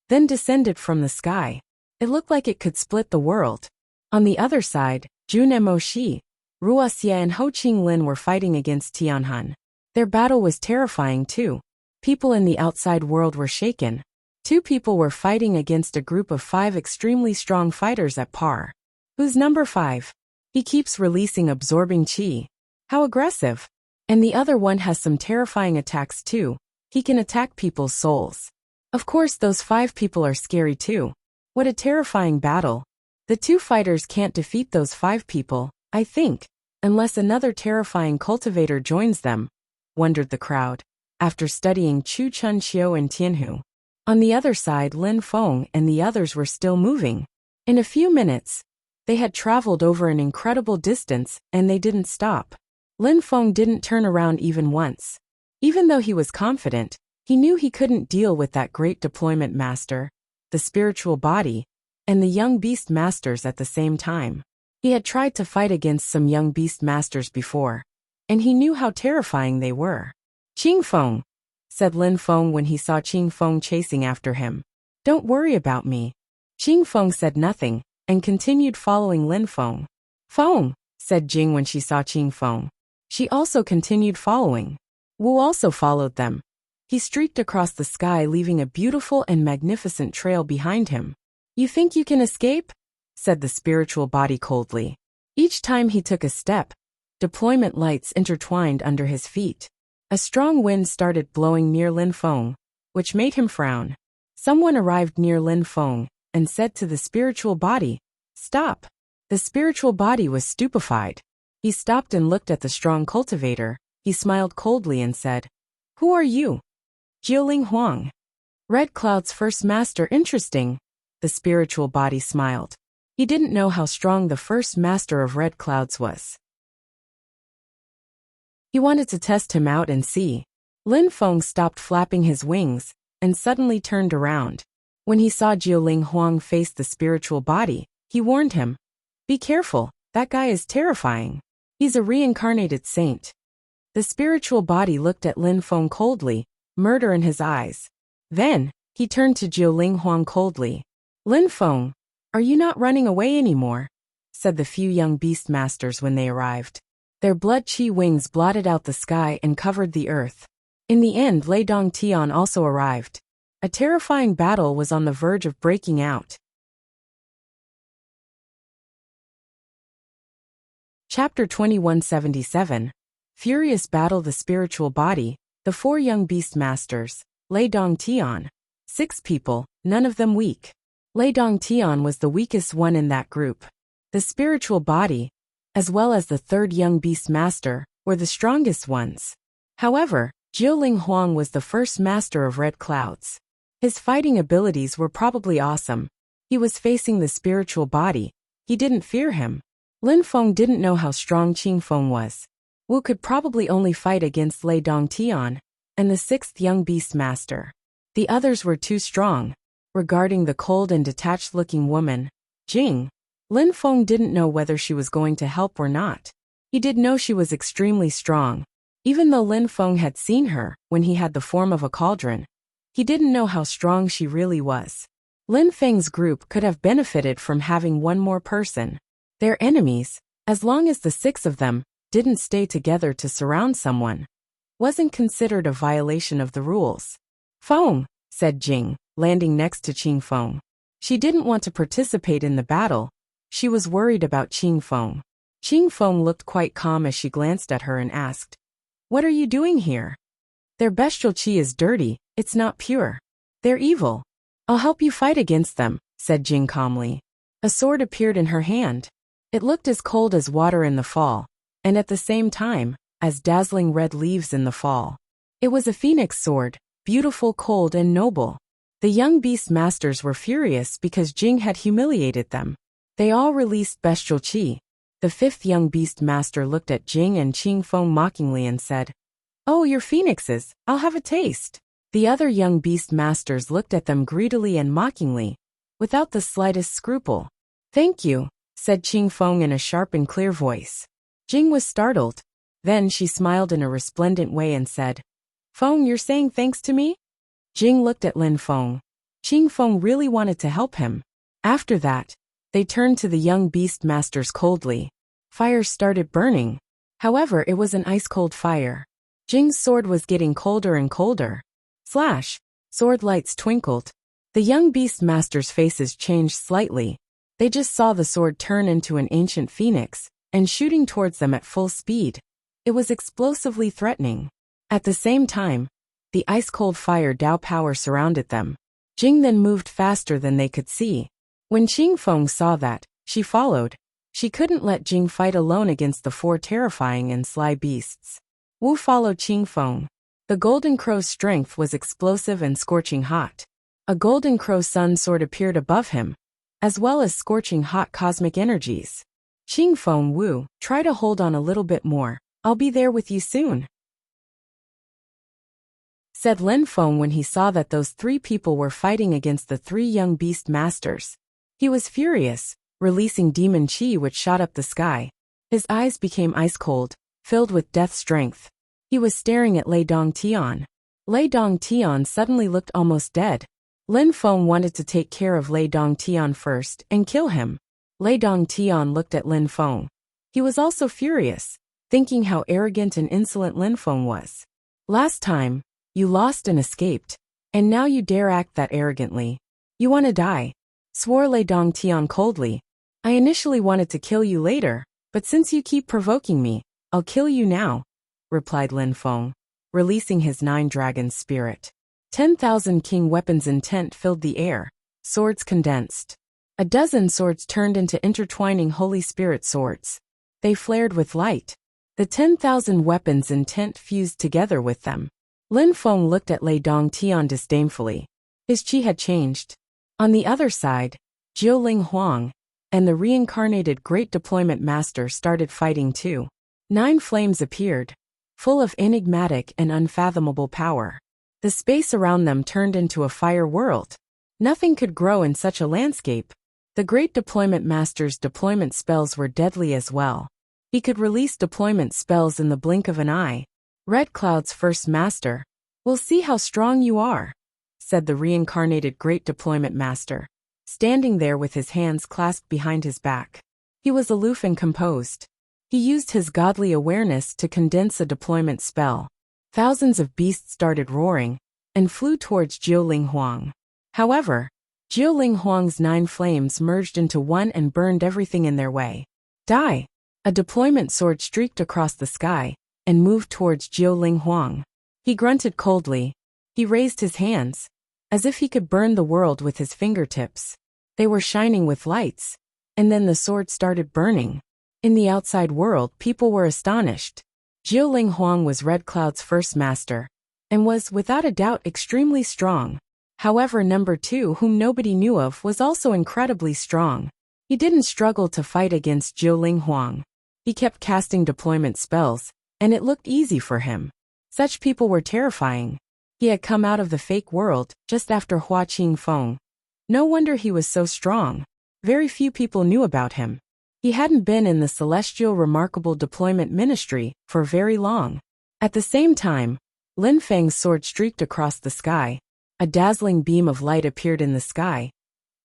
then descended from the sky. It looked like it could split the world. On the other side, Jun Emoshi, Wuxia and Ho Qinglin were fighting against Tianhun. Their battle was terrifying too. People in the outside world were shaken. 2 people were fighting against a group of 5 extremely strong fighters at par. "Who's number 5? He keeps releasing absorbing qi. How aggressive. And the other one has some terrifying attacks too. He can attack people's souls. Of course those 5 people are scary too. What a terrifying battle. The 2 fighters can't defeat those 5 people, I think, unless another terrifying cultivator joins them," wondered the crowd, after studying Chu Chunxiu and Tianhu. On the other side, Lin Feng and the others were still moving. In a few minutes, they had traveled over an incredible distance and they didn't stop. Lin Feng didn't turn around even once. Even though he was confident, he knew he couldn't deal with that great deployment master, the spiritual body, and the young beast masters at the same time. He had tried to fight against some young beast masters before, and he knew how terrifying they were. "Qing Feng," said Lin Feng when he saw Qing Feng chasing after him. "Don't worry about me." Qing Feng said nothing, and continued following Lin Feng. "Feng," said Jing when she saw Qing Feng. She also continued following. Wu also followed them. He streaked across the sky, leaving a beautiful and magnificent trail behind him. "You think you can escape?" said the spiritual body coldly. Each time he took a step, deployment lights intertwined under his feet. A strong wind started blowing near Lin Feng, which made him frown. Someone arrived near Lin Feng and said to the spiritual body, "Stop." The spiritual body was stupefied. He stopped and looked at the strong cultivator. He smiled coldly and said, "Who are you?" "Jiuling Huang. Red Cloud's first master." "Interesting." The spiritual body smiled. He didn't know how strong the first master of Red Clouds was. He wanted to test him out and see. Lin Feng stopped flapping his wings and suddenly turned around. When he saw Jiuling Huang face the spiritual body, he warned him, "Be careful, that guy is terrifying. He's a reincarnated saint." The spiritual body looked at Lin Feng coldly, murder in his eyes. Then, he turned to Jiuling Huang coldly. "Lin Feng, are you not running away anymore?" said the few young beast masters when they arrived. Their blood chi wings blotted out the sky and covered the earth. In the end, Lei Dongtian also arrived. A terrifying battle was on the verge of breaking out. Chapter 2177. Furious Battle. The spiritual body, the four young beast masters, Lei Dongtian. 6 people, none of them weak. Lei Dongtian was the weakest one in that group. The spiritual body, as well as the third young beast master, were the strongest ones. However, Jiuling Huang was the first master of Red Clouds. His fighting abilities were probably awesome. He was facing the spiritual body. He didn't fear him. Lin Feng didn't know how strong Qing Feng was. Wu could probably only fight against Lei Dongtian and the 6th young beast master. The others were too strong. Regarding the cold and detached-looking woman, Jing, Lin Feng didn't know whether she was going to help or not. He did know she was extremely strong. Even though Lin Feng had seen her when he had the form of a cauldron, he didn't know how strong she really was. Lin Feng's group could have benefited from having one more person. Their enemies, as long as the 6 of them didn't stay together to surround someone, wasn't considered a violation of the rules. "Feng," said Jing, landing next to Qing Feng. She didn't want to participate in the battle. She was worried about Qing Feng. Qing Feng looked quite calm as she glanced at her and asked, "What are you doing here?" "Their bestial chi is dirty, it's not pure. They're evil. I'll help you fight against them," said Jing calmly. A sword appeared in her hand. It looked as cold as water in the fall, and at the same time, as dazzling red leaves in the fall. It was a phoenix sword, beautiful, cold, and noble. The young beast masters were furious because Jing had humiliated them. They all released bestial chi. The 5th young beast master looked at Jing and Qing Feng mockingly and said, "Oh, you're phoenixes, I'll have a taste." The other young beast masters looked at them greedily and mockingly, without the slightest scruple. "Thank you," said Qing Feng in a sharp and clear voice. Jing was startled. Then she smiled in a resplendent way and said, "Feng, you're saying thanks to me?" Jing looked at Lin Feng. Qing Feng really wanted to help him. After that, they turned to the young beast masters coldly. Fire started burning. However, it was an ice-cold fire. Jing's sword was getting colder and colder. Slash! Sword lights twinkled. The young beast masters' faces changed slightly. They just saw the sword turn into an ancient phoenix and shooting towards them at full speed. It was explosively threatening. At the same time, the ice-cold fire Dao power surrounded them. Jing then moved faster than they could see. When Qing Feng saw that, she followed. She couldn't let Jing fight alone against the 4 terrifying and sly beasts. Wu followed Qing Feng. The golden crow's strength was explosive and scorching hot. A golden crow sun sword appeared above him, as well as scorching hot cosmic energies. Qing Feng, Wu, try to hold on a little bit more. I'll be there with you soon, said Lin Feng when he saw that those 3 people were fighting against the 3 young beast masters. He was furious, releasing demon chi which shot up the sky. His eyes became ice-cold, filled with death strength. He was staring at Lei Dongtian. Lei Dongtian suddenly looked almost dead. Lin Feng wanted to take care of Lei Dongtian first and kill him. Lei Dongtian looked at Lin Feng. He was also furious, thinking how arrogant and insolent Lin Feng was. "Last time, you lost and escaped, and now you dare act that arrogantly. You want to die," swore Lei Dongtian coldly. "I initially wanted to kill you later, but since you keep provoking me, I'll kill you now," replied Lin Feng. releasing his 9 dragons spirit. 10,000 king weapons intent filled the air, swords condensed. A dozen swords turned into intertwining Holy Spirit swords. They flared with light. The 10,000 weapons intent fused together with them. Lin Feng looked at Lei Dongtian disdainfully. His chi had changed. On the other side, Jiuling Huang and the reincarnated Great Deployment Master started fighting too. 9 flames appeared, full of enigmatic and unfathomable power. The space around them turned into a fire world. Nothing could grow in such a landscape. The Great Deployment Master's deployment spells were deadly as well. He could release deployment spells in the blink of an eye. Red Cloud's first master. "We'll see how strong you are," said the reincarnated Great Deployment Master, standing there with his hands clasped behind his back. He was aloof and composed. He used his godly awareness to condense a deployment spell. Thousands of beasts started roaring and flew towards Jiuling Huang. However, Jiuling Huang's 9 flames merged into one and burned everything in their way. Die! A deployment sword streaked across the sky and moved towards Jiuling Huang. He grunted coldly. He raised his hands, as if he could burn the world with his fingertips. They were shining with lights, and then the sword started burning. In the outside world, people were astonished. Jiuling Huang was Red Cloud's first master, and was, without a doubt, extremely strong. However, number 2, whom nobody knew of, was also incredibly strong. He didn't struggle to fight against Jiuling Huang. He kept casting deployment spells, and it looked easy for him. Such people were terrifying. He had come out of the fake world just after Hua Qingfeng. No wonder he was so strong. Very few people knew about him. He hadn't been in the Celestial Remarkable Deployment Ministry for very long. At the same time, Lin Feng's sword streaked across the sky. A dazzling beam of light appeared in the sky,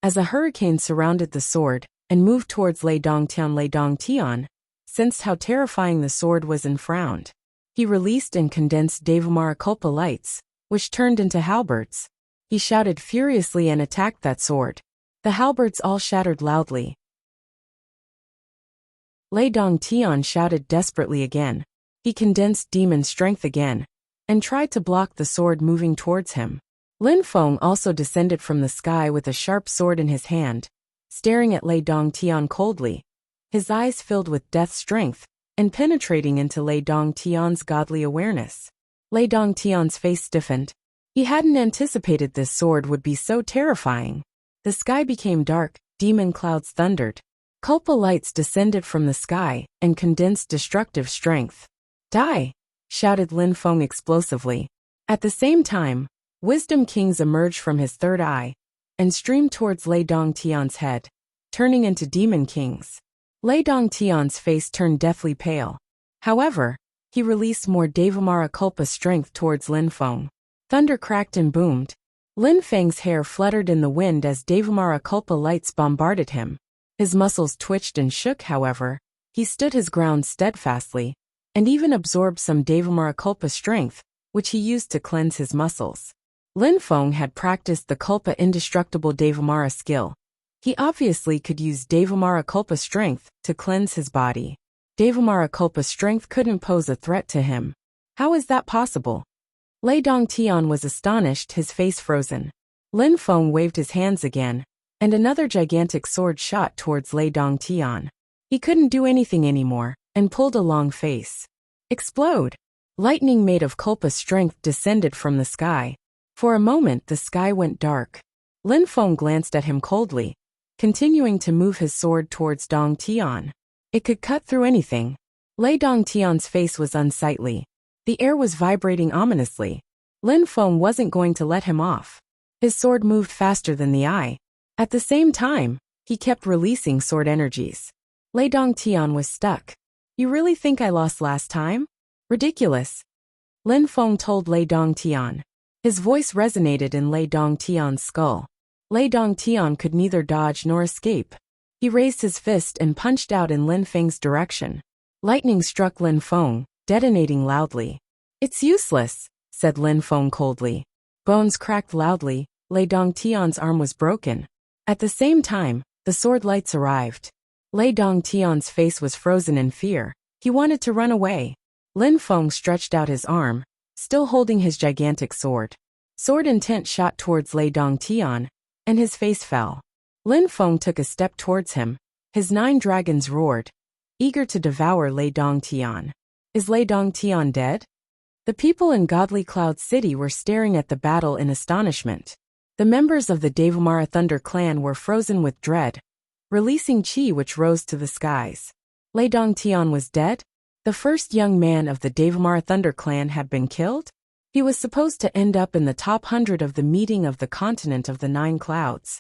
as a hurricane surrounded the sword and moved towards Lei Dongtian. Lei Dongtian sensed how terrifying the sword was and frowned. He released and condensed Devamara Culpa lights, which turned into halberds. He shouted furiously and attacked that sword. The halberds all shattered loudly. Lei Dongtian shouted desperately again. He condensed demon strength again, and tried to block the sword moving towards him. Lin Feng also descended from the sky with a sharp sword in his hand, staring at Lei Dongtian coldly, his eyes filled with death strength, and penetrating into Lei Dongtian's godly awareness. Lei Dongtian's face stiffened. He hadn't anticipated this sword would be so terrifying. The sky became dark, demon clouds thundered. Culpa lights descended from the sky and condensed destructive strength. "Die!" shouted Lin Feng explosively. At the same time, Wisdom Kings emerged from his third eye and streamed towards Lei Dongtian's head, turning into Demon Kings. Lei Dongtian's face turned deathly pale. However, he released more Devamara Culpa strength towards Lin Feng. Thunder cracked and boomed. Lin Feng's hair fluttered in the wind as Devamara Culpa lights bombarded him. His muscles twitched and shook. However, he stood his ground steadfastly, and even absorbed some Devamara Culpa strength, which he used to cleanse his muscles. Lin Feng had practiced the Culpa Indestructible Devamara skill. He obviously could use Devamara Culpa strength to cleanse his body. Devamara Culpa strength couldn't pose a threat to him. How is that possible? Lei Dongtian was astonished, his face frozen. Lin Feng waved his hands again, and another gigantic sword shot towards Lei Dongtian. He couldn't do anything anymore, and pulled a long face. Explode! Lightning made of Culpa strength descended from the sky. For a moment the sky went dark. Lin Feng glanced at him coldly, continuing to move his sword towards Dongtian. It could cut through anything. Lei Dongtian's face was unsightly. The air was vibrating ominously. Lin Feng wasn't going to let him off. His sword moved faster than the eye. At the same time, he kept releasing sword energies. Lei Dongtian was stuck. "You really think I lost last time? Ridiculous," Lin Feng told Lei Dongtian. His voice resonated in Lei Dongtian's skull. Lei Dongtian could neither dodge nor escape. He raised his fist and punched out in Lin Feng's direction. Lightning struck Lin Feng, detonating loudly. "It's useless," said Lin Feng coldly. Bones cracked loudly. Lei Dongtian's arm was broken. At the same time, the sword lights arrived. Lei Dongtian's face was frozen in fear. He wanted to run away. Lin Feng stretched out his arm, still holding his gigantic sword. Sword intent shot towards Lei Dongtian, and his face fell. Lin Feng took a step towards him. His 9 dragons roared, eager to devour Lei Dongtian. Is Lei Dongtian dead? The people in Godly Cloud City were staring at the battle in astonishment. The members of the Devamara Thunder clan were frozen with dread, releasing chi which rose to the skies. Lei Dongtian was dead? The first young man of the Devamara Thunder clan had been killed? He was supposed to end up in the top 100 of the meeting of the continent of the 9 clouds.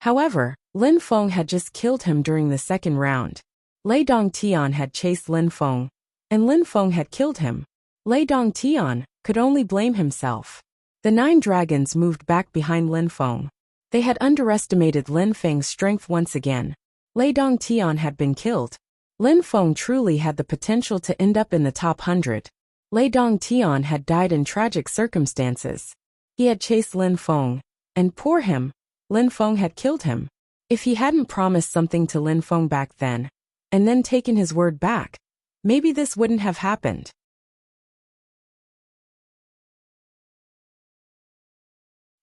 However, Lin Feng had just killed him during the second round. Lei Dongtian had chased Lin Feng, and Lin Feng had killed him. Lei Dongtian could only blame himself. The 9 dragons moved back behind Lin Feng. They had underestimated Lin Feng's strength once again. Lei Dongtian had been killed. Lin Feng truly had the potential to end up in the top 100. Lei Dongtian had died in tragic circumstances. He had chased Lin Feng, and poor him, Lin Feng had killed him. If he hadn't promised something to Lin Feng back then, and then taken his word back, maybe this wouldn't have happened.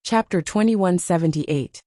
Chapter 2178.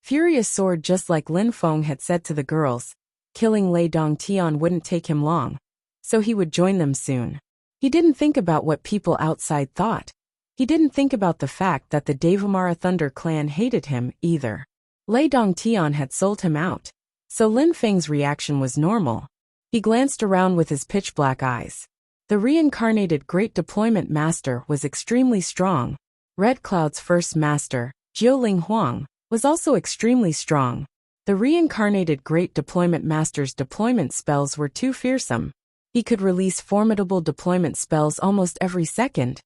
Furious sword. Just like Lin Feng had said to the girls, killing Lei Dongtian wouldn't take him long, so he would join them soon. He didn't think about what people outside thought. He didn't think about the fact that the Devamara Thunder clan hated him, either. Lei Dongtian had sold him out, so Lin Feng's reaction was normal. He glanced around with his pitch-black eyes. The reincarnated Great Deployment Master was extremely strong. Red Cloud's first master, Jiuling Huang, was also extremely strong. The reincarnated Great Deployment Master's deployment spells were too fearsome. He could release formidable deployment spells almost every second,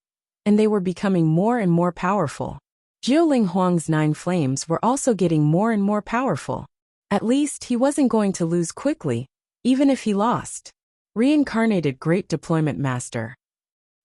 and they were becoming more and more powerful. Jiuling Huang's 9 flames were also getting more and more powerful. At least he wasn't going to lose quickly, even if he lost. Reincarnated Great Deployment Master.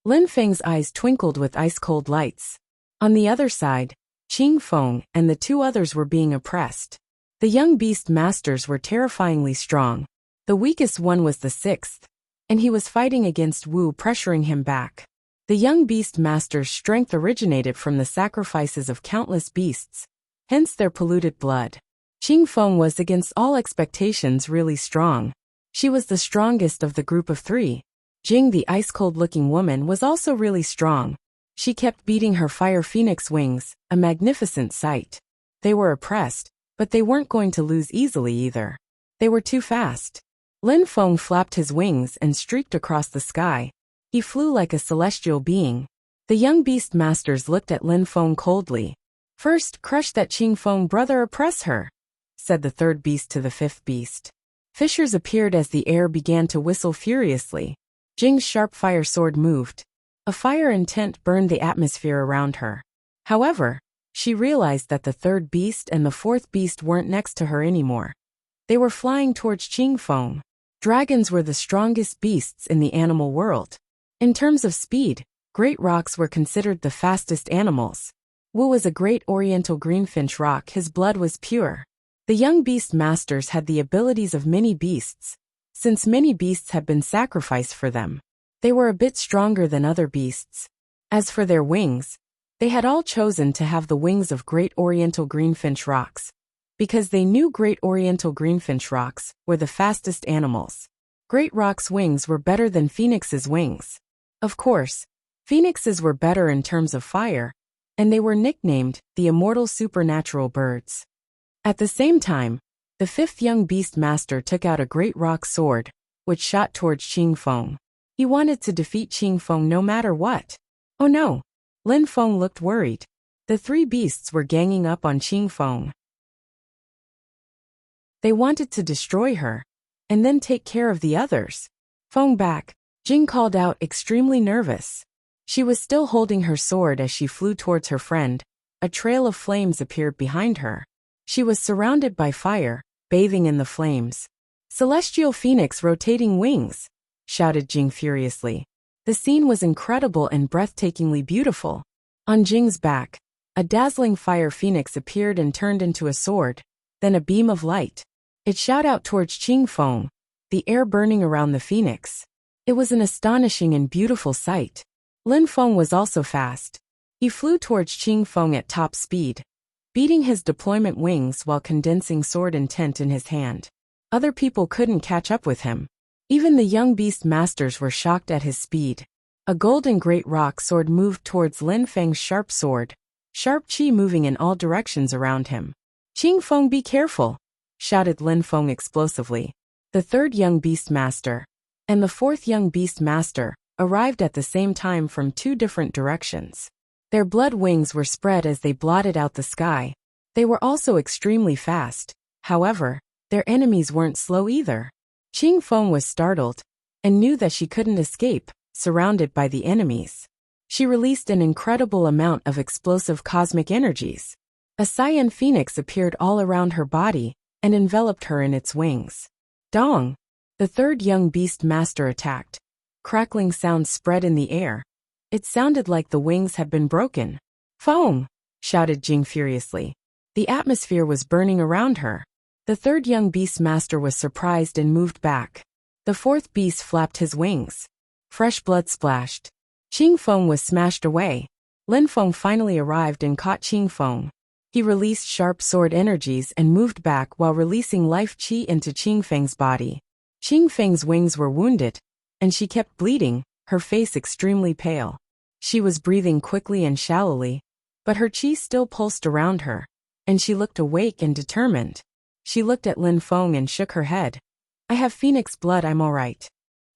Lin Feng's eyes twinkled with ice-cold lights. On the other side, Qing Feng and the 2 others were being oppressed. The young beast masters were terrifyingly strong. The weakest one was the 6th, and he was fighting against Wu, pressuring him back. The young beast master's strength originated from the sacrifices of countless beasts, hence their polluted blood. Qing Feng was against all expectations really strong. She was the strongest of the group of 3. Jing, the ice-cold-looking woman, was also really strong. She kept beating her fire phoenix wings, a magnificent sight. They were oppressed, but they weren't going to lose easily either. They were too fast. Lin Feng flapped his wings and streaked across the sky. He flew like a celestial being. The young beast masters looked at Lin Feng coldly. First, crush that Qing Feng brother, oppress her, said the 3rd beast to the 5th beast. Fissures appeared as the air began to whistle furiously. Jing's sharp fire sword moved. A fire intent burned the atmosphere around her. However, she realized that the 3rd beast and the 4th beast weren't next to her anymore. They were flying towards Qing Feng. Dragons were the strongest beasts in the animal world. In terms of speed, great rocks were considered the fastest animals. Wu was a great oriental greenfinch rock. His blood was pure. The young beast masters had the abilities of many beasts, since many beasts had been sacrificed for them. They were a bit stronger than other beasts. As for their wings, they had all chosen to have the wings of great oriental greenfinch rocks, because they knew great oriental greenfinch rocks were the fastest animals. Great rock's wings were better than phoenix's wings. Of course, phoenixes were better in terms of fire, and they were nicknamed the immortal supernatural birds. At the same time, the 5th young beast master took out a great rock sword, which shot towards Qing Feng. He wanted to defeat Qing Feng no matter what. Oh no! Lin Feng looked worried. The 3 beasts were ganging up on Qing Feng. They wanted to destroy her, and then take care of the others. Feng back, Jing called out, extremely nervous. She was still holding her sword as she flew towards her friend. A trail of flames appeared behind her. She was surrounded by fire, bathing in the flames. Celestial Phoenix rotating wings, shouted Jing furiously. The scene was incredible and breathtakingly beautiful. On Jing's back, a dazzling fire phoenix appeared and turned into a sword, then a beam of light. It shot out towards Qing Feng, the air burning around the phoenix. It was an astonishing and beautiful sight. Lin Feng was also fast. He flew towards Qing Feng at top speed, beating his deployment wings while condensing sword intent in his hand. Other people couldn't catch up with him. Even the young beast masters were shocked at his speed. A golden great rock sword moved towards Lin Feng's sharp sword, sharp qi moving in all directions around him. "Qing Feng, be careful!" shouted Lin Feng explosively. The third young beast master and the fourth young beast master arrived at the same time from two different directions. Their blood wings were spread as they blotted out the sky. They were also extremely fast. However, their enemies weren't slow either. Qing Feng was startled and knew that she couldn't escape, surrounded by the enemies. She released an incredible amount of explosive cosmic energies. A cyan phoenix appeared all around her body and enveloped her in its wings. Dong! The third young beast master attacked. Crackling sounds spread in the air. It sounded like the wings had been broken. "Feng!" shouted Jing furiously. The atmosphere was burning around her. The third young beast master was surprised and moved back. The fourth beast flapped his wings. Fresh blood splashed. Qing Feng was smashed away. Lin Feng finally arrived and caught Qing Feng. He released sharp sword energies and moved back while releasing life qi into Qing Feng's body. Qing Feng's wings were wounded, and she kept bleeding, her face extremely pale. She was breathing quickly and shallowly, but her qi still pulsed around her, and she looked awake and determined. She looked at Lin Feng and shook her head. "I have phoenix blood, I'm alright."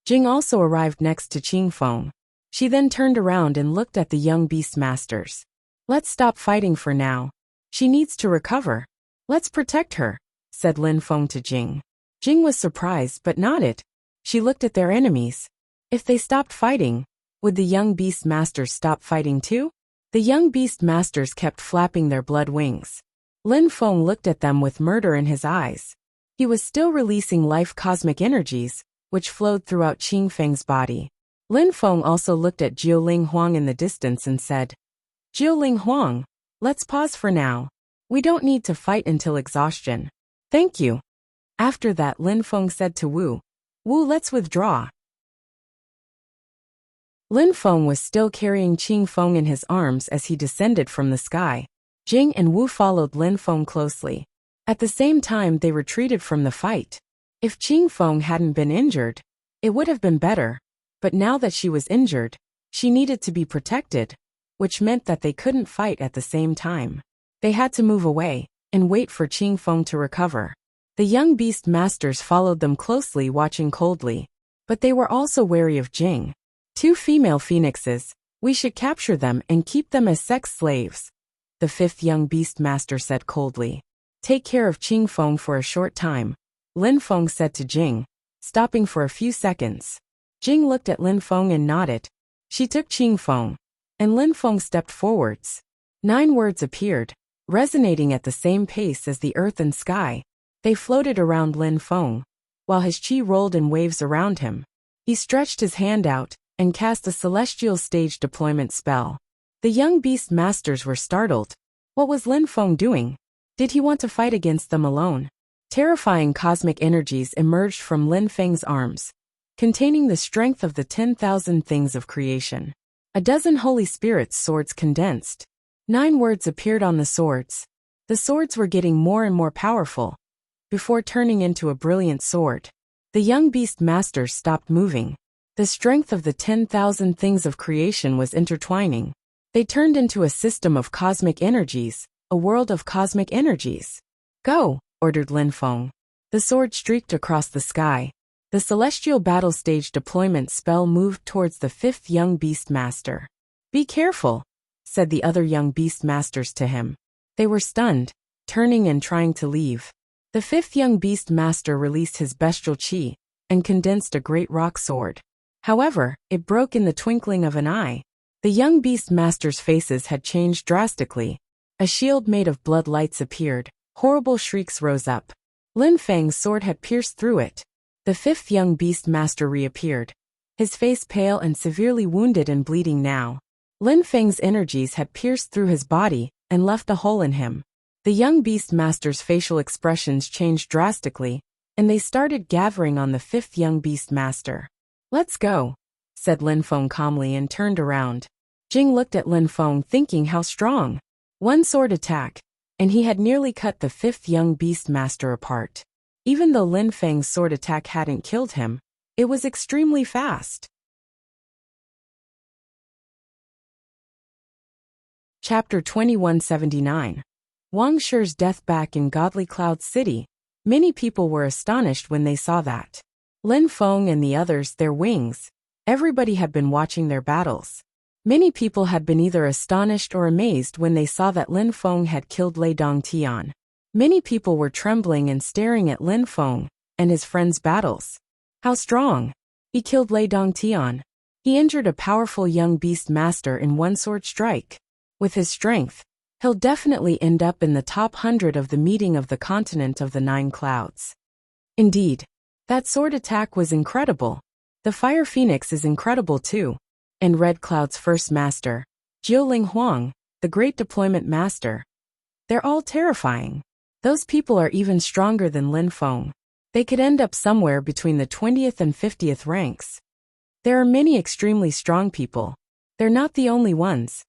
Jing also arrived next to Qing Feng. She then turned around and looked at the young beast masters. "Let's stop fighting for now. She needs to recover. Let's protect her," said Lin Feng to Jing. Jing was surprised but nodded. She looked at their enemies. If they stopped fighting, would the young beast masters stop fighting too? The young beast masters kept flapping their blood wings. Lin Feng looked at them with murder in his eyes. He was still releasing life cosmic energies, which flowed throughout Qing Feng's body. Lin Feng also looked at Jiuling Huang in the distance and said, "Jiuling Huang, let's pause for now. We don't need to fight until exhaustion." "Thank you." After that, Lin Feng said to Wu, "Wu, let's withdraw." Lin Feng was still carrying Qing Feng in his arms as he descended from the sky. Jing and Wu followed Lin Feng closely. At the same time, they retreated from the fight. If Qing Feng hadn't been injured, it would have been better. But now that she was injured, she needed to be protected, which meant that they couldn't fight at the same time. They had to move away and wait for Qing Feng to recover. The young beast masters followed them closely, watching coldly. But they were also wary of Jing. "Two female phoenixes, we should capture them and keep them as sex slaves," the fifth young beast master said coldly. "Take care of Qing Feng for a short time," Lin Feng said to Jing, stopping for a few seconds. Jing looked at Lin Feng and nodded. She took Qing Feng, and Lin Feng stepped forwards. 9 words appeared, resonating at the same pace as the earth and sky. They floated around Lin Feng, while his qi rolled in waves around him. He stretched his hand out and cast a celestial stage deployment spell. The young beast masters were startled. What was Lin Feng doing? Did he want to fight against them alone? Terrifying cosmic energies emerged from Lin Feng's arms, containing the strength of the 10,000 things of creation. A dozen Holy Spirit's swords condensed. 9 words appeared on the swords. The swords were getting more and more powerful, before turning into a brilliant sword. The young beast masters stopped moving. The strength of the 10,000 things of creation was intertwining. They turned into a system of cosmic energies, a world of cosmic energies. "Go," ordered Lin Feng. The sword streaked across the sky. The celestial battle stage deployment spell moved towards the 5th young beast master. "Be careful," said the other young beast masters to him. They were stunned, turning and trying to leave. The 5th young beast master released his bestial qi and condensed a great rock sword. However, it broke in the twinkling of an eye. The young beast masters' faces had changed drastically. A shield made of blood lights appeared. Horrible shrieks rose up. Lin Feng's sword had pierced through it. The 5th young beast master reappeared, his face pale and severely wounded and bleeding now. Lin Feng's energies had pierced through his body and left a hole in him. The young beast master's facial expressions changed drastically, and they started gathering on the 5th young beast master. Let's go, said Lin Feng calmly and turned around. Jing looked at Lin Feng thinking how strong. One sword attack, and he had nearly cut the fifth young beast master apart. Even though Lin Feng's sword attack hadn't killed him, it was extremely fast. Chapter 2179. Wang Shi's death back in Godly Cloud City. Many people were astonished when they saw that. Lin Feng and the others, their wings. Everybody had been watching their battles. Many people had been either astonished or amazed when they saw that Lin Feng had killed Lei Dongtian. Many people were trembling and staring at Lin Feng and his friends' battles. How strong! He killed Lei Dongtian. He injured a powerful young beast master in one sword strike. With his strength, he'll definitely end up in the top 100 of the meeting of the continent of the 9 clouds. Indeed, that sword attack was incredible. The Fire Phoenix is incredible too. And Red Cloud's first master, Jiuling Huang, the Great Deployment Master. They're all terrifying. Those people are even stronger than Lin Feng. They could end up somewhere between the 20th and 50th ranks. There are many extremely strong people. They're not the only ones.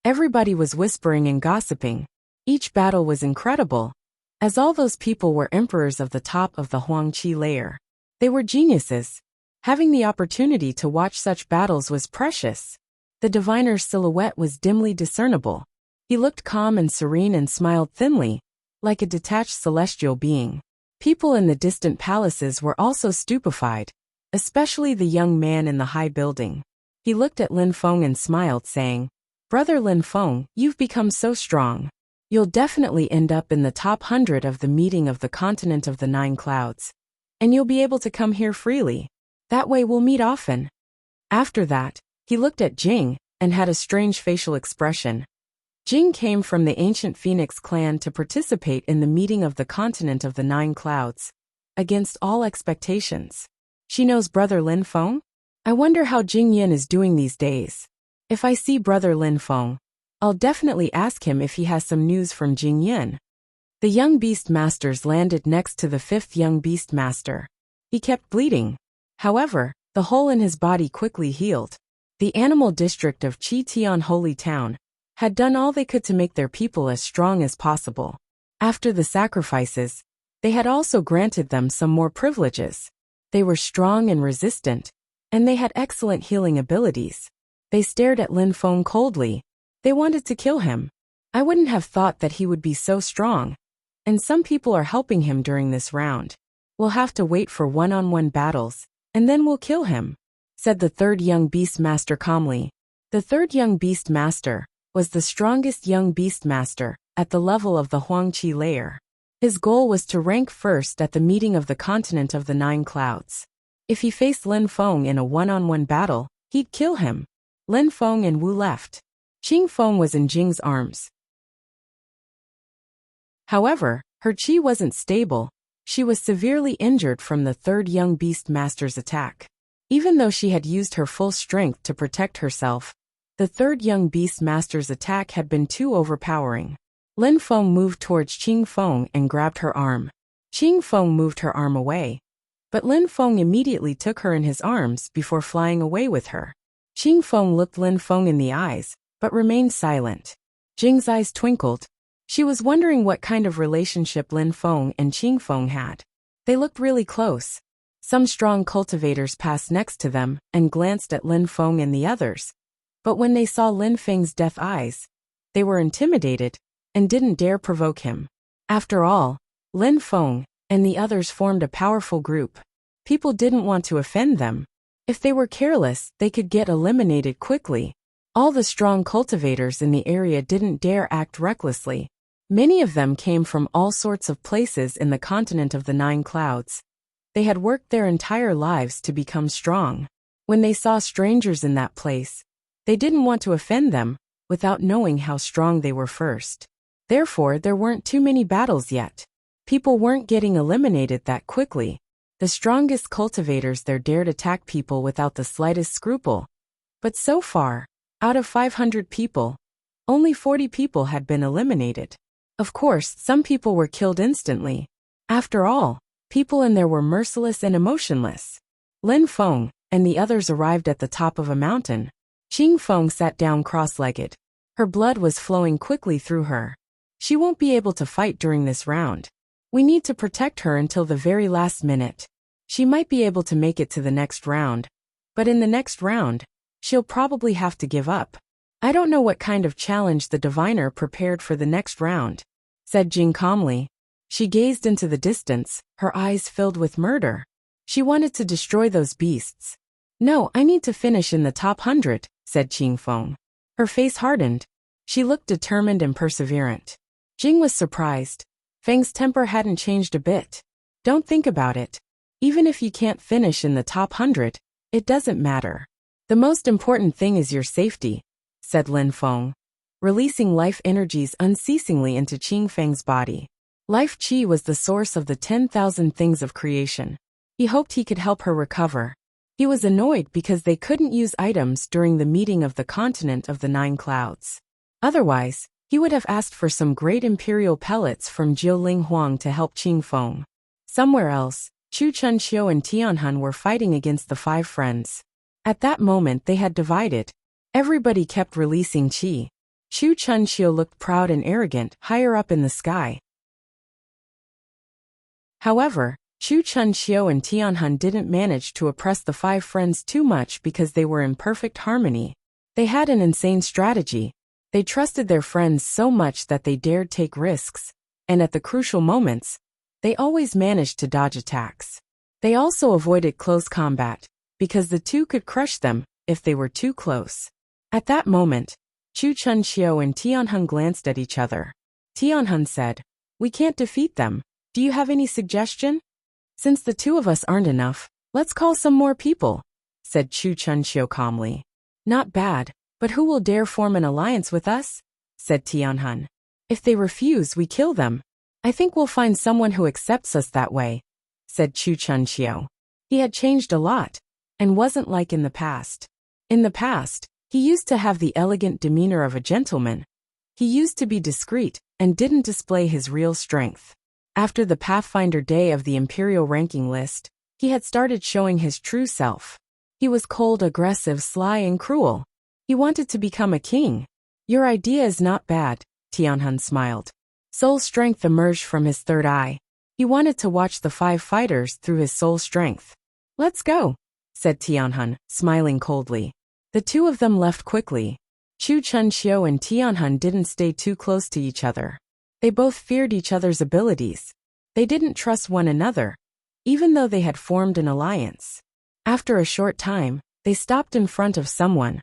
Everybody was whispering and gossiping. Each battle was incredible, as all those people were emperors of the top of the Huangqi layer. They were geniuses. Having the opportunity to watch such battles was precious. The diviner's silhouette was dimly discernible. He looked calm and serene and smiled thinly, like a detached celestial being. People in the distant palaces were also stupefied, especially the young man in the high building. He looked at Lin Feng and smiled, saying, "Brother Lin Feng, you've become so strong. You'll definitely end up in the top 100 of the meeting of the continent of the 9 clouds. And you'll be able to come here freely. That way we'll meet often." After that, he looked at Jing and had a strange facial expression. Jing came from the ancient Phoenix clan to participate in the meeting of the continent of the 9 clouds, against all expectations. She knows Brother Lin Feng? I wonder how Jing Yin is doing these days. If I see Brother Lin Feng, I'll definitely ask him if he has some news from Jing Yin. The young beast masters landed next to the 5th young beast master. He kept bleeding. However, the hole in his body quickly healed. The animal district of Qi Tian Holy Town had done all they could to make their people as strong as possible. After the sacrifices, they had also granted them some more privileges. They were strong and resistant, and they had excellent healing abilities. They stared at Lin Feng coldly. They wanted to kill him. I wouldn't have thought that he would be so strong. And some people are helping him during this round. We'll have to wait for one-on-one battles, and then we'll kill him, said the 3rd young beast master calmly. The 3rd young beast master was the strongest young beast master at the level of the Huangqi layer. His goal was to rank first at the meeting of the continent of the 9 clouds. If he faced Lin Feng in a one-on-one battle, he'd kill him. Lin Feng and Wu left. Qing Feng was in Jing's arms. However, her qi wasn't stable. She was severely injured from the 3rd young beast master's attack. Even though she had used her full strength to protect herself, the 3rd young beast master's attack had been too overpowering. Lin Feng moved towards Qing Feng and grabbed her arm. Qing Feng moved her arm away, but Lin Feng immediately took her in his arms before flying away with her. Qing Feng looked Lin Feng in the eyes, but remained silent. Jing's eyes twinkled. She was wondering what kind of relationship Lin Feng and Qing Feng had. They looked really close. Some strong cultivators passed next to them and glanced at Lin Feng and the others. But when they saw Lin Feng's death eyes, they were intimidated and didn't dare provoke him. After all, Lin Feng and the others formed a powerful group. People didn't want to offend them. If they were careless, they could get eliminated quickly. All the strong cultivators in the area didn't dare act recklessly. Many of them came from all sorts of places in the continent of the 9 clouds. They had worked their entire lives to become strong. When they saw strangers in that place, they didn't want to offend them without knowing how strong they were first. Therefore, there weren't too many battles yet. People weren't getting eliminated that quickly. The strongest cultivators there dared attack people without the slightest scruple. But so far, out of 500 people, only 40 people had been eliminated. Of course, some people were killed instantly. After all, people in there were merciless and emotionless. Lin Feng and the others arrived at the top of a mountain. Qing Feng sat down cross-legged. Her blood was flowing quickly through her. She won't be able to fight during this round. We need to protect her until the very last minute. She might be able to make it to the next round, but in the next round, she'll probably have to give up. I don't know what kind of challenge the diviner prepared for the next round, said Jing calmly. She gazed into the distance, her eyes filled with murder. She wanted to destroy those beasts. No, I need to finish in the top 100, said Qing Feng. Her face hardened. She looked determined and perseverant. Jing was surprised. Feng's temper hadn't changed a bit. Don't think about it. Even if you can't finish in the top 100, it doesn't matter. The most important thing is your safety, said Lin Feng, releasing life energies unceasingly into Qing Feng's body. Life Qi was the source of the 10,000 things of creation. He hoped he could help her recover. He was annoyed because they couldn't use items during the meeting of the continent of the 9 clouds. Otherwise, he would have asked for some great imperial pellets from Jiuling Huang to help Qing Feng. Somewhere else, Chu Chunxiu and Tianhun were fighting against the 5 friends. At that moment they had divided. Everybody kept releasing qi. Chu Chunxiu looked proud and arrogant higher up in the sky. However, Chu Chunxiu and Tianhun didn't manage to oppress the 5 friends too much because they were in perfect harmony. They had an insane strategy. They trusted their friends so much that they dared take risks, and at the crucial moments, they always managed to dodge attacks. They also avoided close combat, because the two could crush them if they were too close. At that moment, Chu Chunxiu and Tianhun glanced at each other. Tianhun said, "We can't defeat them. Do you have any suggestion?" "Since the 2 of us aren't enough, let's call some more people," said Chu Chunxiu calmly. "Not bad, but who will dare form an alliance with us?" said Tianhun. "If they refuse, we kill them. I think we'll find someone who accepts us that way," said Chu Chunxiu. He had changed a lot, and wasn't like in the past. In the past, he used to have the elegant demeanor of a gentleman. He used to be discreet, and didn't display his real strength. After the Pathfinder Day of the Imperial ranking list, he had started showing his true self. He was cold, aggressive, sly, and cruel. He wanted to become a king. "Your idea is not bad," Tianhun smiled. Soul strength emerged from his third eye. He wanted to watch the 5 fighters through his soul strength. "Let's go," said Tianhun, smiling coldly. The 2 of them left quickly. Chu Chunxiu and Tianhun didn't stay too close to each other. They both feared each other's abilities. They didn't trust one another, even though they had formed an alliance. After a short time, they stopped in front of someone.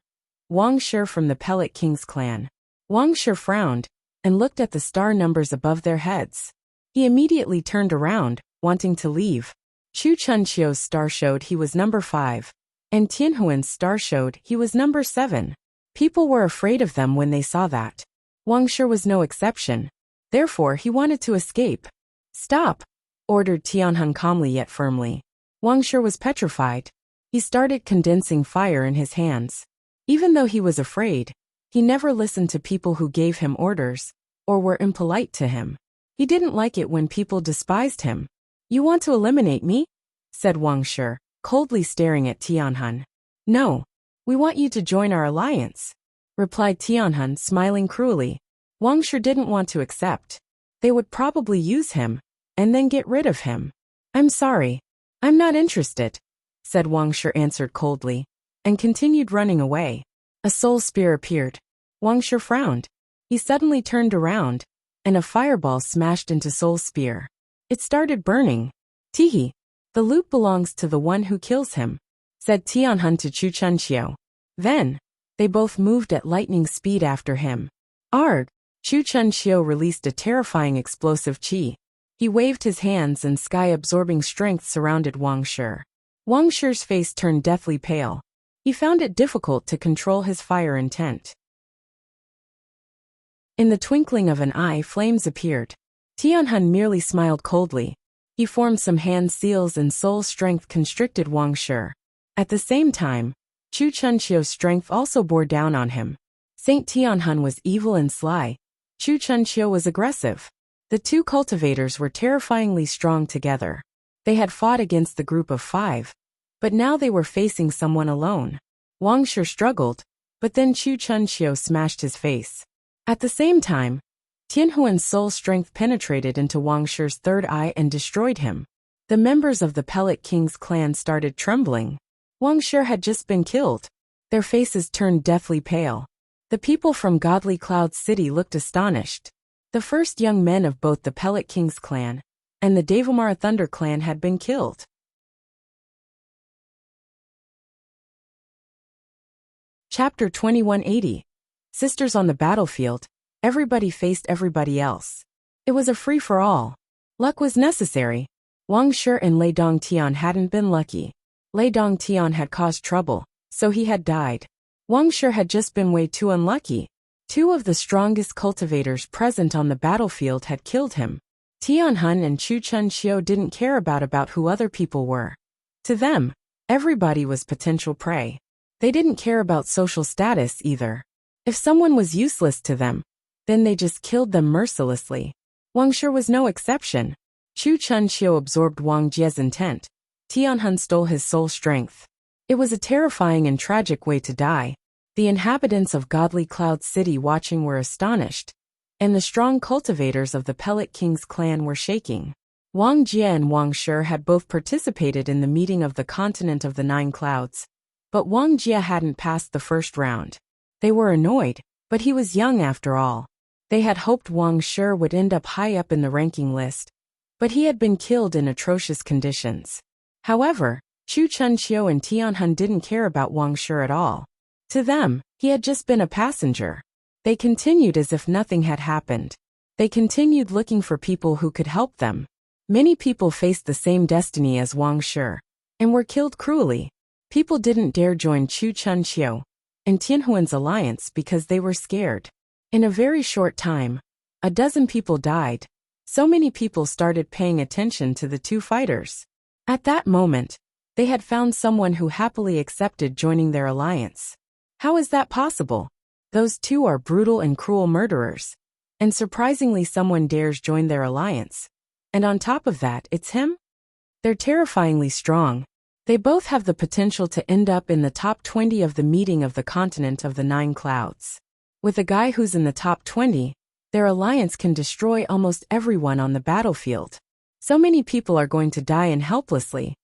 Wang Shi from the Pellet King's clan. Wang Shi frowned, and looked at the star numbers above their heads. He immediately turned around, wanting to leave. Chu Chunxiu's star showed he was number 5, and Tianhuan's star showed he was number 7. People were afraid of them when they saw that. Wang Shi was no exception. Therefore, he wanted to escape. "Stop," ordered Tianhun calmly yet firmly. Wang Shi was petrified. He started condensing fire in his hands. Even though he was afraid, he never listened to people who gave him orders, or were impolite to him. He didn't like it when people despised him. "You want to eliminate me?" said Wang Shi, coldly staring at Tianhun. "No. We want you to join our alliance," replied Tianhun, smiling cruelly. Wang Shi didn't want to accept. They would probably use him, and then get rid of him. "I'm sorry. I'm not interested," said Wang Shi, answered coldly, and continued running away. A soul spear appeared. Wang Shi frowned. He suddenly turned around, and a fireball smashed into Soul Spear. It started burning. "Teehee, the loot belongs to the one who kills him," said Tianhun to Chu Chunxiu. Then, they both moved at lightning speed after him. "Arg!" Chu Chunxiu released a terrifying explosive qi. He waved his hands and sky-absorbing strength surrounded Wang Shi. Wang Shi's face turned deathly pale. He found it difficult to control his fire intent. In the twinkling of an eye, flames appeared. Tianhun merely smiled coldly. He formed some hand seals and soul strength constricted Wang Shi. At the same time, Chu Chunxiu's strength also bore down on him. Saint Tianhun was evil and sly. Chu Chunxiu was aggressive. The 2 cultivators were terrifyingly strong together. They had fought against the group of 5, But now they were facing someone alone. Wang Shi struggled, but then Chu Chunxiu smashed his face. At the same time, Tianhuan's soul strength penetrated into Wang Shi's third eye and destroyed him. The members of the Pellet King's clan started trembling. Wang Shi had just been killed. Their faces turned deathly pale. The people from Godly Cloud City looked astonished. The first young men of both the Pellet King's clan and the Devamara Thunder clan had been killed. Chapter 2180. Sisters on the battlefield. Everybody faced everybody else. It was a free-for-all. Luck was necessary. Wang Shi and Lei Dongtian hadn't been lucky. Lei Dongtian had caused trouble, so he had died. Wang Shi had just been way too unlucky. Two of the strongest cultivators present on the battlefield had killed him. Tianhun and Chu Chunxiu didn't care about who other people were. To them, everybody was potential prey. They didn't care about social status either. If someone was useless to them, then they just killed them mercilessly. Wang Shi was no exception. Chu Chunxiu absorbed Wang Jie's intent. Tianhun stole his soul strength. It was a terrifying and tragic way to die. The inhabitants of Godly Cloud City watching were astonished, and the strong cultivators of the Pellet King's clan were shaking. Wang Jie and Wang Shi had both participated in the meeting of the Continent of the Nine Clouds, but Wang Jie hadn't passed the first round. They were annoyed, but he was young after all. They had hoped Wang Shi would end up high up in the ranking list, but he had been killed in atrocious conditions. However, Chu Chunxiu and Tianhun didn't care about Wang Shi at all. To them, he had just been a passenger. They continued as if nothing had happened. They continued looking for people who could help them. Many people faced the same destiny as Wang Shi, and were killed cruelly. People didn't dare join Chu Chunxiu and Tianhuan's alliance because they were scared. In a very short time, a dozen people died. So many people started paying attention to the two fighters. At that moment, they had found someone who happily accepted joining their alliance. How is that possible? Those two are brutal and cruel murderers. And surprisingly someone dares join their alliance. And on top of that, it's him? They're terrifyingly strong. They both have the potential to end up in the top 20 of the meeting of the Continent of the Nine Clouds. With a guy who's in the top 20, their alliance can destroy almost everyone on the battlefield. So many people are going to die and helplessly.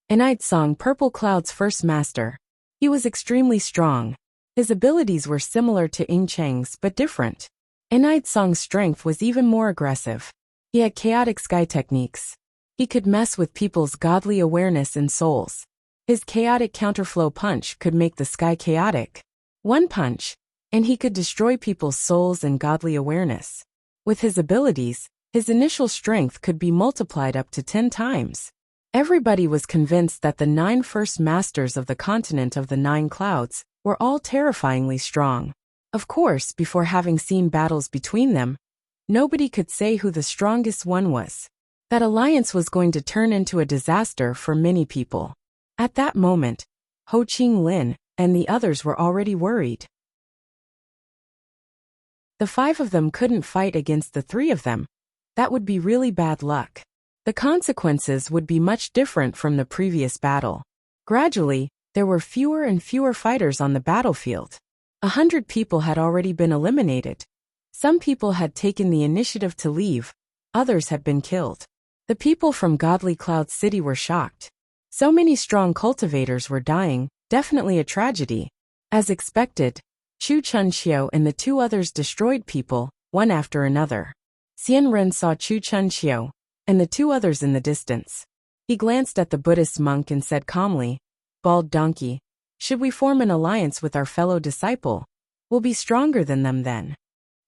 Enide Purple Cloud's first master. He was extremely strong. His abilities were similar to Ying Cheng's but different. Enide strength was even more aggressive. He had chaotic sky techniques. He could mess with people's godly awareness and souls. His chaotic counterflow punch could make the sky chaotic. One punch, and he could destroy people's souls and godly awareness. With his abilities, his initial strength could be multiplied up to 10 times. Everybody was convinced that the 9 first masters of the Continent of the Nine Clouds were all terrifyingly strong. Of course, before having seen battles between them, nobody could say who the strongest one was. That alliance was going to turn into a disaster for many people. At that moment, Ho Qing Lin and the others were already worried. The 5 of them couldn't fight against the 3 of them. That would be really bad luck. The consequences would be much different from the previous battle. Gradually, there were fewer and fewer fighters on the battlefield. 100 people had already been eliminated. Some people had taken the initiative to leave, others had been killed. The people from Godly Cloud City were shocked. So many strong cultivators were dying, definitely a tragedy. As expected, Chu Chunxiu and the 2 others destroyed people, one after another. Xian Ren saw Chu Chunxiu and the 2 others in the distance. He glanced at the Buddhist monk and said calmly, "Bald donkey, should we form an alliance with our fellow disciple? We'll be stronger than them then."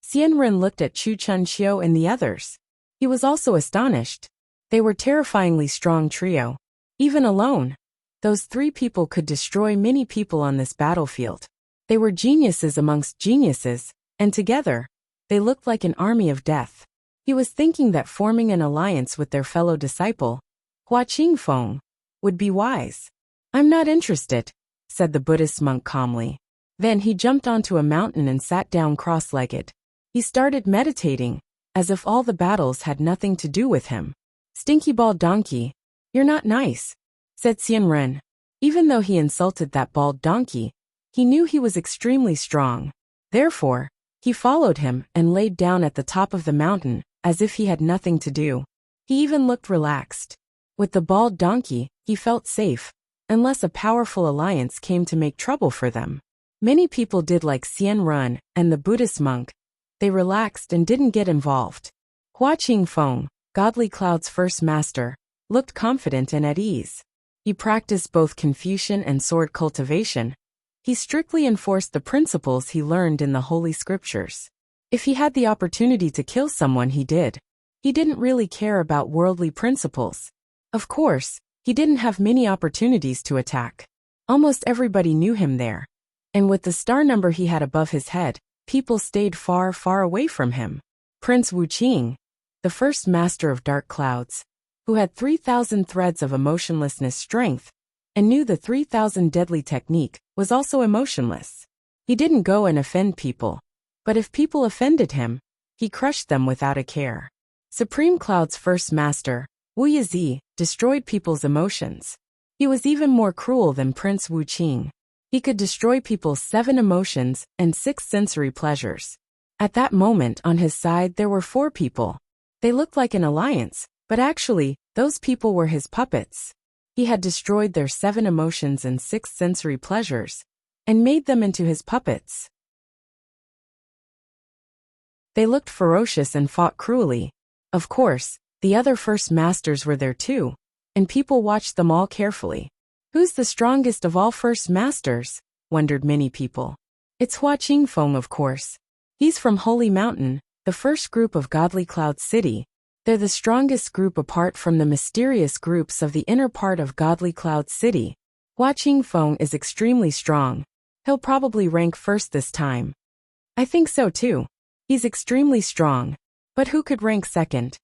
Xian Ren looked at Chu Chunxiu and the others. He was also astonished. They were terrifyingly strong trio. Even alone, those 3 people could destroy many people on this battlefield. They were geniuses amongst geniuses, and together, they looked like an army of death. He was thinking that forming an alliance with their fellow disciple, Hua Qingfeng, would be wise. "I'm not interested," said the Buddhist monk calmly. Then he jumped onto a mountain and sat down cross-legged. He started meditating, as if all the battles had nothing to do with him. "Stinky bald donkey, you're not nice," said Xian Ren. Even though he insulted that bald donkey, he knew he was extremely strong. Therefore, he followed him and laid down at the top of the mountain, as if he had nothing to do. He even looked relaxed. With the bald donkey, he felt safe, unless a powerful alliance came to make trouble for them. Many people did like Xian Run and the Buddhist monk. They relaxed and didn't get involved. Hua Qingfeng, Godly Cloud's first master, looked confident and at ease. He practiced both Confucian and sword cultivation. He strictly enforced the principles he learned in the Holy Scriptures. If he had the opportunity to kill someone, he did. He didn't really care about worldly principles. Of course, he didn't have many opportunities to attack. Almost everybody knew him there. And with the star number he had above his head, people stayed far, far away from him. Prince Wuxia, the first master of dark clouds, who had 3,000 threads of emotionlessness strength, and knew the 3,000 deadly technique, was also emotionless. He didn't go and offend people, but if people offended him, he crushed them without a care. Supreme Cloud's first master, Wuxia, destroyed people's emotions. He was even more cruel than Prince Wuxia. He could destroy people's 7 emotions and 6 sensory pleasures. At that moment on his side there were 4 people. They looked like an alliance, but actually, those people were his puppets. He had destroyed their 7 emotions and 6 sensory pleasures, and made them into his puppets. They looked ferocious and fought cruelly. Of course, the other first masters were there too, and people watched them all carefully. Who's the strongest of all first masters? Wondered many people. It's Hua Qingfeng, of course. He's from Holy Mountain, the first group of Godly Cloud City. They're the strongest group apart from the mysterious groups of the inner part of Godly Cloud City. Hua Qingfeng is extremely strong. He'll probably rank first this time. I think so too. He's extremely strong. But who could rank second?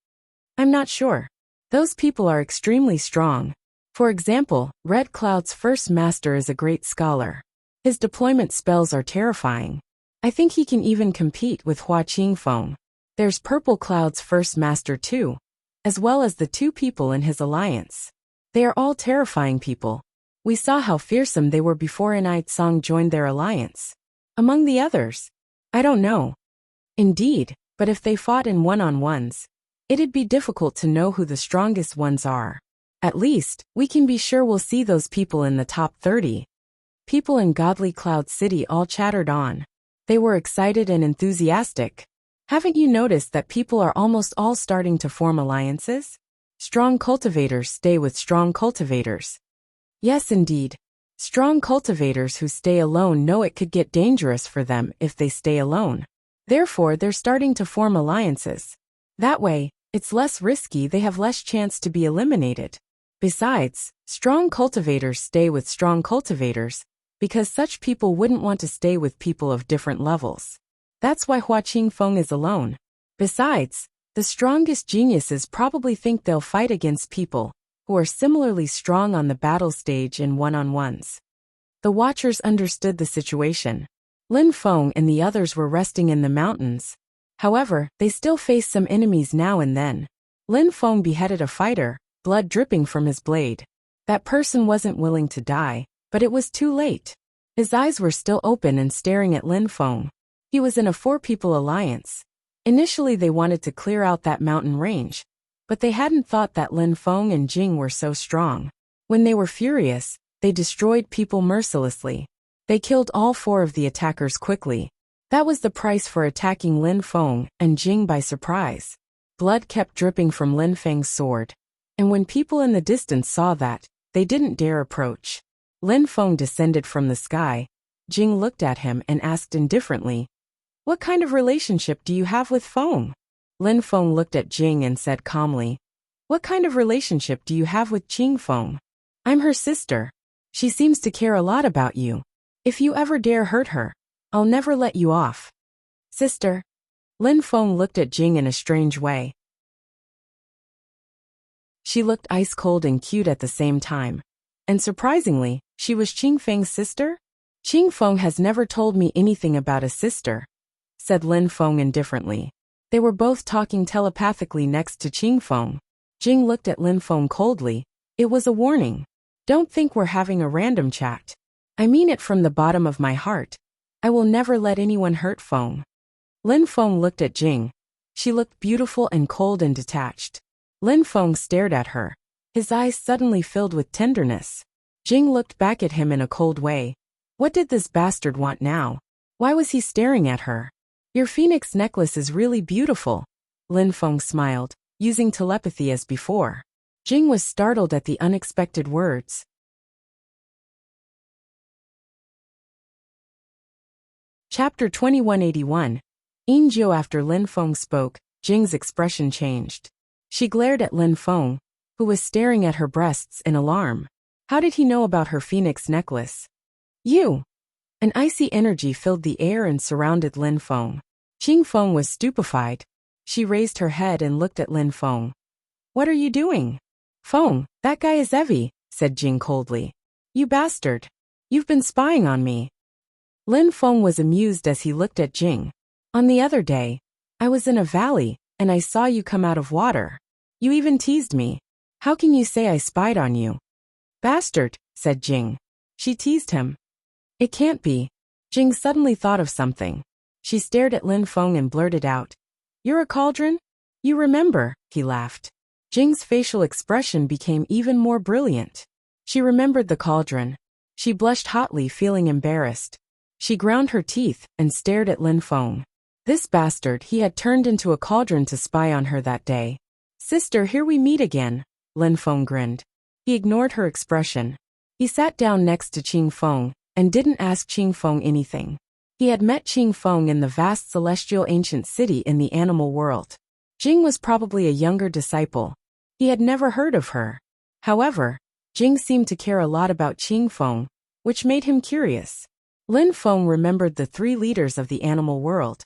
I'm not sure. Those people are extremely strong. For example, Red Cloud's first master is a great scholar. His deployment spells are terrifying. I think he can even compete with Hua Qingfeng. There's Purple Cloud's first master too, as well as the 2 people in his alliance. They are all terrifying people. We saw how fearsome they were before Enite Song joined their alliance. Among the others, I don't know. Indeed, but if they fought in one-on-ones, it'd be difficult to know who the strongest ones are. At least, we can be sure we'll see those people in the top 30. People in Godly Cloud City all chattered on. They were excited and enthusiastic. Haven't you noticed that people are almost all starting to form alliances? Strong cultivators stay with strong cultivators. Yes, indeed. Strong cultivators who stay alone know it could get dangerous for them if they stay alone. Therefore, they're starting to form alliances. That way, it's less risky, they have less chance to be eliminated. Besides, strong cultivators stay with strong cultivators, because such people wouldn't want to stay with people of different levels. That's why Hua Qingfeng is alone. Besides, the strongest geniuses probably think they'll fight against people who are similarly strong on the battle stage in one-on-ones. The watchers understood the situation. Lin Feng and the others were resting in the mountains. However, they still faced some enemies now and then. Lin Feng beheaded a fighter, blood dripping from his blade. That person wasn't willing to die, but it was too late. His eyes were still open and staring at Lin Feng. He was in a 4-people alliance. Initially they wanted to clear out that mountain range, but they hadn't thought that Lin Feng and Jing were so strong. When they were furious, they destroyed people mercilessly. They killed all 4 of the attackers quickly. That was the price for attacking Lin Feng and Jing by surprise. Blood kept dripping from Lin Feng's sword. And when people in the distance saw that, they didn't dare approach. Lin Feng descended from the sky. Jing looked at him and asked indifferently, "What kind of relationship do you have with Feng?" Lin Feng looked at Jing and said calmly, "What kind of relationship do you have with Qingfeng? I'm her sister. She seems to care a lot about you. If you ever dare hurt her, I'll never let you off." "Sister?" Lin Feng looked at Jing in a strange way. She looked ice-cold and cute at the same time. And surprisingly, she was Qingfeng's sister? "Qingfeng has never told me anything about a sister," said Lin Feng indifferently. They were both talking telepathically next to Qingfeng. Jing looked at Lin Feng coldly. It was a warning. Don't think we're having a random chat. I mean it from the bottom of my heart. I will never let anyone hurt Feng. Lin Feng looked at Jing. She looked beautiful and cold and detached. Lin Feng stared at her. His eyes suddenly filled with tenderness. Jing looked back at him in a cold way. What did this bastard want now? Why was he staring at her? Your phoenix necklace is really beautiful. Lin Feng smiled, using telepathy as before. Jing was startled at the unexpected words. Chapter 2181. Injo. After Lin Feng spoke, Jing's expression changed. She glared at Lin Feng, who was staring at her breasts in alarm. How did he know about her phoenix necklace? You! An icy energy filled the air and surrounded Lin Feng. Jing Feng was stupefied. She raised her head and looked at Lin Feng. What are you doing? Feng, that guy is Evie, said Jing coldly. You bastard. You've been spying on me. Lin Feng was amused as he looked at Jing. On the other day, I was in a valley, and I saw you come out of water. You even teased me. How can you say I spied on you? Bastard, said Jing. She teased him. It can't be. Jing suddenly thought of something. She stared at Lin Feng and blurted out. You're a cauldron? You remember, he laughed. Jing's facial expression became even more brilliant. She remembered the cauldron. She blushed hotly, feeling embarrassed. She ground her teeth and stared at Lin Feng. This bastard, he had turned into a cauldron to spy on her that day. Sister, here we meet again, Lin Feng grinned. He ignored her expression. He sat down next to Qing Feng and didn't ask Qing Feng anything. He had met Qing Feng in the vast celestial ancient city in the animal world. Jing was probably a younger disciple. He had never heard of her. However, Jing seemed to care a lot about Qing Feng, which made him curious. Lin Feng remembered the three leaders of the animal world.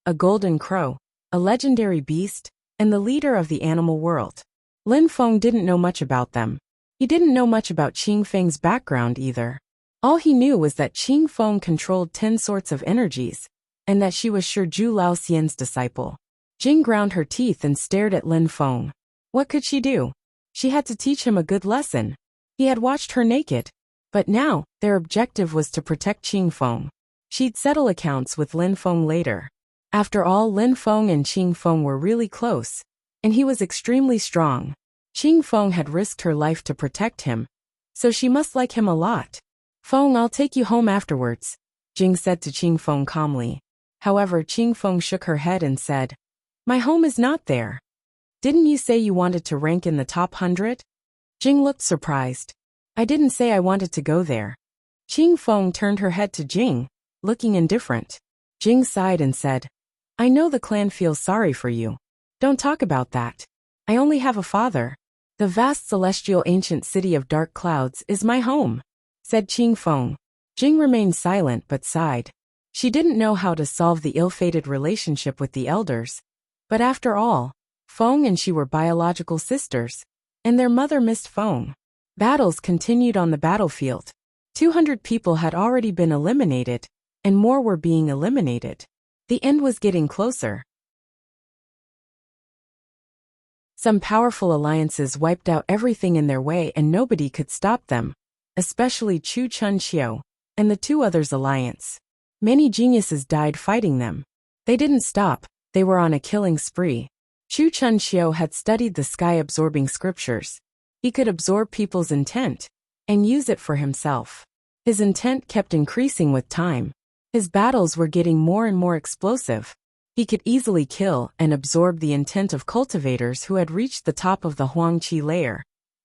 A golden crow, a legendary beast, and the leader of the animal world. Lin Feng didn't know much about them. He didn't know much about Qing Feng's background either. All he knew was that Qing Feng controlled 10 sorts of energies, and that she was sure Zhu Lao Xian's disciple. Jing ground her teeth and stared at Lin Feng. What could she do? She had to teach him a good lesson. He had watched her naked. But now, their objective was to protect Qing Feng. She'd settle accounts with Lin Feng later. After all, Lin Feng and Qing Feng were really close, and he was extremely strong. Qing Feng had risked her life to protect him, so she must like him a lot. Feng, I'll take you home afterwards, Jing said to Qing Feng calmly. However, Qing Feng shook her head and said, My home is not there. Didn't you say you wanted to rank in the top 100? Jing looked surprised. I didn't say I wanted to go there. Qing Feng turned her head to Jing, looking indifferent. Jing sighed and said, I know the clan feels sorry for you. Don't talk about that. I only have a father. The vast celestial ancient city of dark clouds is my home, said Qing Feng. Jing remained silent but sighed. She didn't know how to solve the ill-fated relationship with the elders. But after all, Feng and she were biological sisters, and their mother missed Feng. Battles continued on the battlefield. 200 people had already been eliminated, and more were being eliminated. The end was getting closer. Some powerful alliances wiped out everything in their way and nobody could stop them, especially Chu Chun Xiu and the two others' alliance. Many geniuses died fighting them. They didn't stop, they were on a killing spree. Chu Chun Xiu had studied the sky-absorbing scriptures. He could absorb people's intent and use it for himself. His intent kept increasing with time. His battles were getting more and more explosive. He could easily kill and absorb the intent of cultivators who had reached the top of the Huangqi layer.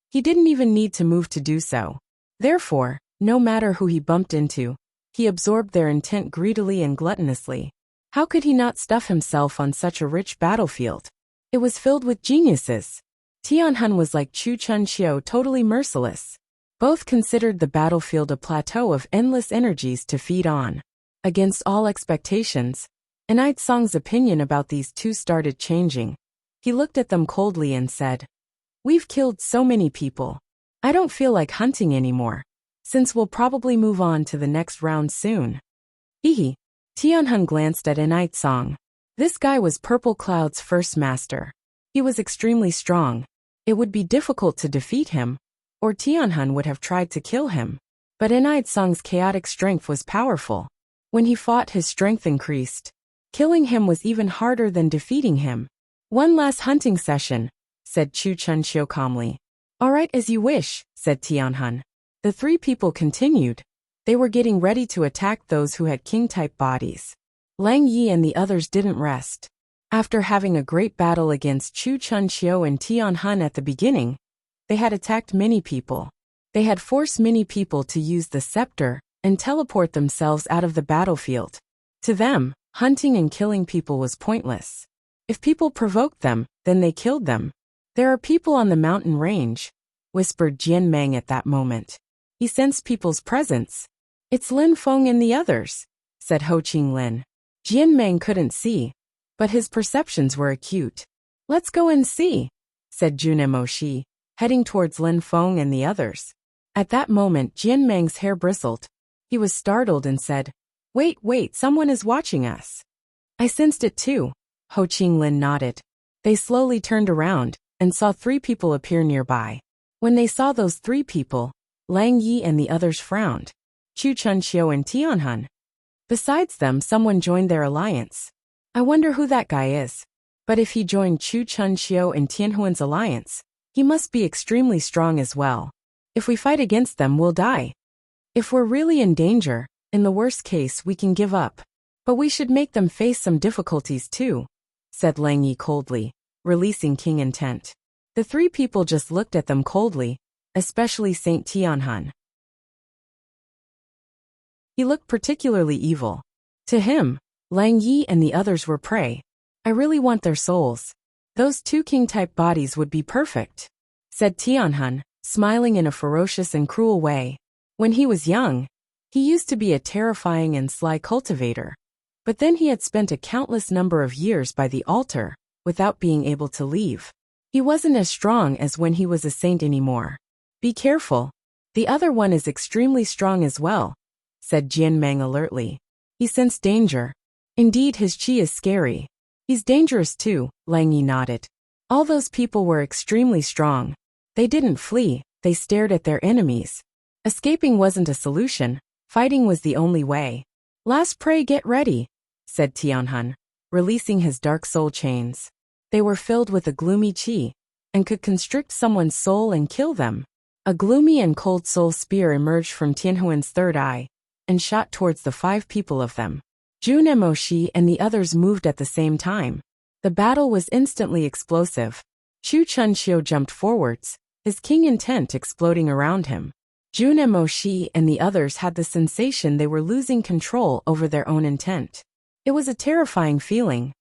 He didn't even need to move to do so. Therefore, no matter who he bumped into, he absorbed their intent greedily and gluttonously. How could he not stuff himself on such a rich battlefield? It was filled with geniuses. Tianhun was like Chu Chun Xiu, totally merciless. Both considered the battlefield a plateau of endless energies to feed on. Against all expectations, Enide Song's opinion about these two started changing. He looked at them coldly and said, We've killed so many people. I don't feel like hunting anymore, since we'll probably move on to the next round soon. Hehe. Tianhun glanced at Enide Song. This guy was Purple Cloud's first master. He was extremely strong. It would be difficult to defeat him, or Tianhun would have tried to kill him. But Song's chaotic strength was powerful. When he fought, his strength increased. Killing him was even harder than defeating him. "One last hunting session," said Chu Chunxiu calmly. "All right, as you wish," said Tianhun. The three people continued. They were getting ready to attack those who had king-type bodies. Lang Yi and the others didn't rest. After having a great battle against Chu Chunxiu and Tianhun at the beginning, they had attacked many people. They had forced many people to use the scepter and teleport themselves out of the battlefield. To them, hunting and killing people was pointless. If people provoked them, then they killed them. "There are people on the mountain range," whispered Jian Meng at that moment. He sensed people's presence. "It's Lin Feng and the others," said Ho Qinglin. Jian Meng couldn't see, but his perceptions were acute. "Let's go and see," said Junemo Shi, heading towards Lin Feng and the others. At that moment, Jian Meng's hair bristled. He was startled and said, Wait, someone is watching us." "I sensed it too," Ho Qinglin nodded. They slowly turned around and saw three people appear nearby. When they saw those three people, Lang Yi and the others frowned. Chu Chunxiu and Tianhun. Besides them, someone joined their alliance. "I wonder who that guy is. But if he joined Chu Chunxiu and Tianhuan's alliance, he must be extremely strong as well. If we fight against them, we'll die. If we're really in danger, in the worst case, we can give up. But we should make them face some difficulties too," said Lang Yi coldly, releasing king intent. The three people just looked at them coldly, especially Saint Tianhun. He looked particularly evil. To him, Lang Yi and the others were prey. "I really want their souls. Those two king-type bodies would be perfect," said Tianhun, smiling in a ferocious and cruel way. When he was young, he used to be a terrifying and sly cultivator. But then he had spent a countless number of years by the altar, without being able to leave. He wasn't as strong as when he was a saint anymore. "Be careful. The other one is extremely strong as well," said Jian Meng alertly. He sensed danger. Indeed, his chi is scary. "He's dangerous too," Lang Yi nodded. All those people were extremely strong. They didn't flee, they stared at their enemies. Escaping wasn't a solution, fighting was the only way. "Last prey, get ready," said Tianhun, releasing his dark soul chains. They were filled with a gloomy chi, and could constrict someone's soul and kill them. A gloomy and cold soul spear emerged from Tianhuan's third eye, and shot towards the five people of them. Junemo Shi and the others moved at the same time. The battle was instantly explosive. Chu Chunxiu jumped forwards, his king intent exploding around him. Junemo Shi and the others had the sensation they were losing control over their own intent. It was a terrifying feeling.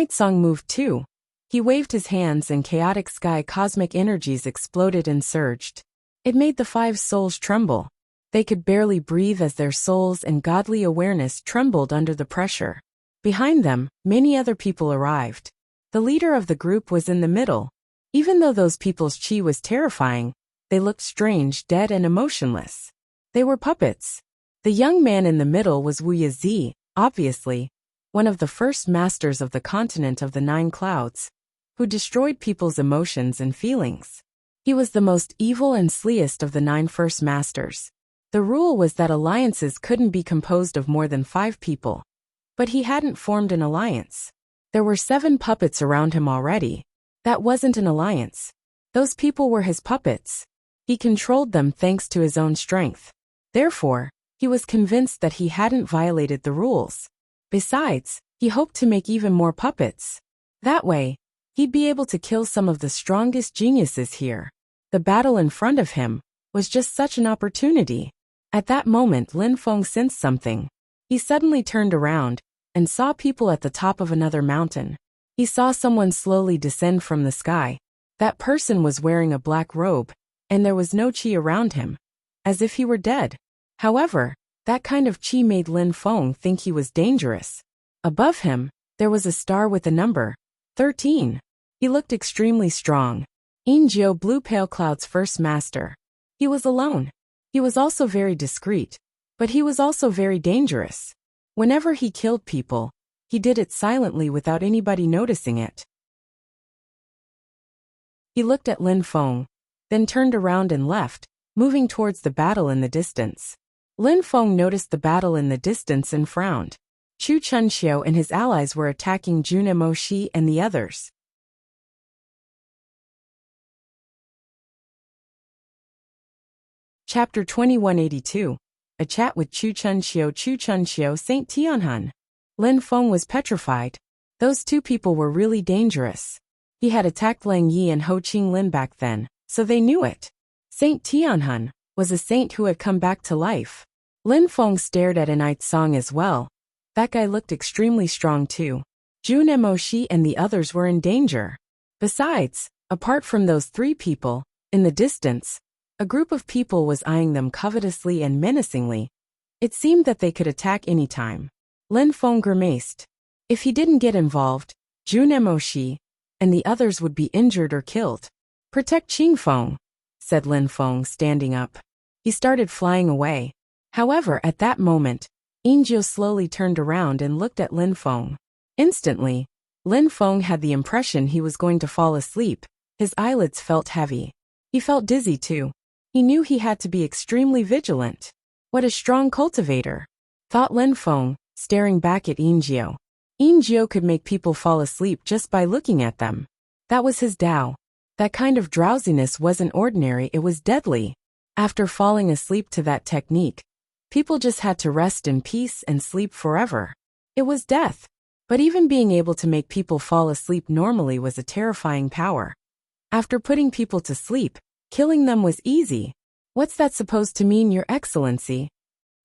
Song moved too. He waved his hands and chaotic sky cosmic energies exploded and surged. It made the five souls tremble. They could barely breathe as their souls and godly awareness trembled under the pressure. Behind them, many other people arrived. The leader of the group was in the middle. Even though those people's chi was terrifying, they looked strange, dead and emotionless. They were puppets. The young man in the middle was Wuxia, obviously, one of the first masters of the continent of the 9 clouds, who destroyed people's emotions and feelings. He was the most evil and slyest of the 9 first masters. The rule was that alliances couldn't be composed of more than 5 people. But he hadn't formed an alliance. There were 7 puppets around him already. That wasn't an alliance. Those people were his puppets. He controlled them thanks to his own strength. Therefore, he was convinced that he hadn't violated the rules. Besides, he hoped to make even more puppets. That way, he'd be able to kill some of the strongest geniuses here. The battle in front of him was just such an opportunity. At that moment, Lin Feng sensed something. He suddenly turned around and saw people at the top of another mountain. He saw someone slowly descend from the sky. That person was wearing a black robe, and there was no chi around him, as if he were dead. However, that kind of chi made Lin Feng think he was dangerous. Above him, there was a star with a number, 13. He looked extremely strong. Injiu Blue Pale Cloud's first master. He was alone. He was also very discreet, but he was also very dangerous. Whenever he killed people, he did it silently without anybody noticing it. He looked at Lin Feng. then turned around and left, moving towards the battle in the distance. Lin Feng noticed the battle in the distance and frowned. Chu Chunxiu and his allies were attacking Jun Emoshi and the others. Chapter 2182. A chat with Chu Chunxiu St. Tianhun. Lin Feng was petrified. Those two people were really dangerous. He had attacked Lang Yi and Ho Qinglin back then, so they knew it. St. Tianhun was a saint who had come back to life. Lin Feng stared at Anite Song as well. That guy looked extremely strong too. Jun Emoshi and the others were in danger. Besides, apart from those three people, in the distance, a group of people was eyeing them covetously and menacingly. It seemed that they could attack any time. Lin Feng grimaced. If he didn't get involved, Jun Emoshi and the others would be injured or killed. Protect Qingfeng, said Lin Feng, standing up. He started flying away. However, at that moment, Yinjiu slowly turned around and looked at Lin Feng. Instantly, Lin Feng had the impression he was going to fall asleep. His eyelids felt heavy. He felt dizzy too. He knew he had to be extremely vigilant. What a strong cultivator, thought Lin Feng, staring back at Yinjiu. Yinjiu could make people fall asleep just by looking at them. That was his Dao. That kind of drowsiness wasn't ordinary, it was deadly. After falling asleep to that technique, people just had to rest in peace and sleep forever. It was death. But even being able to make people fall asleep normally was a terrifying power. After putting people to sleep, killing them was easy. What's that supposed to mean, Your Excellency?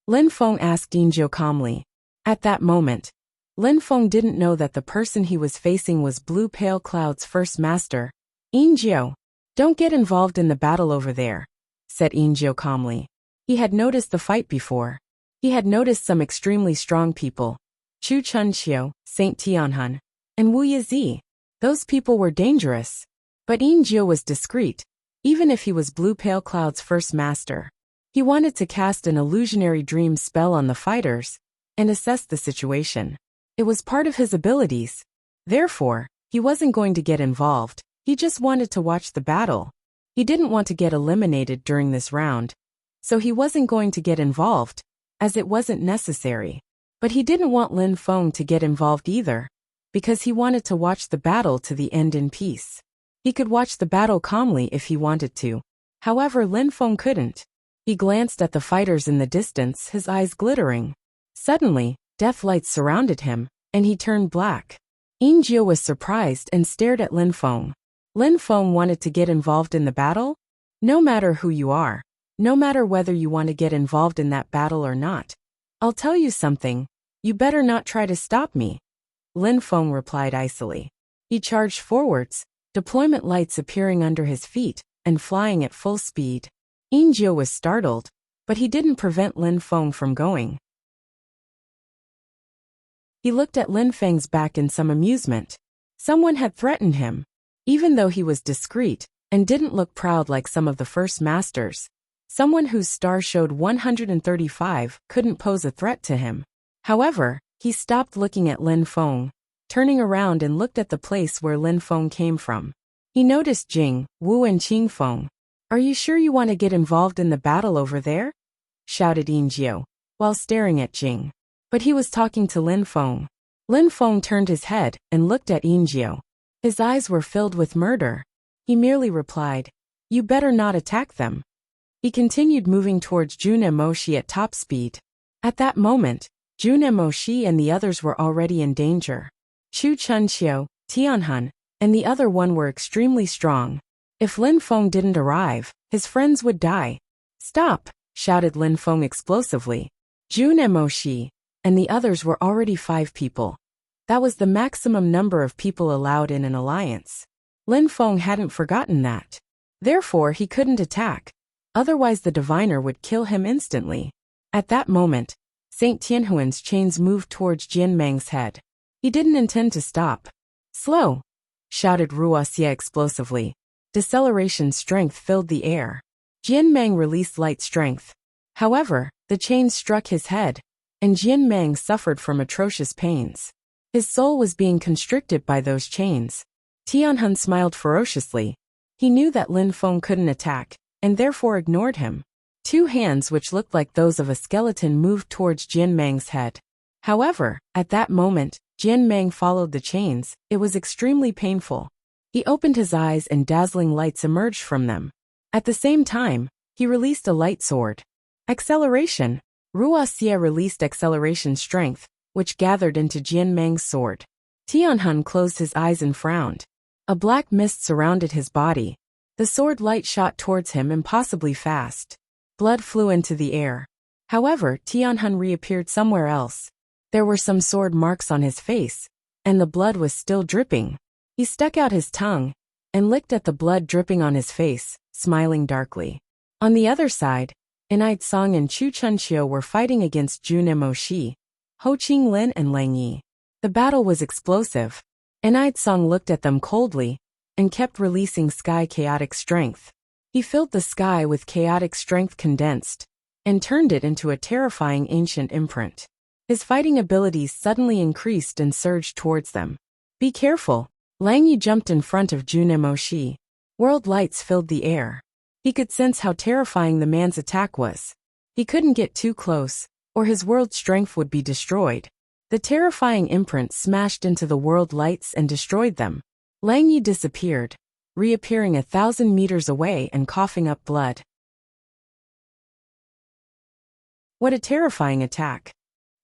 Lin Feng asked Yinjiu calmly. At that moment, Lin Feng didn't know that the person he was facing was Blue Pale Cloud's first master. Yinjiu, don't get involved in the battle over there, said Yinjiu calmly. He had noticed the fight before. He had noticed some extremely strong people. Chu Chunxiu, St. Tianhun, and Wuxia. Those people were dangerous. But Yinjiu was discreet, even if he was Blue Pale Cloud's first master. He wanted to cast an illusionary dream spell on the fighters and assess the situation. It was part of his abilities. Therefore, he wasn't going to get involved. He just wanted to watch the battle. He didn't want to get eliminated during this round, so he wasn't going to get involved, as it wasn't necessary. But he didn't want Lin Feng to get involved either, because he wanted to watch the battle to the end in peace. He could watch the battle calmly if he wanted to. However, Lin Feng couldn't. He glanced at the fighters in the distance, his eyes glittering. Suddenly, death lights surrounded him, and he turned black. Yinjiu was surprised and stared at Lin Feng. Lin Feng wanted to get involved in the battle? No matter who you are, no matter whether you want to get involved in that battle or not, I'll tell you something, you better not try to stop me, Lin Feng replied icily. He charged forwards, deployment lights appearing under his feet and flying at full speed. Yinjiu was startled, but he didn't prevent Lin Feng from going. He looked at Lin Feng's back in some amusement. Someone had threatened him. Even though he was discreet and didn't look proud like some of the first masters, someone whose star showed 135 couldn't pose a threat to him. However, he stopped looking at Lin Feng, turning around and looked at the place where Lin Feng came from. He noticed Jing, Wu and Qingfeng. Are you sure you want to get involved in the battle over there? Shouted Yinjiu, while staring at Jing. But he was talking to Lin Feng. Lin Feng turned his head and looked at Yinjiu. His eyes were filled with murder. He merely replied, "You better not attack them." He continued moving towards Jun Emoshi at top speed. At that moment, Jun Emoshi and the others were already in danger. Chu Chunxiu, Tianhun, and the other one were extremely strong. If Lin Feng didn't arrive, his friends would die. "Stop!" shouted Lin Feng explosively. Jun Emoshi and the others were already 5 people. That was the maximum number of people allowed in an alliance. Lin Feng hadn't forgotten that. Therefore, he couldn't attack. Otherwise, the diviner would kill him instantly. At that moment, St. Tianhuan's chains moved towards Jian Meng's head. He didn't intend to stop. "Slow!" shouted Wuxia explosively. Deceleration strength filled the air. Jian Meng released light strength. However, the chains struck his head, and Jian Meng suffered from atrocious pains. His soul was being constricted by those chains. Tianhun smiled ferociously. He knew that Lin Feng couldn't attack, and therefore ignored him. Two hands which looked like those of a skeleton moved towards Jian Mang's head. However, at that moment, Jian Mang followed the chains. It was extremely painful. He opened his eyes and dazzling lights emerged from them. At the same time, he released a light sword. Acceleration. Wuxia released acceleration strength, which gathered into Jian Mang's sword. Tianhun closed his eyes and frowned. A black mist surrounded his body. The sword light shot towards him impossibly fast. Blood flew into the air. However, Tianhun reappeared somewhere else. There were some sword marks on his face, and the blood was still dripping. He stuck out his tongue and licked at the blood dripping on his face, smiling darkly. On the other side, Enide Song and Chu Chunxiu were fighting against Jun Emoshi, Ho Qinglin and Lang Yi. The battle was explosive. Enide Song looked at them coldly and kept releasing sky chaotic strength. He filled the sky with chaotic strength condensed and turned it into a terrifying ancient imprint. His fighting abilities suddenly increased and surged towards them. Be careful. Lang Yi jumped in front of Jun Emoshi. World lights filled the air. He could sense how terrifying the man's attack was. He couldn't get too close, or his world strength would be destroyed. The terrifying imprint smashed into the world lights and destroyed them. Lang Yi disappeared, reappearing 1,000 meters away and coughing up blood. What a terrifying attack.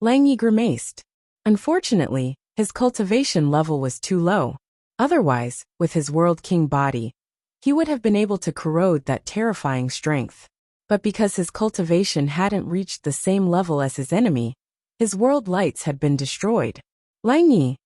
Lang Yi grimaced. Unfortunately, his cultivation level was too low. Otherwise, with his World King body, he would have been able to corrode that terrifying strength. But because his cultivation hadn't reached the same level as his enemy, his world lights had been destroyed. Lang Yi.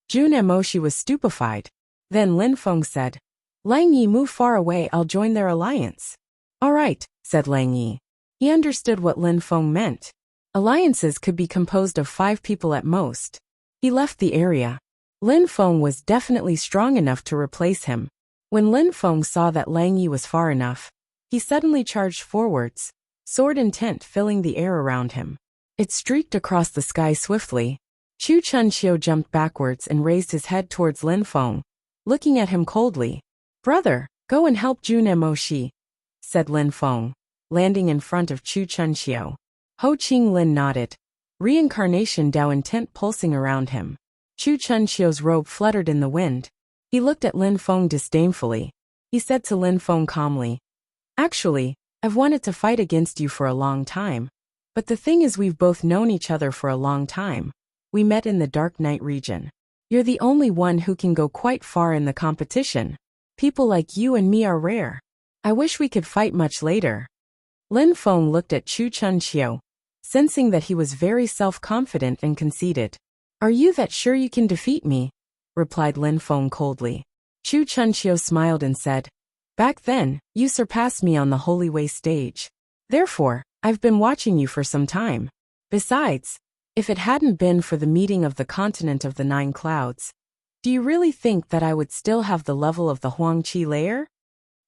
Jun Emoshi was stupefied. Then Lin Feng said, Lang Yi, move far away, I'll join their alliance. All right, said Lang Yi. He understood what Lin Feng meant. Alliances could be composed of 5 people at most. He left the area. Lin Feng was definitely strong enough to replace him. When Lin Feng saw that Lang Yi was far enough, he suddenly charged forwards, sword intent filling the air around him. It streaked across the sky swiftly. Chu Chunxiu jumped backwards and raised his head towards Lin Feng, looking at him coldly. Brother, go and help Jun Emoshi, said Lin Feng, landing in front of Chu Chunxiu. Ho Qinglin nodded. Reincarnation Dao intent pulsing around him. Chu Chunxiu's robe fluttered in the wind. He looked at Lin Feng disdainfully. He said to Lin Feng calmly, Actually, I've wanted to fight against you for a long time. But the thing is, we've both known each other for a long time. We met in the Dark Night region. You're the only one who can go quite far in the competition. People like you and me are rare. I wish we could fight much later. Lin Feng looked at Chu Chunxiu, sensing that he was very self-confident and conceited. Are you that sure you can defeat me? Replied Lin Feng coldly. Chu Chunxiu smiled and said, Back then, you surpassed me on the Holy Way stage. Therefore, I've been watching you for some time. Besides, if it hadn't been for the meeting of the continent of the 9 clouds, do you really think that I would still have the level of the Huangqi layer?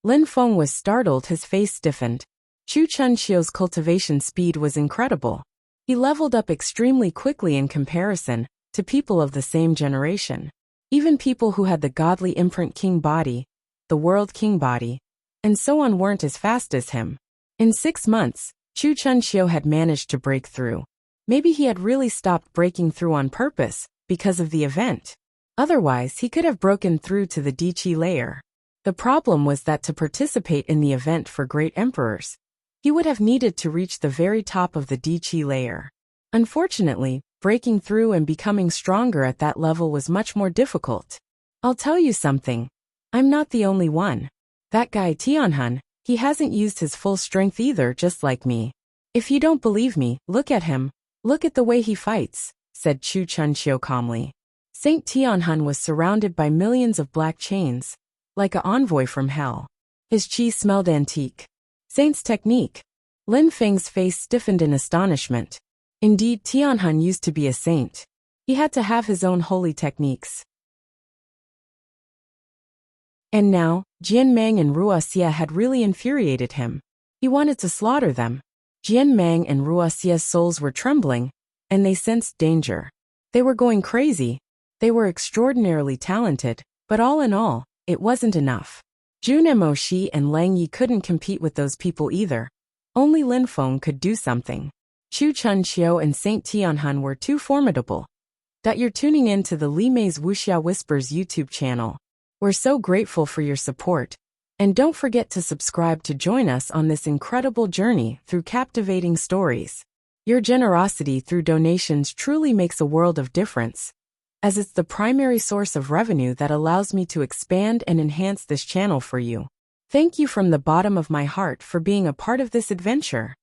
Lin Feng was startled, his face stiffened. Chu Chunxiu's cultivation speed was incredible. He leveled up extremely quickly in comparison to people of the same generation. Even people who had the godly imprint king body, the world king body, and so on weren't as fast as him. In 6 months, Chu Chunxiu had managed to break through. Maybe he had really stopped breaking through on purpose because of the event. Otherwise, he could have broken through to the Diqi layer. The problem was that to participate in the event for great emperors, he would have needed to reach the very top of the Diqi layer. Unfortunately, breaking through and becoming stronger at that level was much more difficult. I'll tell you something. I'm not the only one. That guy Tianhun, he hasn't used his full strength either, just like me. If you don't believe me, look at him. Look at the way he fights, said Chu Chunxiu calmly. Saint Tianhun was surrounded by millions of black chains, like an envoy from hell. His chi smelled antique. Saint's technique. Lin Feng's face stiffened in astonishment. Indeed, Tianhun used to be a saint. He had to have his own holy techniques. And now, Jian Mang and Wuxia had really infuriated him. He wanted to slaughter them. Jian Mang and Wuxia's souls were trembling, and they sensed danger. They were going crazy. They were extraordinarily talented, but all in all, it wasn't enough. Jun Moshi and Lang Yi couldn't compete with those people either. Only Lin Feng could do something. Chu Chun Xiu and Saint Tianhun were too formidable. You're tuning in to the Li Mei's Wuxia Whispers YouTube channel. We're so grateful for your support. And don't forget to subscribe to join us on this incredible journey through captivating stories. Your generosity through donations truly makes a world of difference, as it's the primary source of revenue that allows me to expand and enhance this channel for you. Thank you from the bottom of my heart for being a part of this adventure.